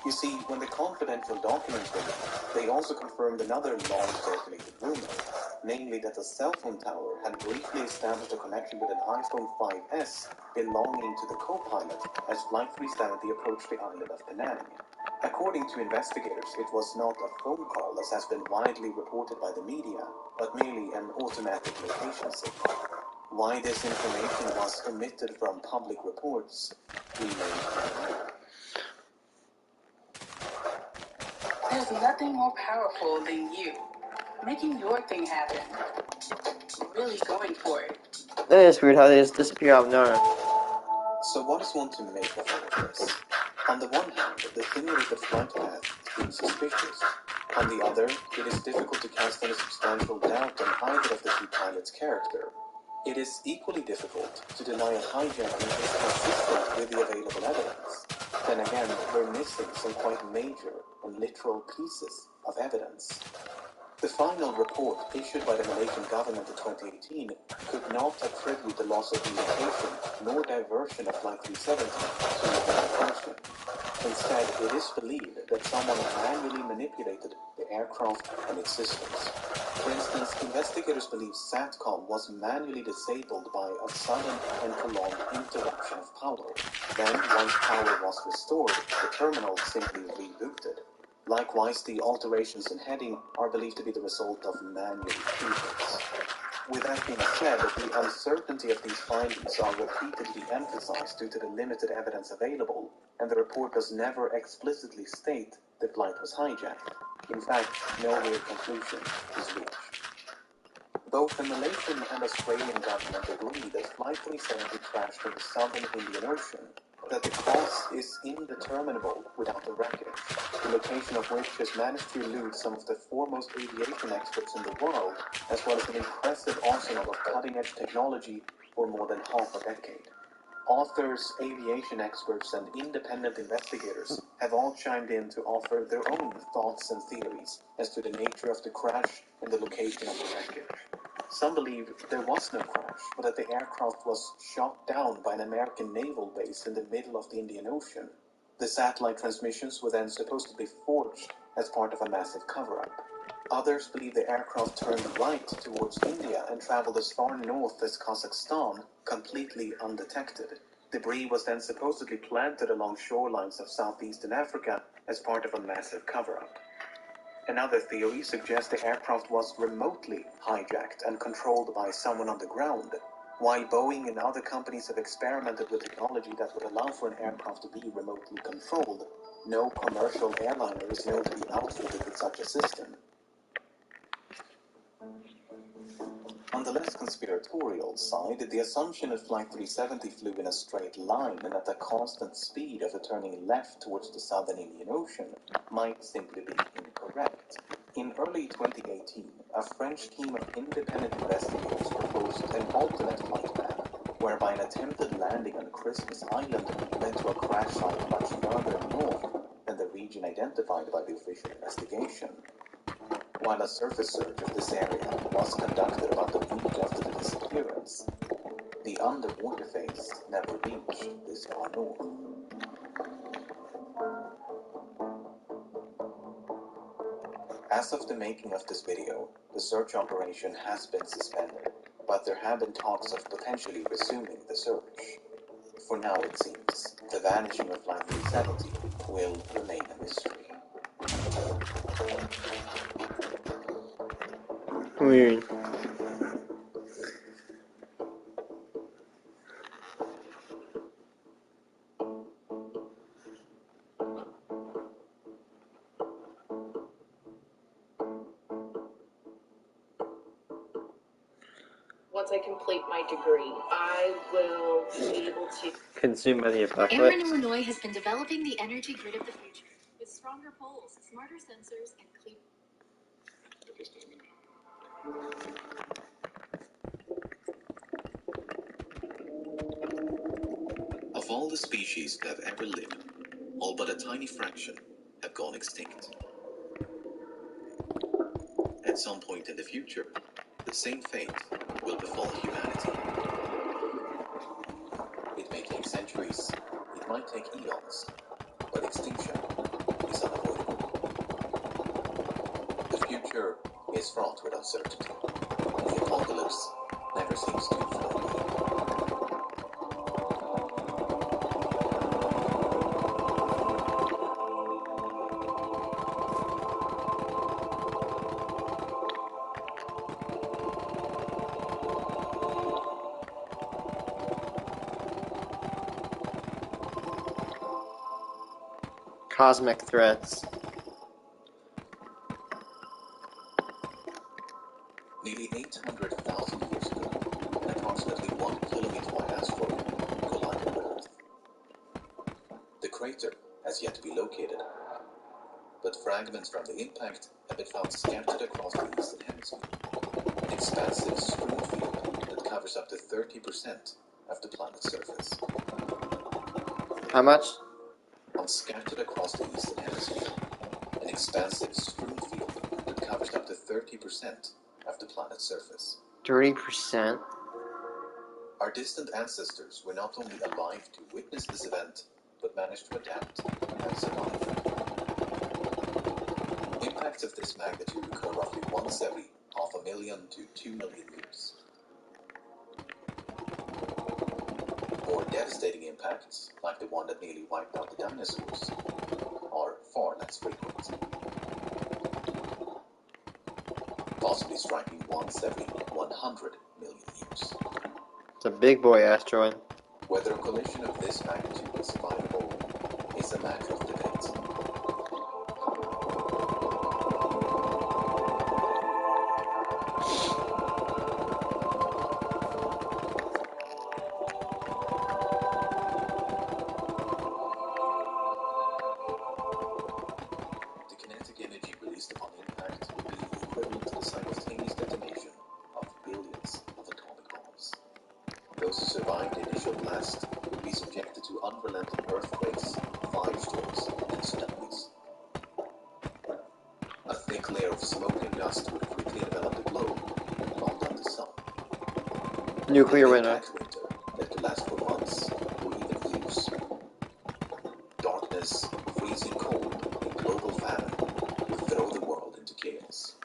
You see, when the confidential documents were leaked, they also confirmed another long-circulated rumor, namely that the cell phone tower had briefly established a connection with an iPhone 5S belonging to the co-pilot as Flight 370 approached the island of Penang. According to investigators, it was not a phone call as has been widely reported by the media, but merely an automatic location signal. Why this information was omitted from public reports remains unknown. There's nothing more powerful than you. Making your thing happen. Really going for it. That is weird how they just disappear out of nowhere. So what is one to make of all of this? On the one hand, the simulated flight path seems suspicious. On the other, it is difficult to cast any substantial doubt on either of the two pilots' character. It is equally difficult to deny a hijacking is consistent with the available evidence. Then again, we're missing some quite major and literal pieces of evidence. The final report issued by the Malaysian government in 2018 could not attribute the loss of communication nor diversion of Flight 370 to a person. Instead, it is believed that someone manually manipulated the aircraft and its systems. For instance, investigators believe SATCOM was manually disabled by a sudden and prolonged interruption of power. Then, once power was restored, the terminal simply rebooted. Likewise, the alterations in heading are believed to be the result of manual treatments. With that being said, the uncertainty of these findings are repeatedly emphasized due to the limited evidence available, and the report does never explicitly state the flight was hijacked. In fact, no real conclusion is reached. Both the Malaysian and Australian government agree that Flight 370 crashed in the southern Indian Ocean, that the cause is indeterminable without the wreckage, the location of which has managed to elude some of the foremost aviation experts in the world, as well as an impressive arsenal of cutting-edge technology for more than half a decade. Authors, aviation experts, and independent investigators have all chimed in to offer their own thoughts and theories as to the nature of the crash and the location of the wreckage. Some believe there was no crash, but that the aircraft was shot down by an American naval base in the middle of the Indian Ocean. The satellite transmissions were then supposedly forged as part of a massive cover-up. Others believe the aircraft turned right towards India and traveled as far north as Kazakhstan, completely undetected. Debris was then supposedly planted along shorelines of southeastern Africa as part of a massive cover-up. Another theory suggests the aircraft was remotely hijacked and controlled by someone on the ground. While Boeing and other companies have experimented with technology that would allow for an aircraft to be remotely controlled, no commercial airliner is known to be outfitted with such a system. On the less conspiratorial side, the assumption that Flight 370 flew in a straight line and at a constant speed after turning left towards the southern Indian Ocean might simply be incorrect. In early 2018, a French team of independent investigators proposed an alternate flight plan, whereby an attempted landing on Christmas Island led to a crash site much further north than the region identified by the official investigation. While a surface search of this area was conducted about a week after the disappearance, the underwater phase never reached this far north. As of the making of this video, the search operation has been suspended, but there have been talks of potentially resuming the search. For now, it seems, the vanishing of Flight 370 will remain a mystery. Weird. Once I complete my degree, I will be able to... Consumed by the Ameren, apocalypse. Illinois has been developing the energy grid of the future with stronger poles, smarter sensors, and clean. Of all the species that have ever lived, all but a tiny fraction have gone extinct. At some point in the future, the same fate will befall humanity. It may take centuries, it might take eons, but extinction is unavoidable. The future is fraught with uncertainty, and the apocalypse never seems too far away. Cosmic threats. Nearly 800,000 years ago, an approximately 1 kilometer wide asteroid collided with Earth. The crater has yet to be located, but fragments from the impact have been found scattered across the eastern hemisphere. An expansive strewn field that covers up to 30% of the planet's surface. How much? Found scattered across the eastern hemisphere. An expansive strewn field that covers up to 30% of the planet's surface. 30%? Our distant ancestors were not only alive to witness this event, but managed to adapt and survive. Impacts of this magnitude occur roughly once every 500,000 to 2 million years. More devastating impacts, like the one that nearly wiped out the dinosaurs, are far less frequent. Possibly striking once every 100 million years. It's a big boy asteroid. Whether a collision of this magnitude is survivable is a matter of debate. The kinetic energy released upon impact would be equivalent to the simultaneous detonation of billions of atomic bombs. Those who survived the initial blast would be subjected to unrelenting earthquakes, firestorms, and tsunamis. A thick layer of smoke and dust would quickly envelop the globe, not on the sun. Nuclear An winter. impact winter that could last for months, or even years. Darkness, freezing cold, and global famine would throw the world into chaos.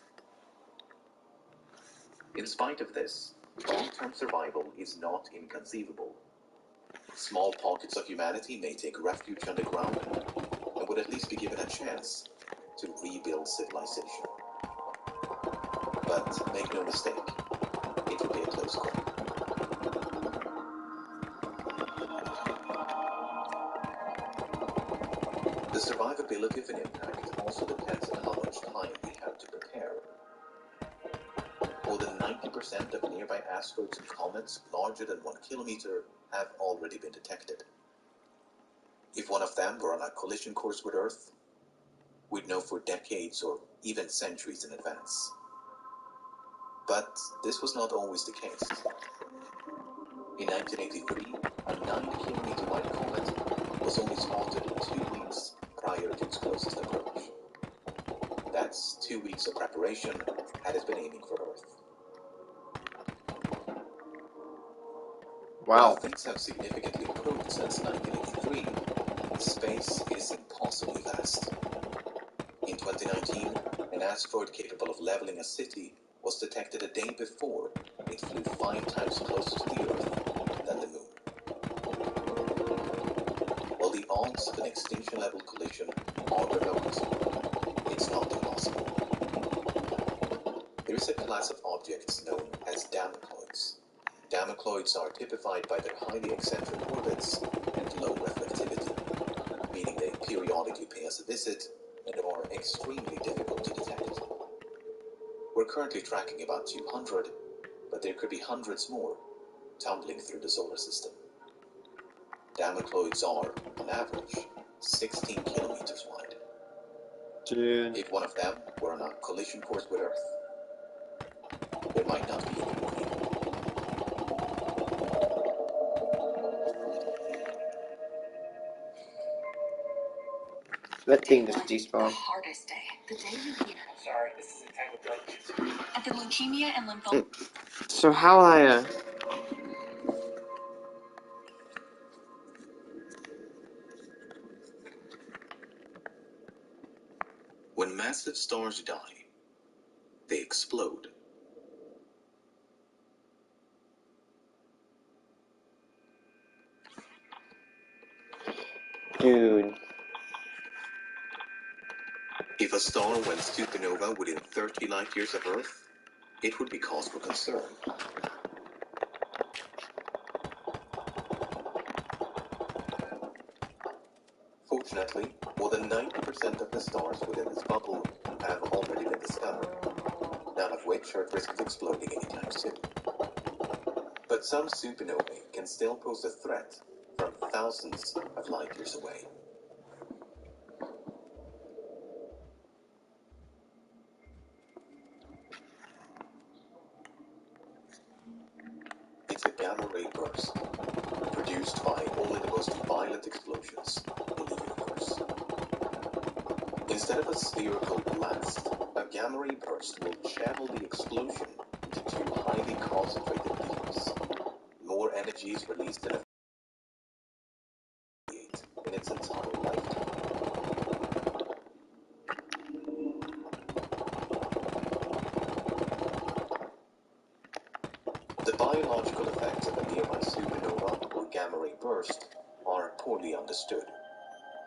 In spite of this, long-term survival is not inconceivable. Small pockets of humanity may take refuge underground and would at least be given a chance to rebuild civilization. But make no mistake, it will be a close call. The survivability of an impact also depends on how much time we have to prepare. More than 90% of nearby asteroids and comets larger than 1 kilometer have already been detected. If one of them were on a collision course with Earth, we'd know for decades or even centuries in advance. But this was not always the case. In 1983, a 9-kilometer wide comet was only spotted 2 weeks prior to its closest approach. That's 2 weeks of preparation had it been aiming for Earth. Wow. While things have significantly improved since 1983, space is impossibly vast. In 2019, an asteroid capable of leveling a city was detected a day before it flew 5 times closer to the Earth than the Moon. While the odds of an extinction-level collision are remote, it's not impossible. There is a class of objects known as Damocloids. Damocloids are typified by their highly eccentric orbits and low reflectivity, meaning they periodically pay us a visit and are extremely difficult to detect. We're currently tracking about 200, but there could be hundreds more tumbling through the solar system. Damocloids are, on average, 16 kilometers wide. Dude. If one of them were on a collision course with Earth, there might not be any warning. That team just despawned. The hardest day. The day you hear. Sorry, this is Entangled Drug. At the Leukemia and Lymphoma. So how I When massive stars die, they explode. Dude. If a star went supernova within 30 light years of Earth, it would be cause for concern. Fortunately, more than 90% of the stars within this bubble have already been discovered, none of which are at risk of exploding anytime soon. But some supernovae can still pose a threat from thousands of light years away. It's a gamma-ray burst, produced by only the most violent explosions in the universe. Instead of a spherical blast, a gamma-ray burst will channel the explosion into 2 highly concentrated beams. More energy is released than in its entire lifetime. The biological effects of a nearby supernova or gamma-ray burst are poorly understood.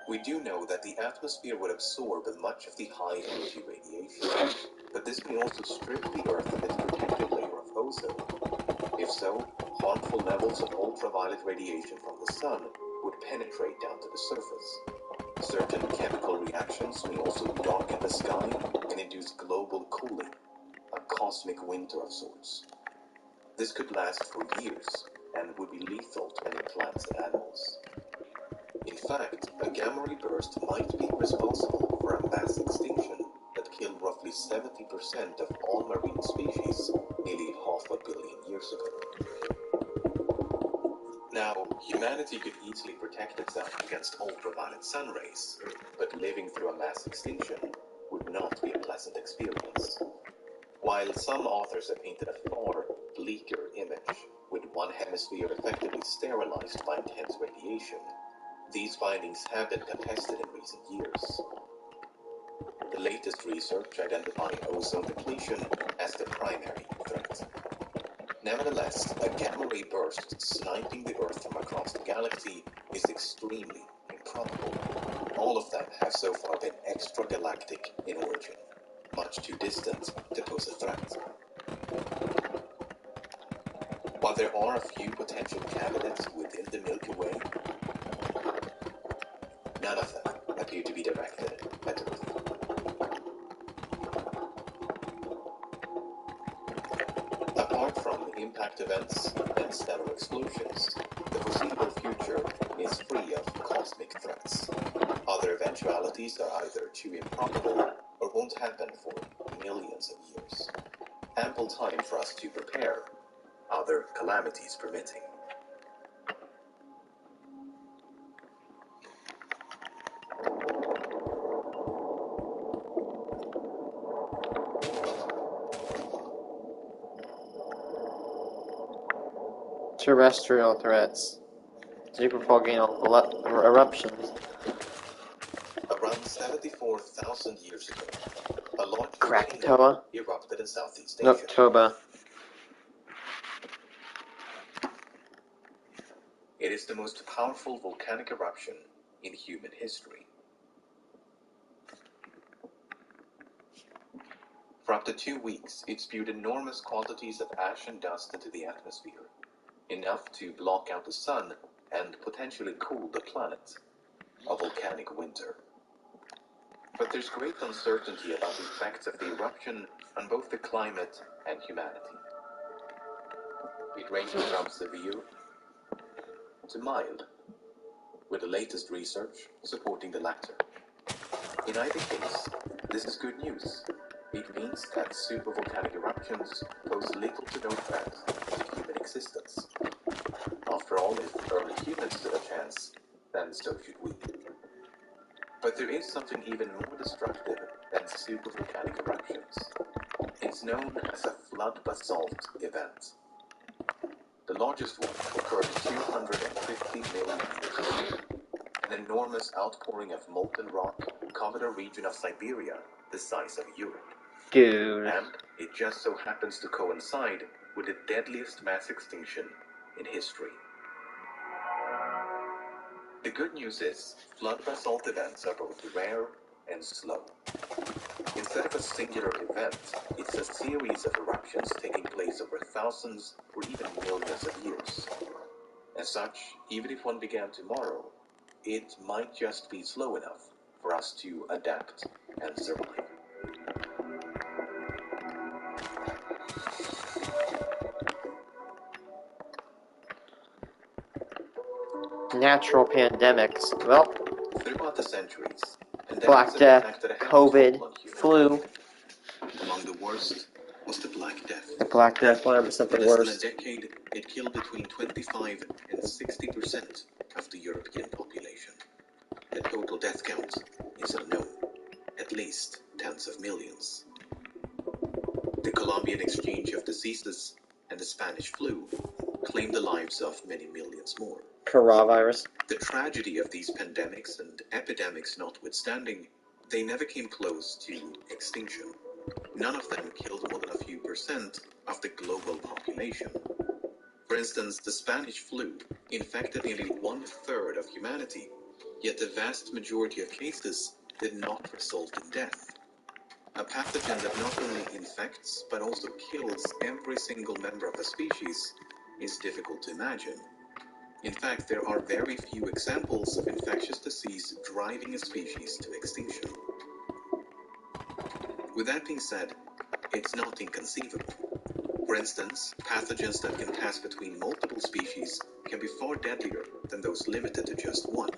We do know that the atmosphere would absorb much of the high-energy radiation, but this may also strip the Earth of its protective layer of ozone. If so, harmful levels of ultraviolet radiation from the sun would penetrate down to the surface. Certain chemical reactions may also darken the sky and induce global cooling, a cosmic winter of sorts. This could last for years and would be lethal to many plants and animals. In fact, a gamma-ray burst might be responsible for a mass extinction that killed roughly 70% of all marine species nearly 500 million years ago. Now, humanity could easily protect itself against ultraviolet sun rays, but living through a mass extinction would not be a pleasant experience. While some authors have painted a far bleaker image, with one hemisphere effectively sterilized by intense radiation, these findings have been contested in recent years. The latest research identifying ozone depletion as the primary threat. Nevertheless, a gamma-ray burst sniping the Earth from across the galaxy is extremely improbable. All of them have have so far been extragalactic in origin, much too distant to pose a threat. While there are a few potential candidates within the Milky Way, none of them appear to be directed at Earth. Apart from impact events and stellar explosions, the foreseeable future is free of cosmic threats. Other eventualities are either too improbable or won't happen for millions of years. Ample time for us to prepare, other calamities permitting. Terrestrial threats. Supervolcano eruptions. Around 74,000 years ago, a large Krakatoa. volcano erupted in Southeast Asia. Noctoba. It is the most powerful volcanic eruption in human history. For up to 2 weeks, it spewed enormous quantities of ash and dust into the atmosphere, enough to block out the sun and potentially cool the planet. A volcanic winter. But there's great uncertainty about the effects of the eruption on both the climate and humanity. It ranges from severe to mild, with the latest research supporting the latter. In either case, this is good news. It means that supervolcanic eruptions pose little to no threat to human existence. After all, if early humans stood a chance, then so should we. But there is something even more destructive than supervolcanic eruptions. It's known as a flood basalt event. The largest one occurred 250 million years ago. An enormous outpouring of molten rock covered a region of Siberia the size of Europe. Dude. And it just so happens to coincide with the deadliest mass extinction in history. The good news is, flood basalt events are both rare and slow. Instead of a singular event, it's a series of eruptions taking place over thousands or even millions of years. As such, even if one began tomorrow, it might just be slow enough for us to adapt and survive. Natural pandemics. Well, throughout the centuries, Black Death, COVID, flu. Among the worst was the Black Death. The Black Death, 100% the worst. In a decade, it killed between 25 and 60% of the European population. The total death count is unknown, at least tens of millions. The Colombian exchange of diseases and the Spanish flu claimed the lives of many millions more. Coronavirus. The tragedy of these pandemics and epidemics notwithstanding, they never came close to extinction. None of them killed more than a few percent of the global population. For instance, the Spanish flu infected nearly 1/3 of humanity, yet the vast majority of cases did not result in death. A pathogen that not only infects but also kills every single member of a species is difficult to imagine. In fact, there are very few examples of infectious disease driving a species to extinction. With that being said, it's not inconceivable. For instance, pathogens that can pass between multiple species can be far deadlier than those limited to just one.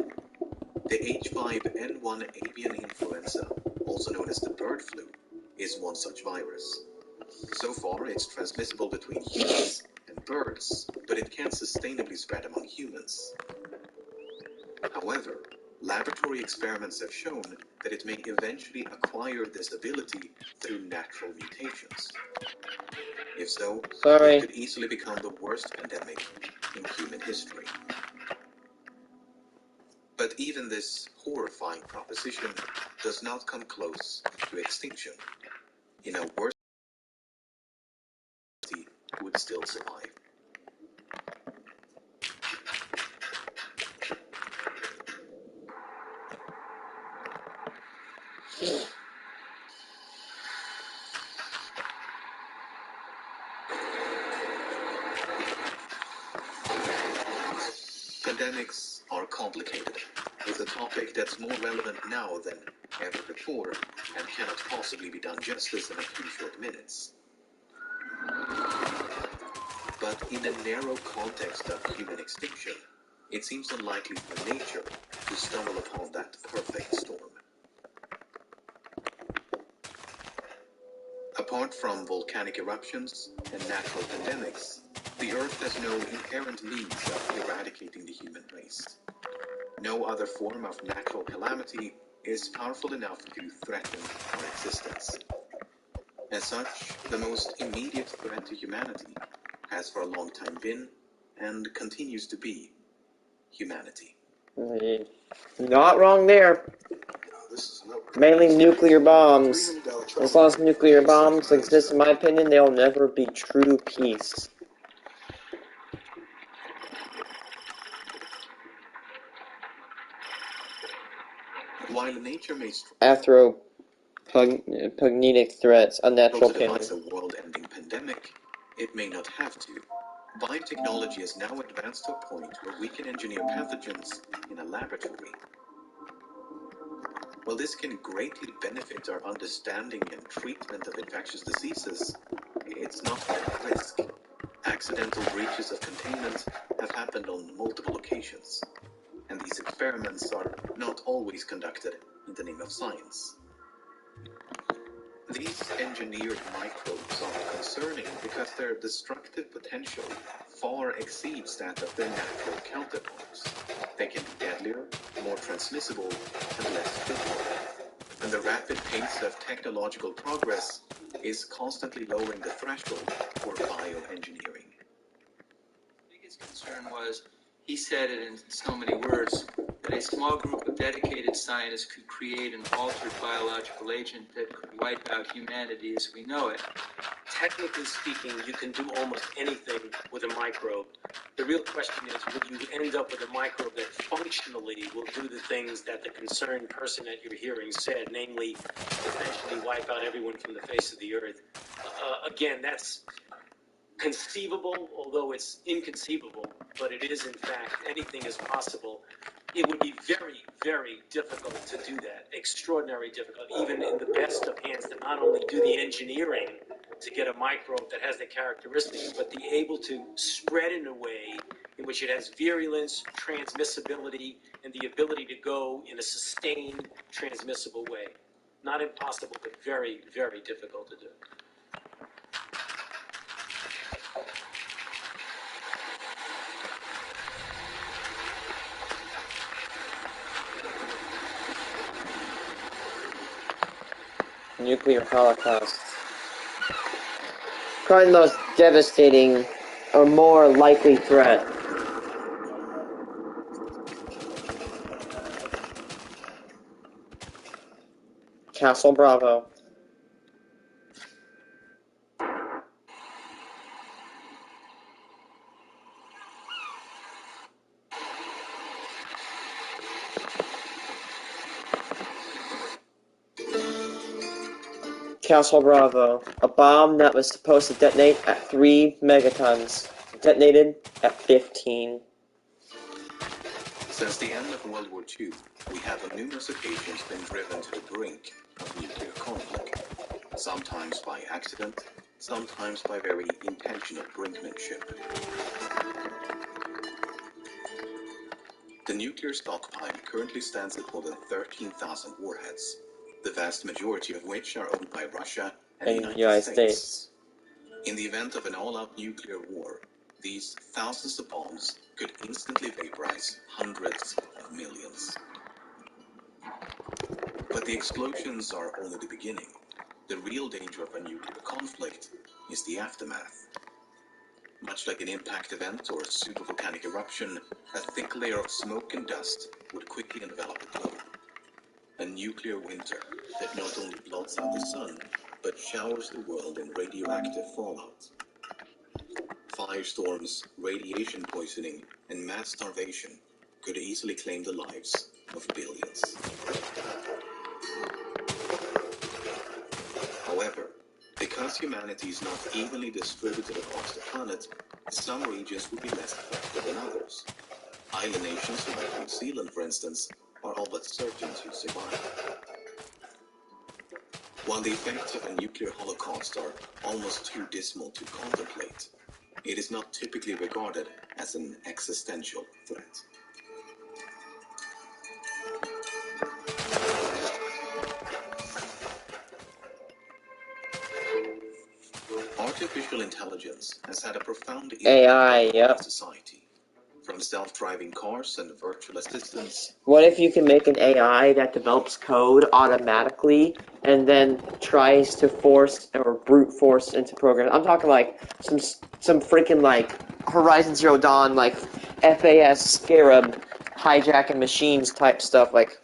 The H5N1 avian influenza, also known as the bird flu, is one such virus. So far, it's transmissible between humans and birds, but it can't sustainably spread among humans. However, laboratory experiments have shown that it may eventually acquire this ability through natural mutations. If so, it could easily become the worst pandemic in human history. But even this horrifying proposition does not come close to extinction. In a worse state, would still survive. Pandemics are complicated, with a topic that's more relevant now than ever before, and cannot possibly be done justice in a few short minutes. But in the narrow context of human extinction, it seems unlikely for nature to stumble upon that perfect storm. Apart from volcanic eruptions and natural pandemics, the Earth has no inherent means of eradicating the human race. No other form of natural calamity is powerful enough to threaten our existence. As such, the most immediate threat to humanity has for a long time been, and continues to be, humanity. Not wrong there. Mainly nuclear bombs. As long as nuclear bombs exist, in my opinion, they'll never be true peace. While nature may Anthropogenic threats, unnatural killing. a world-ending pandemic, it may not have to. Biotechnology has now advanced to a point where we can engineer pathogens in a laboratory. While this can greatly benefit our understanding and treatment of infectious diseases, it's not without risk. Accidental breaches of containment have happened on multiple occasions, and these experiments are not always conducted in the name of science. These engineered microbes are concerning because their destructive potential far exceeds that of their natural counterparts. They can be deadlier, more transmissible, and less fickle. And the rapid pace of technological progress is constantly lowering the threshold for bioengineering. Biggest concern was, he said it in so many words, that a small group of dedicated scientists could create an altered biological agent that could wipe out humanity as we know it. Technically speaking, you can do almost anything with a microbe. The real question is, will you end up with a microbe that functionally will do the things that the concerned person at your hearing said, namely, essentially wipe out everyone from the face of the earth? Again, that's conceivable, although it's inconceivable, but it is in fact, anything is possible. It would be very, very difficult to do that, extraordinarily difficult, even in the best of hands, to not only do the engineering to get a microbe that has the characteristics, but be able to spread in a way in which it has virulence, transmissibility, and the ability to go in a sustained, transmissible way. Not impossible, but very, very difficult to do. Nuclear holocaust. Probably the most devastating or more likely threat. Castle Bravo. Castle Bravo, a bomb that was supposed to detonate at 3 megatons, detonated at 15. Since the end of World War II, we have on numerous occasions been driven to the brink of nuclear conflict, sometimes by accident, sometimes by very intentional brinkmanship. The nuclear stockpile currently stands at more than 13,000 warheads, the vast majority of which are owned by Russia and the United States. In the event of an all-out nuclear war, these thousands of bombs could instantly vaporize hundreds of millions. But the explosions are only the beginning. The real danger of a nuclear conflict is the aftermath. Much like an impact event or a supervolcanic eruption, a thick layer of smoke and dust would quickly envelop the globe. A nuclear winter that not only blots out the sun, but showers the world in radioactive fallout. Firestorms, radiation poisoning, and mass starvation could easily claim the lives of billions. as humanity is not evenly distributed across the planet, some regions will be less affected than others. Island nations like New Zealand, for instance, are all but certain to survive. While the effects of a nuclear holocaust are almost too dismal to contemplate, it is not typically regarded as an existential threat. Artificial intelligence has had a profound impact on society. From self-driving cars and virtual assistants. What if you can make an AI that develops code automatically and then tries to force or brute force into programs? I'm talking like some freaking like Horizon Zero Dawn, like FAS Scarab hijacking machines type stuff. Like,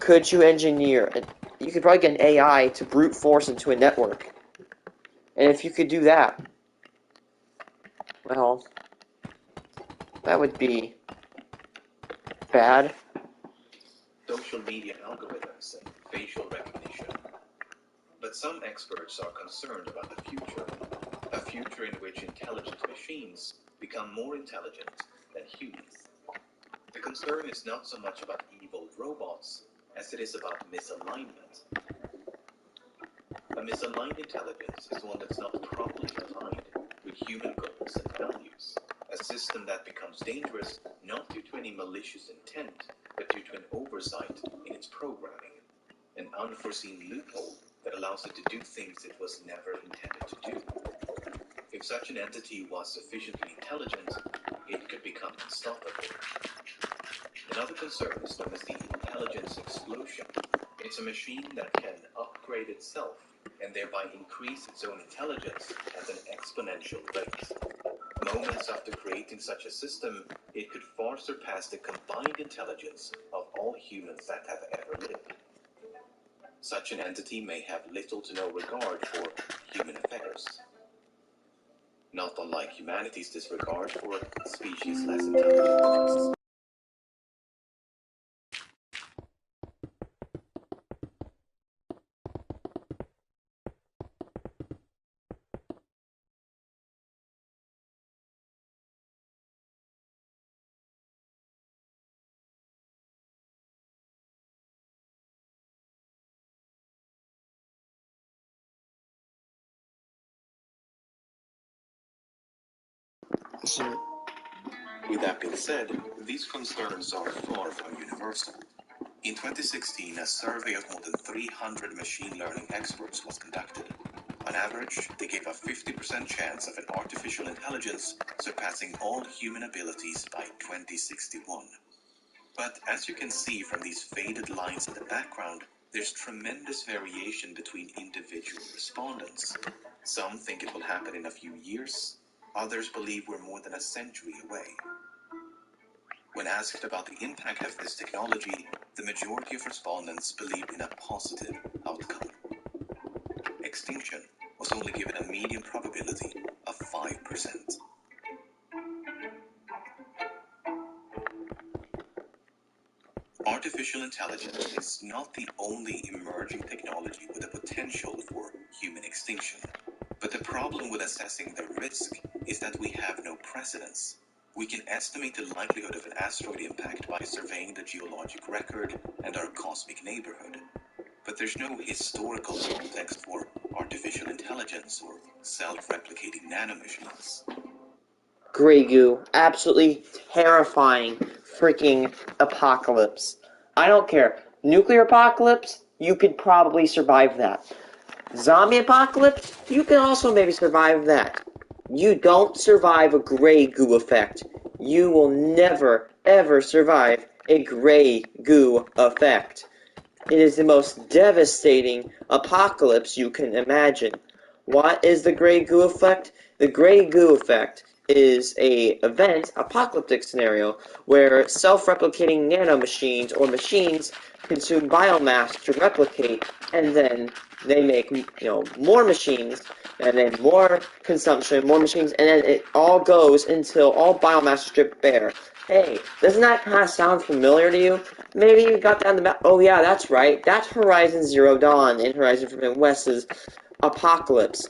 could you engineer? You could probably get an AI to brute force into a network, and if you could do that, well, that would be bad. Social media algorithms and facial recognition. But some experts are concerned about the future. A future in which intelligent machines become more intelligent than humans. The concern is not so much about evil robots as it is about misalignment. A misaligned intelligence is one that's not properly aligned with human goals and values. A system that becomes dangerous not due to any malicious intent, but due to an oversight in its programming. An unforeseen loophole that allows it to do things it was never intended to do. If such an entity was sufficiently intelligent, it could become unstoppable. Another concern is known as the intelligence explosion. It's a machine that can upgrade itself and thereby increase its own intelligence at an exponential rate. Moments after creating such a system, it could far surpass the combined intelligence of all humans that have ever lived. Such an entity may have little to no regard for human affairs. Not unlike humanity's disregard for species less intelligent than us. With that being said, these concerns are far from universal. In 2016, a survey of more than 300 machine learning experts was conducted. On average, they gave a 50% chance of an artificial intelligence surpassing all human abilities by 2061. But as you can see from these faded lines in the background, there's tremendous variation between individual respondents. Some think it will happen in a few years. Others believe we're more than a century away. When asked about the impact of this technology, the majority of respondents believed in a positive outcome. Extinction was only given a median probability of 5%. Artificial intelligence is not the only emerging technology with the potential for human extinction. But the problem with assessing the risk is that we have no precedence. We can estimate the likelihood of an asteroid impact by surveying the geologic record and our cosmic neighborhood. But there's no historical context for artificial intelligence or self-replicating nanomachines. Grey goo. Absolutely terrifying freaking apocalypse. I don't care. Nuclear apocalypse, you could probably survive that. Zombie apocalypse, you can also maybe survive that. You don't survive a grey goo effect. You will never, ever survive a grey goo effect. It is the most devastating apocalypse you can imagine. What is the grey goo effect? The grey goo effect is a apocalyptic scenario, where self-replicating nanomachines or machines consume biomass to replicate, and then they make more machines, and then more consumption, more machines, and then it all goes until all biomass is stripped bare. Hey, doesn't that kind of sound familiar to you? Maybe you got down the map. Oh yeah, that's right. That's Horizon Zero Dawn in Horizon Forbidden West's apocalypse.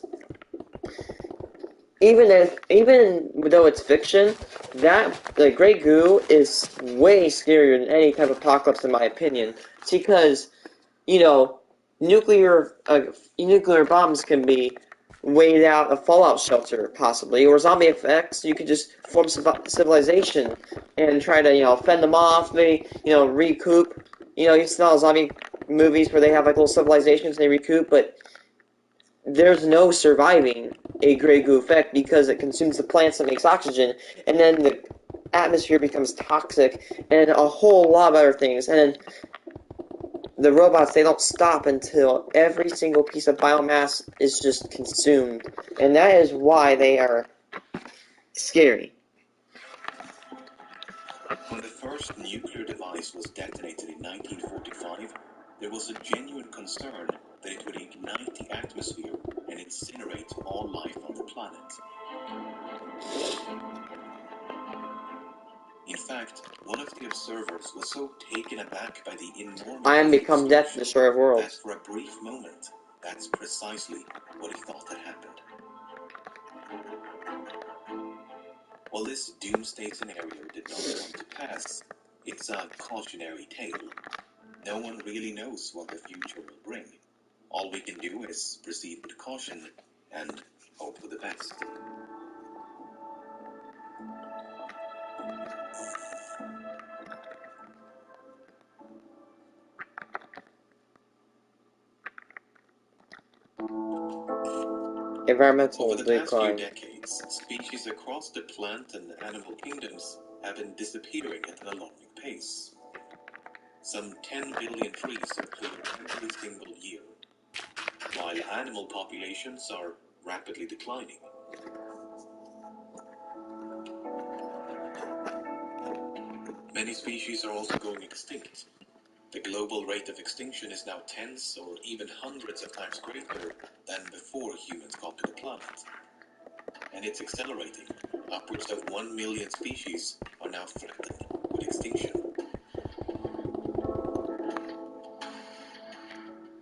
Even though it's fiction, that the Grey Goo is way scarier than any type of apocalypse, in my opinion. It's because, nuclear bombs can be weighed out a fallout shelter, possibly, or zombie effects. You could just form civilization and try to, fend them off, maybe, recoup. You see all zombie movies where they have like little civilizations and they recoup, but there's no surviving a Grey Goo effect because it consumes the plants that makes oxygen, and then the atmosphere becomes toxic, and a whole lot of other things. And then the robots, they don't stop until every single piece of biomass is just consumed. And that is why they are scary. When the first nuclear device was detonated in 1945, there was a genuine concern that it would ignite the atmosphere and incinerate all life on the planet. In fact, one of the observers was so taken aback by the enormity I am of the become death, destroyer of worlds. that for a brief moment, that's precisely what he thought had happened. While this doomsday scenario did not come to pass, it's a cautionary tale. No one really knows what the future will bring. All we can do is proceed with caution and hope for the best. Environmental Over the past few decline. decades, species across the plant and animal kingdoms have been disappearing at an alarming pace. Some 10 billion trees are cleared every single year, while animal populations are rapidly declining. Many species are also going extinct. The global rate of extinction is now tens or even hundreds of times greater than before humans got to the planet. And it's accelerating. Upwards of 1 million species are now threatened with extinction.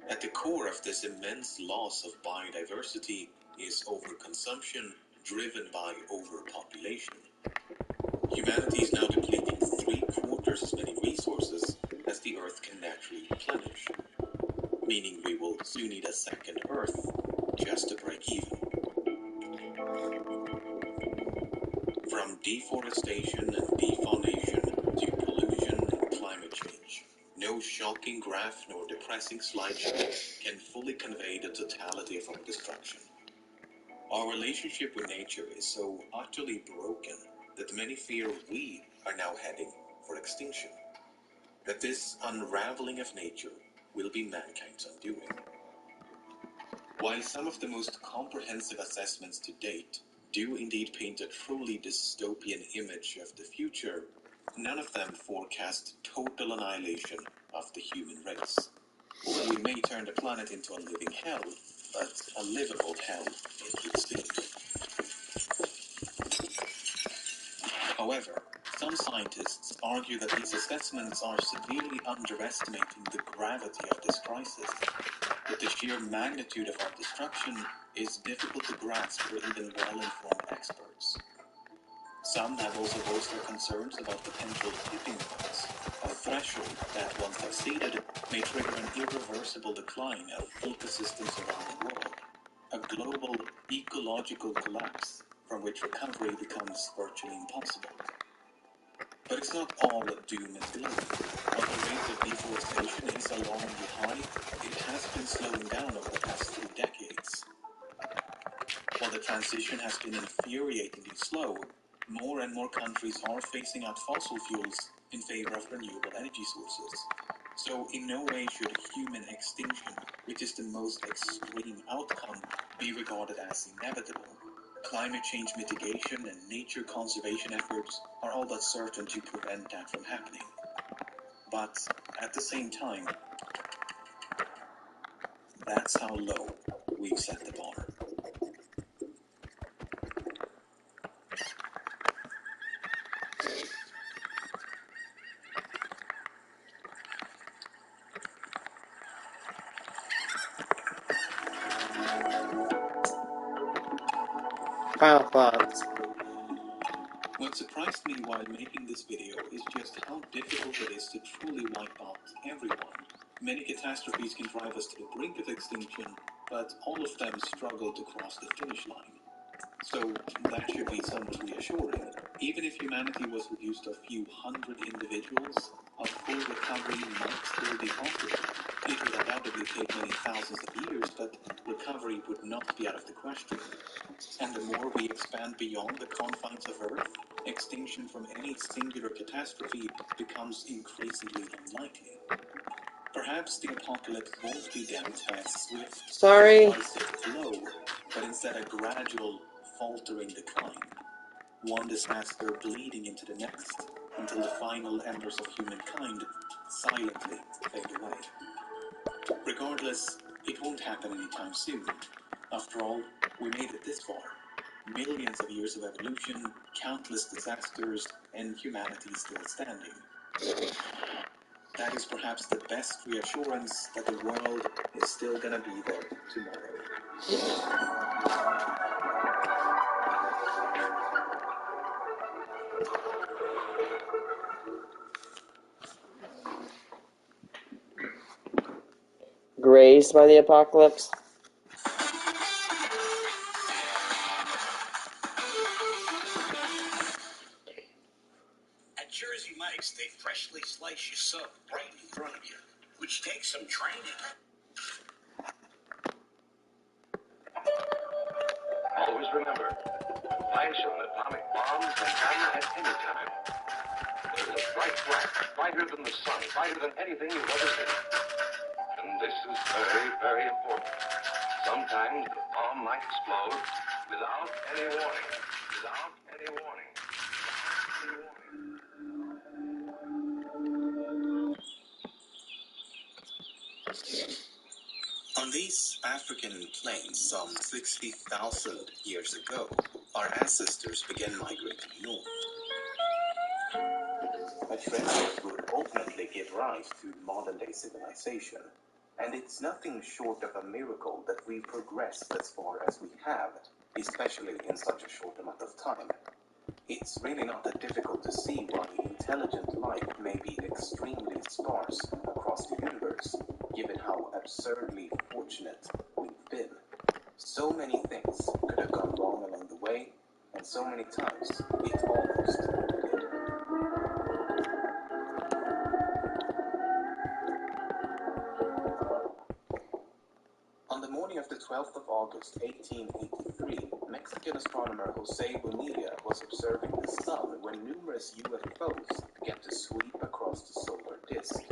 At the core of this immense loss of biodiversity is overconsumption driven by overpopulation. Humanity is now depleting 3/4 as many resources as the Earth can naturally replenish, meaning we will soon need a second Earth just to break even. From deforestation and defaunation to pollution and climate change, no shocking graph nor depressing slideshow can fully convey the totality of our destruction. Our relationship with nature is so utterly broken that many fear we are now heading for extinction. That this unraveling of nature will be mankind's undoing. While some of the most comprehensive assessments to date do indeed paint a truly dystopian image of the future, none of them forecast total annihilation of the human race. We may turn the planet into a living hell, but a livable hell it would seem. However, some scientists argue that these assessments are severely underestimating the gravity of this crisis, that the sheer magnitude of our destruction is difficult to grasp for even well-informed experts. Some have also voiced their concerns about potential tipping points, a threshold that, once exceeded, may trigger an irreversible decline of ecosystems around the world, a global ecological collapse from which recovery becomes virtually impossible. But it's not all doom and gloom. While the rate of deforestation is alarmingly high, it has been slowing down over the past 3 decades. While the transition has been infuriatingly slow, more and more countries are phasing out fossil fuels in favor of renewable energy sources. So in no way should human extinction, which is the most extreme outcome, be regarded as inevitable. Climate change mitigation and nature conservation efforts are all but certain to prevent that from happening. But at the same time, that's how low we've set the bar. Final thoughts. What surprised me while making this video is just how difficult it is to truly wipe out everyone. Many catastrophes can drive us to the brink of extinction, but all of them struggle to cross the finish line. So that should be somewhat reassuring. Even if humanity was reduced to a few hundred individuals, a full recovery might still be possible. It would undoubtedly take many thousands of years, but recovery would not be out of the question. And the more we expand beyond the confines of Earth, extinction from any singular catastrophe becomes increasingly unlikely. Perhaps the apocalypse won't be damaged by a swift, decisive flow, but instead a gradual, faltering decline. One disaster bleeding into the next, until the final embers of humankind silently fade away. Regardless, it won't happen anytime soon. After all, we made it this far. Millions of years of evolution, countless disasters, and humanity still standing. That is perhaps the best reassurance that the world is still gonna be there tomorrow. Grazed by the apocalypse? At Jersey Mike's, they freshly slice your sub right in front of you, which takes some training. Always remember, flash of an atomic bomb can come at any time. There's a bright flash, brighter than the sun, brighter than anything you've ever seen. And this is very, very important. Sometimes the bomb might explode without any warning. Without any warning. On these African plains some 60,000 years ago, our ancestors began migrating north. A trend that would ultimately give rise to modern-day civilization. And it's nothing short of a miracle that we've progressed as far as we have, especially in such a short amount of time. It's really not that difficult to see why intelligent life may be extremely sparse across the universe, given how absurdly fortunate we've been. So many things could have gone wrong along the way, and so many times it almost did. On the morning of the 12th of August, 1883, Mexican astronomer Jose Bonilla was observing the sun when numerous UFOs began to sweep across the solar disk.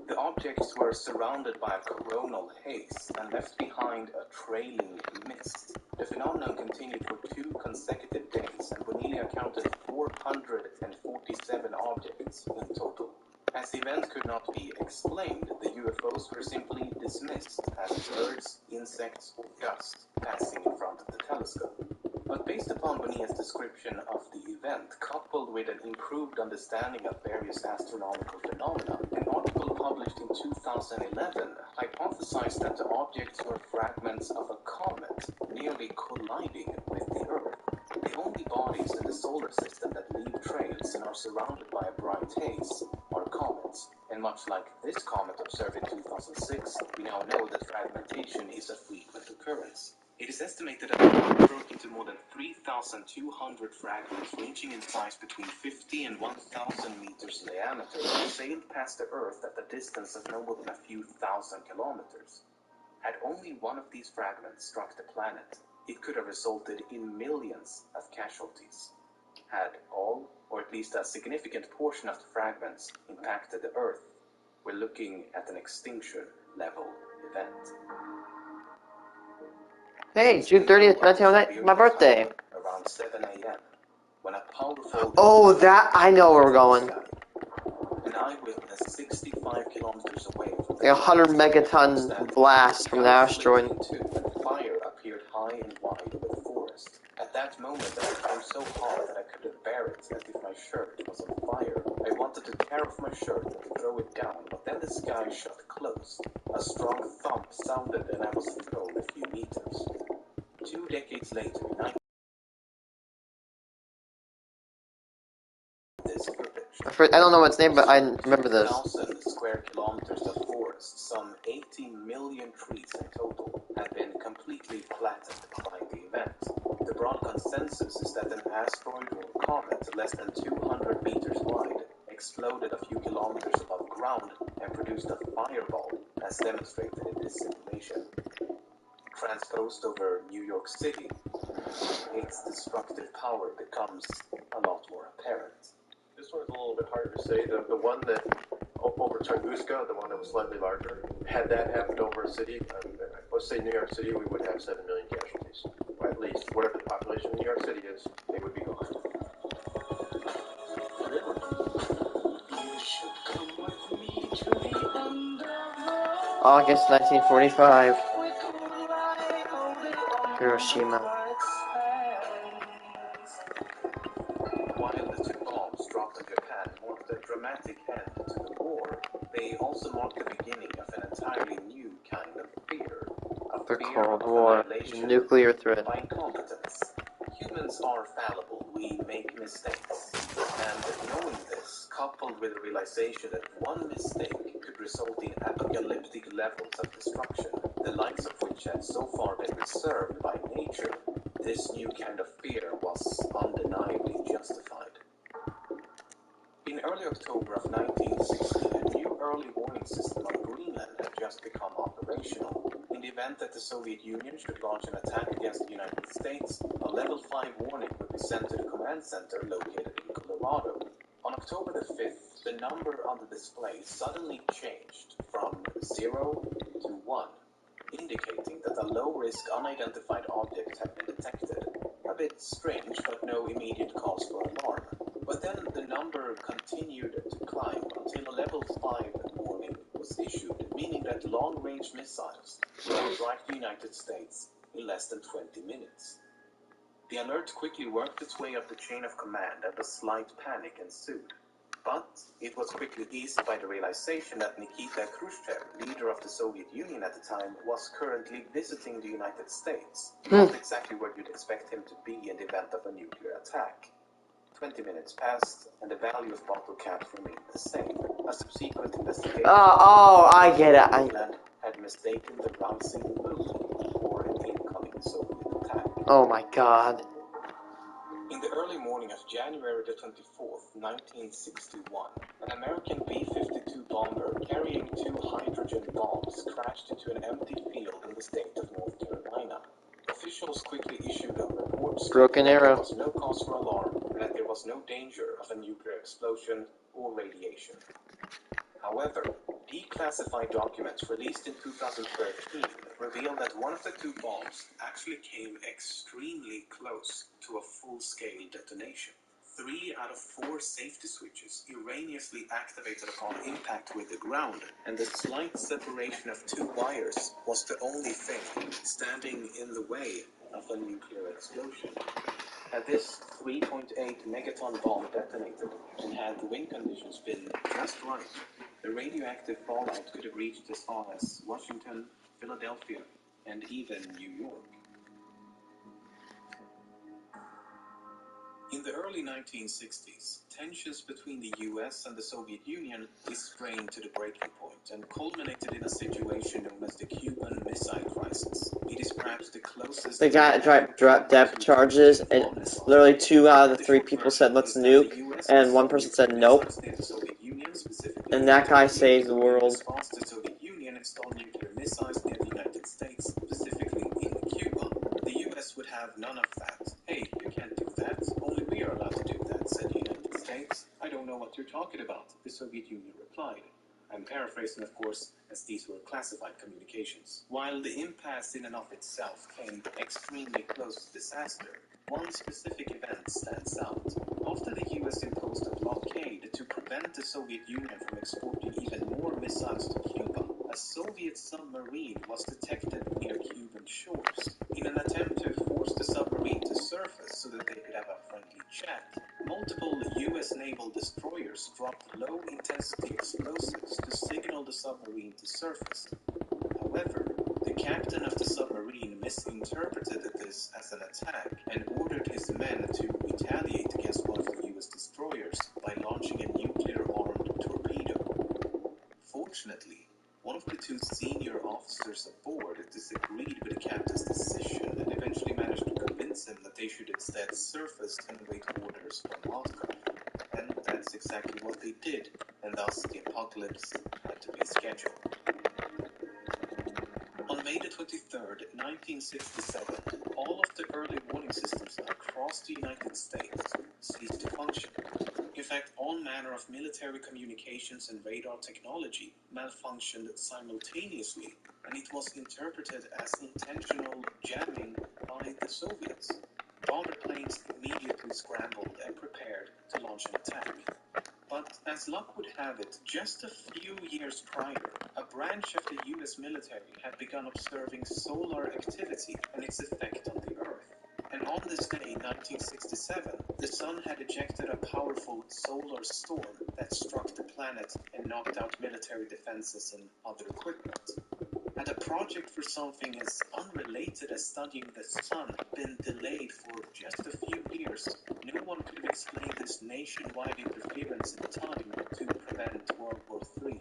The objects were surrounded by a coronal haze and left behind a trailing mist. The phenomenon continued for 2 consecutive days, and Bonilla counted 447 objects in total. As the event could not be explained, the UFOs were simply dismissed as birds, insects, or dust passing in front of the telescope. But based upon Bonilla's description of the event, coupled with an improved understanding of various astronomical phenomena, an article published in 2011 hypothesized that the objects were fragments of a comet nearly colliding with the Earth. The only bodies in the solar system that leave trails and are surrounded by a bright haze are comets, and much like this comet observed in 2006, we now know that fragmentation is a frequent occurrence. It is estimated that the comet broke into more than 3,200 fragments ranging in size between 50 and 1,000 meters in diameter and sailed past the Earth at a distance of no more than a few thousand kilometers. Had only one of these fragments struck the planet, it could have resulted in millions of casualties. Had all, or at least a significant portion of the fragments, impacted the Earth, we're looking at an extinction-level event. Hey, June 30th, 1909, my birthday. Around 7 a.m., when a powerful... Oh, that, I know where we're going. An eyewitness 65 kilometers away from Like 100 megaton blast from the asteroid. Fire appeared high and wide over the forest. At that moment, I became so hot that I couldn't bear it, as if my shirt was on fire. I wanted to tear off my shirt and throw it down, but then the sky shut close. A strong thump sounded and I was thrown a few meters. 2 decades later, in I don't know its name, but I remember this. 1,000 square kilometers of forest, some 80 million trees in total, have been completely flattened by the event. The broad consensus is that an asteroid or comet less than 200 meters wide exploded a few kilometers above ground and produced a fireball, as demonstrated in this simulation. Transposed over New York City, its destructive power becomes a lot more apparent. This one's a little bit harder to say. The one that over Tunguska, the one that was slightly larger, had that happened over a city, let's say New York City, we would have 7 million casualties. Or at least, whatever the population of New York City is, they would be gone. August 1945. Hiroshima. While the two bombs dropped on Japan marked a dramatic end to the war, they also marked the beginning of an entirely new kind of fear. The Cold War. Nuclear threat. By incompetence. Humans are fallible. We make mistakes. And knowing this, coupled with the realization that one mistake could result in apocalyptic levels of destruction, the likes of which had so far been reserved by nature, this new kind of fear was undeniably justified. In early October of 1960, a new early warning system on Greenland had just become operational. In the event that the Soviet Union should launch an attack against the United States, a level 5 warning would be sent to the command center located in Colorado. On October the 5th, the number on the display suddenly changed from 0 to 1, indicating that a low-risk unidentified object had been detected. A bit strange, but no immediate cause for alarm. But then the number continued to climb until a level 5 warning was issued, meaning that long-range missiles would strike the United States in less than 20 minutes. The alert quickly worked its way up the chain of command and a slight panic ensued. But it was quickly eased by the realization that Nikita Khrushchev, leader of the Soviet Union at the time, was currently visiting the United States. Not exactly where you'd expect him to be in the event of a nuclear attack. 20 minutes passed, and the value of bottle caps remained the same. A subsequent investigation I get it. Greenland had mistaken the rising moon for an incoming Soviet attack. Oh my god. In the early morning of January the 24th, 1961, an American B-52 bomber carrying 2 hydrogen bombs crashed into an empty field in the state of North Carolina. Officials quickly issued a report Broken that there arrow. was no cause for alarm and that there was no danger of a nuclear explosion or radiation. However, declassified documents released in 2013 revealed that one of the 2 bombs actually came extremely close to a full-scale detonation. 3 out of 4 safety switches erroneously activated upon impact with the ground, and the slight separation of 2 wires was the only thing standing in the way of a nuclear explosion. Had this 3.8 megaton bomb detonated, and had the wind conditions been just right, the radioactive fallout could have reached as far as Washington, Philadelphia, and even New York. In the early 1960s, tensions between the US and the Soviet Union strained to the breaking point and culminated in a situation known as the Cuban Missile Crisis. It is perhaps the closest... They got dropped depth charges, and literally 2 out of the 3 people said let's nuke, and 1 person said nope. And that guy saved the world. The Soviet Union installed nuclear missiles near the United States, specifically in Cuba. The US would have none of that. Hey, you can't do that. Only we are allowed to do that, said the United States. I don't know what you're talking about, the Soviet Union replied. I'm paraphrasing, of course, as these were classified communications. While the impasse in and of itself came extremely close to disaster, one specific event stands out. After the US imposed a blockade to prevent the Soviet Union from exporting even more missiles to Cuba, a Soviet submarine was detected near Cuban shores. In an attempt to force the submarine to surface so that they could have a friendly chat, multiple US naval destroyers dropped low-intensity explosives to signal the submarine to surface. However, the captain of the submarine misinterpreted this as an attack and ordered his men to retaliate against one of the US destroyers by launching a nuclear-armed torpedo. Fortunately, one of the two senior officers aboard disagreed with the captain's decision and eventually managed to convince him that they should instead surface and await orders from Moscow. And that's exactly what they did, and thus the apocalypse had to be scheduled. On May the 23rd, 1967, all of the early warning systems across the United States ceased to function. In fact, all manner of military communications and radar technology malfunctioned simultaneously, and it was interpreted as intentional jamming by the Soviets. Bomber planes immediately scrambled and prepared to launch an attack. But as luck would have it, just a few years prior, a branch of the US military had begun observing solar activity and its effect on the Earth. And on this day, 1967, the sun had ejected a powerful solar storm that struck the planet and knocked out military defenses and other equipment. Had a project for something as unrelated as studying the sun been delayed for just a few years, no one could have explained this nationwide interference in time to prevent World War III.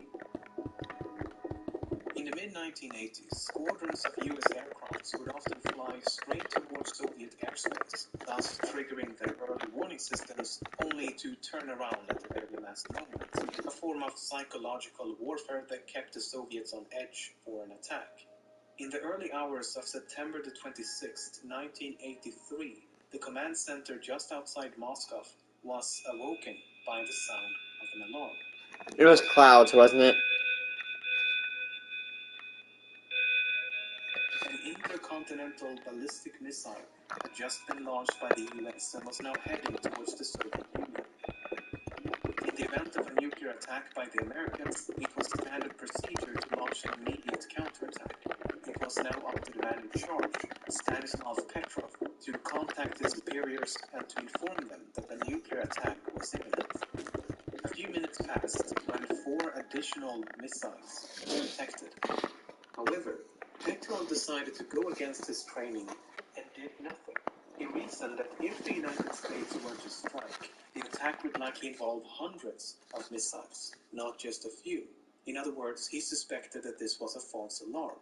In the mid-1980s, squadrons of US aircrafts would often fly straight towards Soviet airspace, thus triggering their early warning systems, only to turn around at the very last moment, a form of psychological warfare that kept the Soviets on edge for an attack. In the early hours of September the 26th, 1983, the command center just outside Moscow was awoken by the sound of an alarm. It was clouds, wasn't it? An intercontinental ballistic missile had just been launched by the US and was now heading towards the Soviet Union. In the event of a nuclear attack by the Americans, it was standard procedure to launch an immediate counterattack. It was now up to the man in charge, Stanislav Petrov, to contact his superiors and to inform them that a nuclear attack was imminent. A few minutes passed when 4 additional missiles were detected. However, Petrov decided to go against his training and did nothing. He reasoned that if the United States were to strike, the attack would likely involve hundreds of missiles, not just a few. In other words, he suspected that this was a false alarm.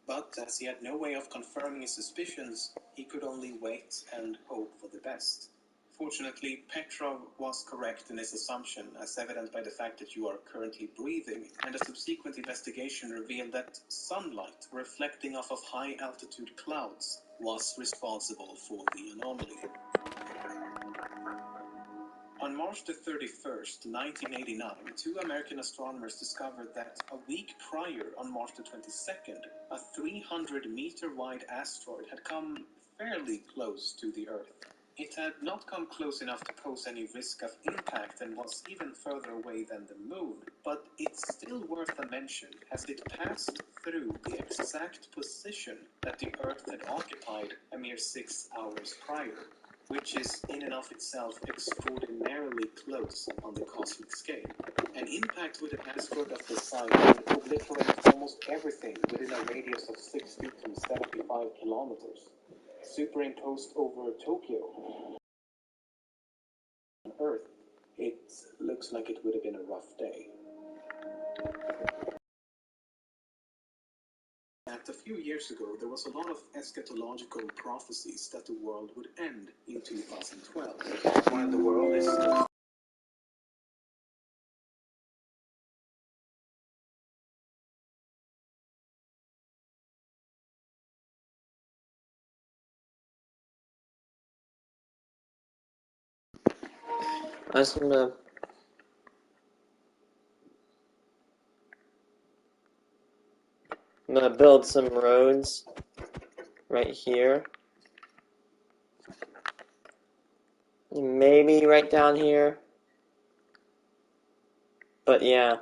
But as he had no way of confirming his suspicions, he could only wait and hope for the best. Fortunately, Petrov was correct in his assumption, as evident by the fact that you are currently breathing, and a subsequent investigation revealed that sunlight reflecting off of high-altitude clouds was responsible for the anomaly. On March the 31st, 1989, 2 American astronomers discovered that a week prior, on March the 22nd, a 300-meter-wide asteroid had come fairly close to the Earth. It had not come close enough to pose any risk of impact and was even further away than the Moon, but it's still worth a mention as it passed through the exact position that the Earth had occupied a mere 6 hours prior, which is in and of itself extraordinarily close on the cosmic scale. An impact with an asteroid of this size would obliterate almost everything within a radius of 60 to 75 kilometers. Superimposed over Tokyo on Earth, it looks like it would have been a rough day. A few years ago, there was a lot of eschatological prophecies that the world would end in 2012, while the world is still I'm gonna build some roads right here. Maybe right down here. But yeah.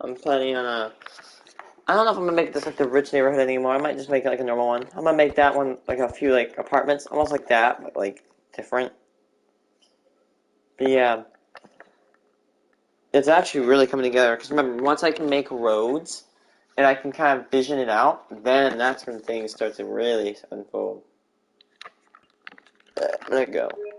I'm planning on I don't know if I'm gonna make this like the rich neighborhood anymore. I might just make it like a normal one. I'm gonna make that one like a few like apartments, almost like that, but like different. But yeah. It's actually really coming together, because remember, once I can make roads, and I can kind of vision it out, then that's when things start to really unfold. Let it go.